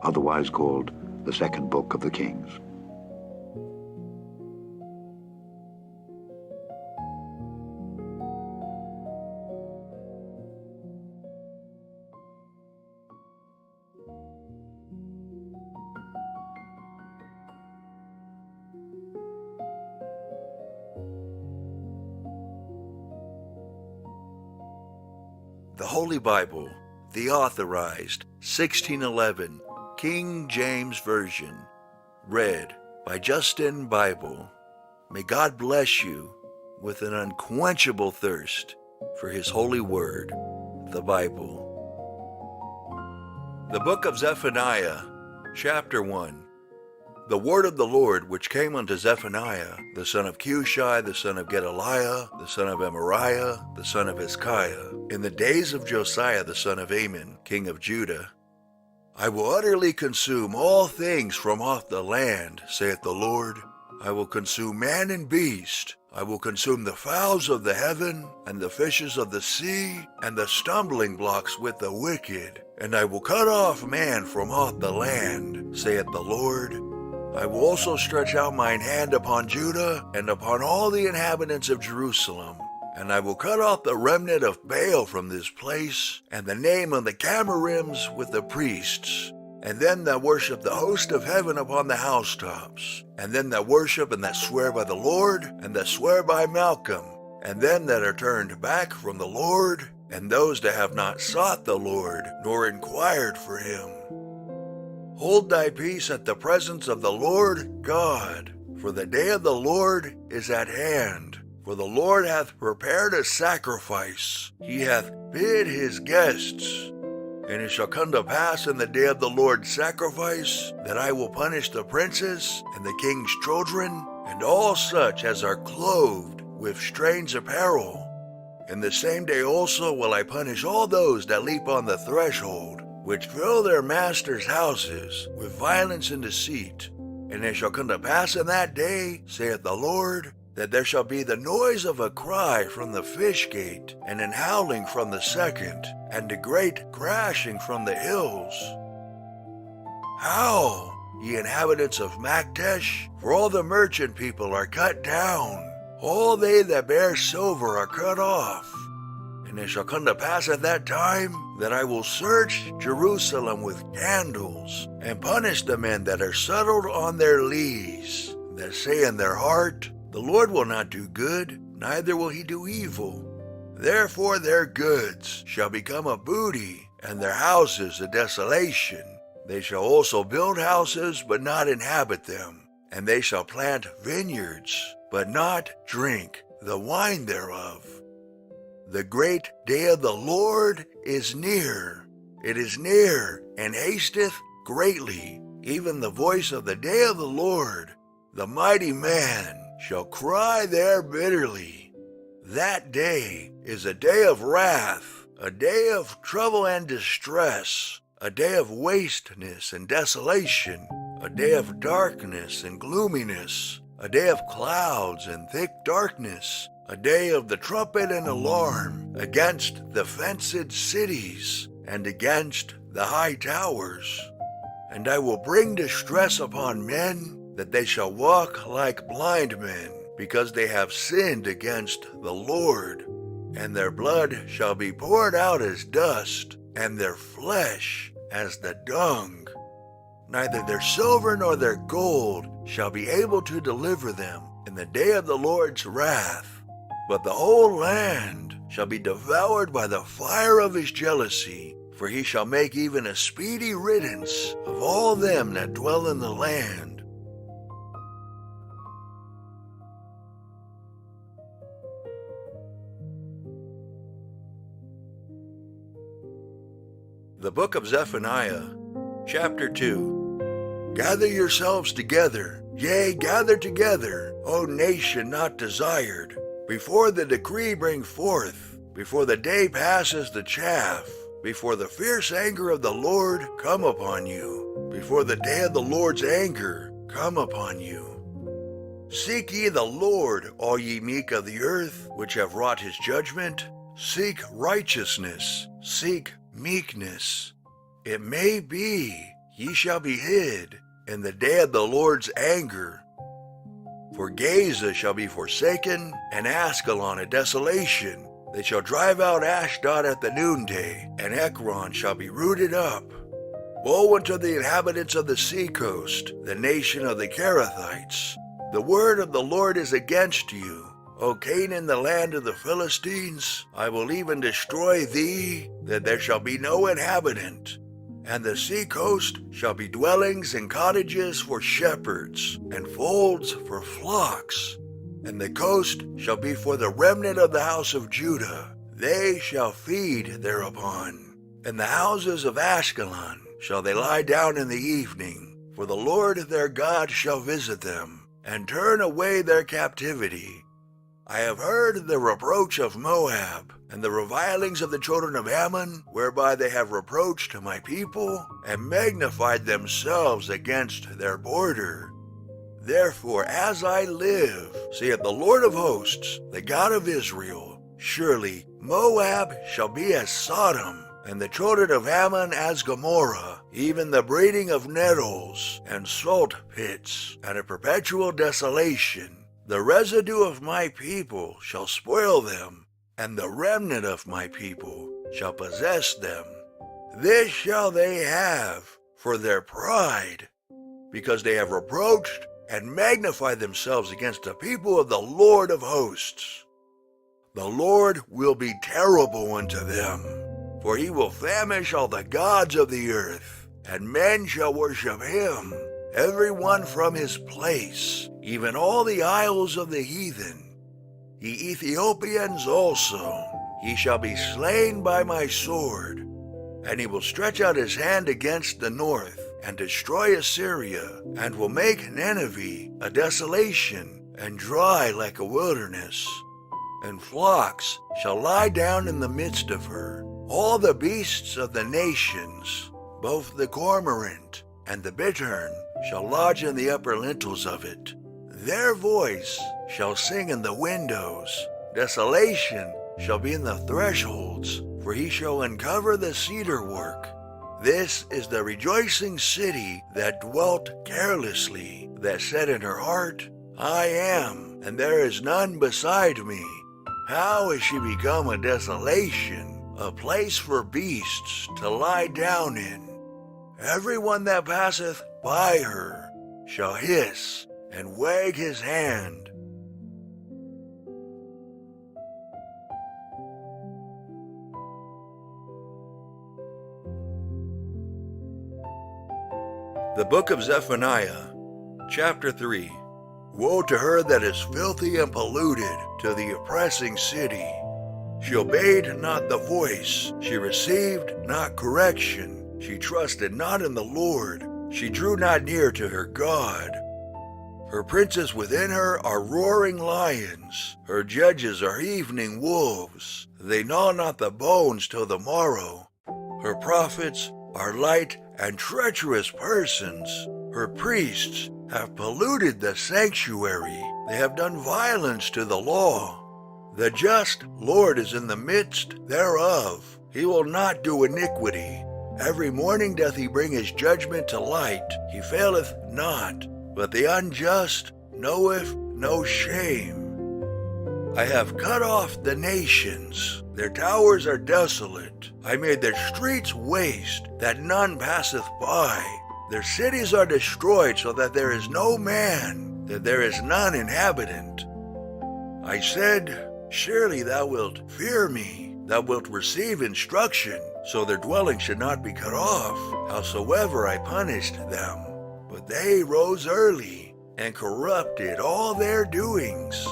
otherwise called the second book of the Kings. The Holy Bible, the Authorized, 1611, King James Version, read by Justin Bible. May God bless you with an unquenchable thirst for His holy word, the Bible. The Book of Zephaniah, Chapter 1. The word of the Lord which came unto Zephaniah, the son of Cushi, the son of Gedaliah, the son of Amariah, the son of Hezekiah, in the days of Josiah the son of Amon, king of Judah. I will utterly consume all things from off the land, saith the Lord. I will consume man and beast. I will consume the fowls of the heaven, and the fishes of the sea, and the stumbling blocks with the wicked. And I will cut off man from off the land, saith the Lord. I will also stretch out mine hand upon Judah, and upon all the inhabitants of Jerusalem. And I will cut off the remnant of Baal from this place, and the name of the Chemarims with the priests, and them that worship the host of heaven upon the housetops, and them that worship and that swear by the Lord, and that swear by Malcolm, and them that are turned back from the Lord, and those that have not sought the Lord, nor inquired for him. Hold thy peace at the presence of the Lord God, for the day of the Lord is at hand. For the Lord hath prepared a sacrifice, he hath bid his guests. And it shall come to pass in the day of the Lord's sacrifice, that I will punish the princes, and the king's children, and all such as are clothed with strange apparel. In the same day also will I punish all those that leap on the threshold, which fill their masters' houses with violence and deceit. And it shall come to pass in that day, saith the Lord, that there shall be the noise of a cry from the fish gate, and an howling from the second, and a great crashing from the hills. Howl, ye inhabitants of Maktesh, for all the merchant people are cut down, all they that bear silver are cut off. And it shall come to pass at that time that I will search Jerusalem with candles, and punish the men that are settled on their lees, that say in their heart, The Lord will not do good, neither will he do evil. Therefore their goods shall become a booty, and their houses a desolation. They shall also build houses, but not inhabit them. And they shall plant vineyards, but not drink the wine thereof. The great day of the Lord is near. It is near, and hasteth greatly, even the voice of the day of the Lord. The mighty man shall cry there bitterly. That day is a day of wrath, a day of trouble and distress, a day of wasteness and desolation, a day of darkness and gloominess, a day of clouds and thick darkness, a day of the trumpet and alarm against the fenced cities and against the high towers. And I will bring distress upon men, that they shall walk like blind men, because they have sinned against the Lord. And their blood shall be poured out as dust, and their flesh as the dung. Neither their silver nor their gold shall be able to deliver them in the day of the Lord's wrath. But the whole land shall be devoured by the fire of his jealousy, for he shall make even a speedy riddance of all them that dwell in the land. The book of Zephaniah, chapter 2. Gather yourselves together, yea, gather together, O nation not desired, before the decree bring forth, before the day passes the chaff, before the fierce anger of the Lord come upon you, before the day of the Lord's anger come upon you. Seek ye the Lord, all ye meek of the earth, which have wrought his judgment. Seek righteousness, seek meekness. It may be ye shall be hid in the day of the Lord's anger. For Gaza shall be forsaken, and Askelon a desolation. They shall drive out Ashdod at the noonday, and Ekron shall be rooted up. Woe unto the inhabitants of the sea coast, the nation of the Kerethites. The word of the Lord is against you. O Canaan, the land of the Philistines, I will even destroy thee, that there shall be no inhabitant. And the sea coast shall be dwellings and cottages for shepherds, and folds for flocks. And the coast shall be for the remnant of the house of Judah. They shall feed thereupon. In the houses of Ashkelon shall they lie down in the evening, for the Lord their God shall visit them, and turn away their captivity. I have heard the reproach of Moab, and the revilings of the children of Ammon, whereby they have reproached my people, and magnified themselves against their border. Therefore, as I live, saith the Lord of hosts, the God of Israel, surely Moab shall be as Sodom, and the children of Ammon as Gomorrah, even the breeding of nettles, and salt pits, and a perpetual desolation. The residue of my people shall spoil them, and the remnant of my people shall possess them. This shall they have for their pride, because they have reproached and magnified themselves against the people of the Lord of hosts. The Lord will be terrible unto them, for he will famish all the gods of the earth, and men shall worship him, every one from his place, even all the isles of the heathen. Ye Ethiopians also, he shall be slain by my sword, and he will stretch out his hand against the north, and destroy Assyria, and will make Nineveh a desolation, and dry like a wilderness. And flocks shall lie down in the midst of her. All the beasts of the nations, both the cormorant and the bittern, shall lodge in the upper lintels of it. Their voice shall sing in the windows. Desolation shall be in the thresholds, for he shall uncover the cedar work. This is the rejoicing city that dwelt carelessly, that said in her heart, I am, and there is none beside me. How is she become a desolation, a place for beasts to lie down in? Every one that passeth by her shall hiss and wag his hand. The book of Zephaniah, chapter 3. Woe to her that is filthy and polluted, to the oppressing city. She obeyed not the voice, she received not correction, she trusted not in the Lord, she drew not near to her God. Her princes within her are roaring lions, her judges are evening wolves, they gnaw not the bones till the morrow. Her prophets are light and treacherous persons, her priests have polluted the sanctuary, they have done violence to the law. The just Lord is in the midst thereof, he will not do iniquity. Every morning doth he bring his judgment to light, he faileth not, but the unjust knoweth no shame. I have cut off the nations, their towers are desolate. I made their streets waste, that none passeth by. Their cities are destroyed, so that there is no man, that there is none inhabitant. I said, surely thou wilt fear me, thou wilt receive instruction, so their dwelling should not be cut off, howsoever I punished them. But they rose early, and corrupted all their doings.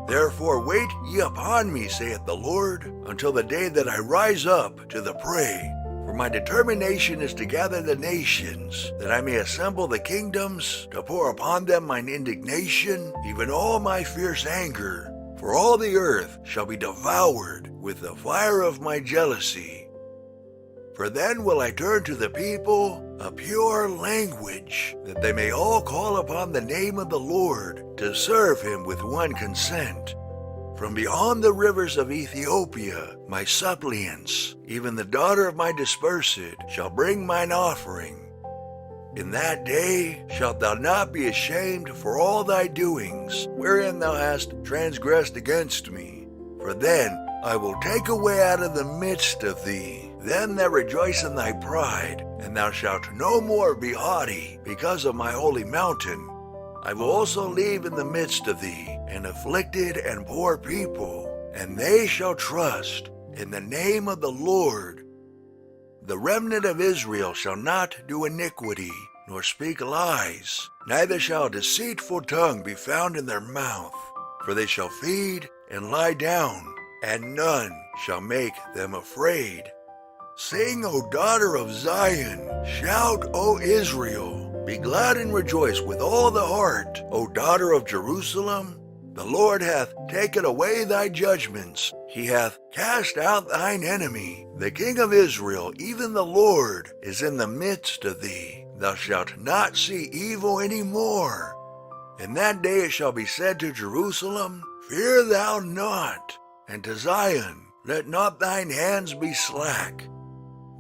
Therefore wait ye upon me, saith the Lord, until the day that I rise up to the prey. For my determination is to gather the nations, that I may assemble the kingdoms, to pour upon them mine indignation, even all my fierce anger. For all the earth shall be devoured with the fire of my jealousy. For then will I turn to the people a pure language, that they may all call upon the name of the Lord, to serve him with one consent. From beyond the rivers of Ethiopia, my suppliants, even the daughter of my dispersed, shall bring mine offering. In that day shalt thou not be ashamed for all thy doings, wherein thou hast transgressed against me. For then I will take away out of the midst of thee them that rejoice in thy pride, and thou shalt no more be haughty because of my holy mountain. I will also leave in the midst of thee an afflicted and poor people, and they shall trust in the name of the Lord. The remnant of Israel shall not do iniquity, nor speak lies, neither shall a deceitful tongue be found in their mouth. For they shall feed and lie down, and none shall make them afraid. Sing, O daughter of Zion, shout, O Israel. Be glad and rejoice with all the heart, O daughter of Jerusalem. The Lord hath taken away thy judgments. He hath cast out thine enemy. The King of Israel, even the Lord, is in the midst of thee. Thou shalt not see evil any more. In that day it shall be said to Jerusalem, Fear thou not, and to Zion, Let not thine hands be slack.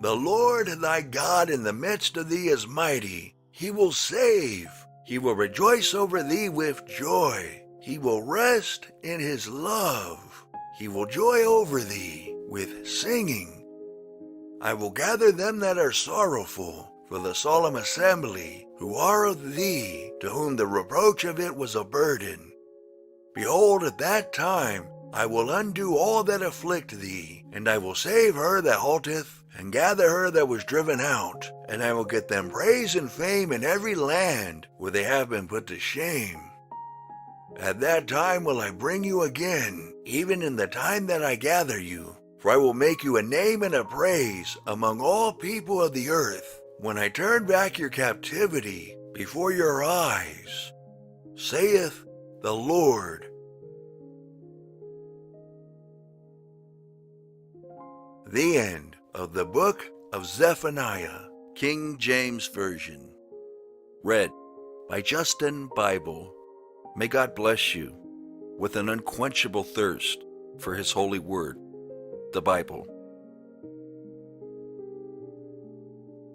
The Lord thy God in the midst of thee is mighty. He will save. He will rejoice over thee with joy. He will rest in his love. He will joy over thee with singing. I will gather them that are sorrowful for the solemn assembly, who are of thee, to whom the reproach of it was a burden. Behold, at that time I will undo all that afflict thee, and I will save her that halteth, and gather her that was driven out, and I will get them praise and fame in every land where they have been put to shame. At that time will I bring you again, even in the time that I gather you, for I will make you a name and a praise among all people of the earth, when I turn back your captivity before your eyes, saith the Lord. The end of the book of Zephaniah, King James Version. Read by Justin Bible. May God bless you with an unquenchable thirst for His holy word, the Bible.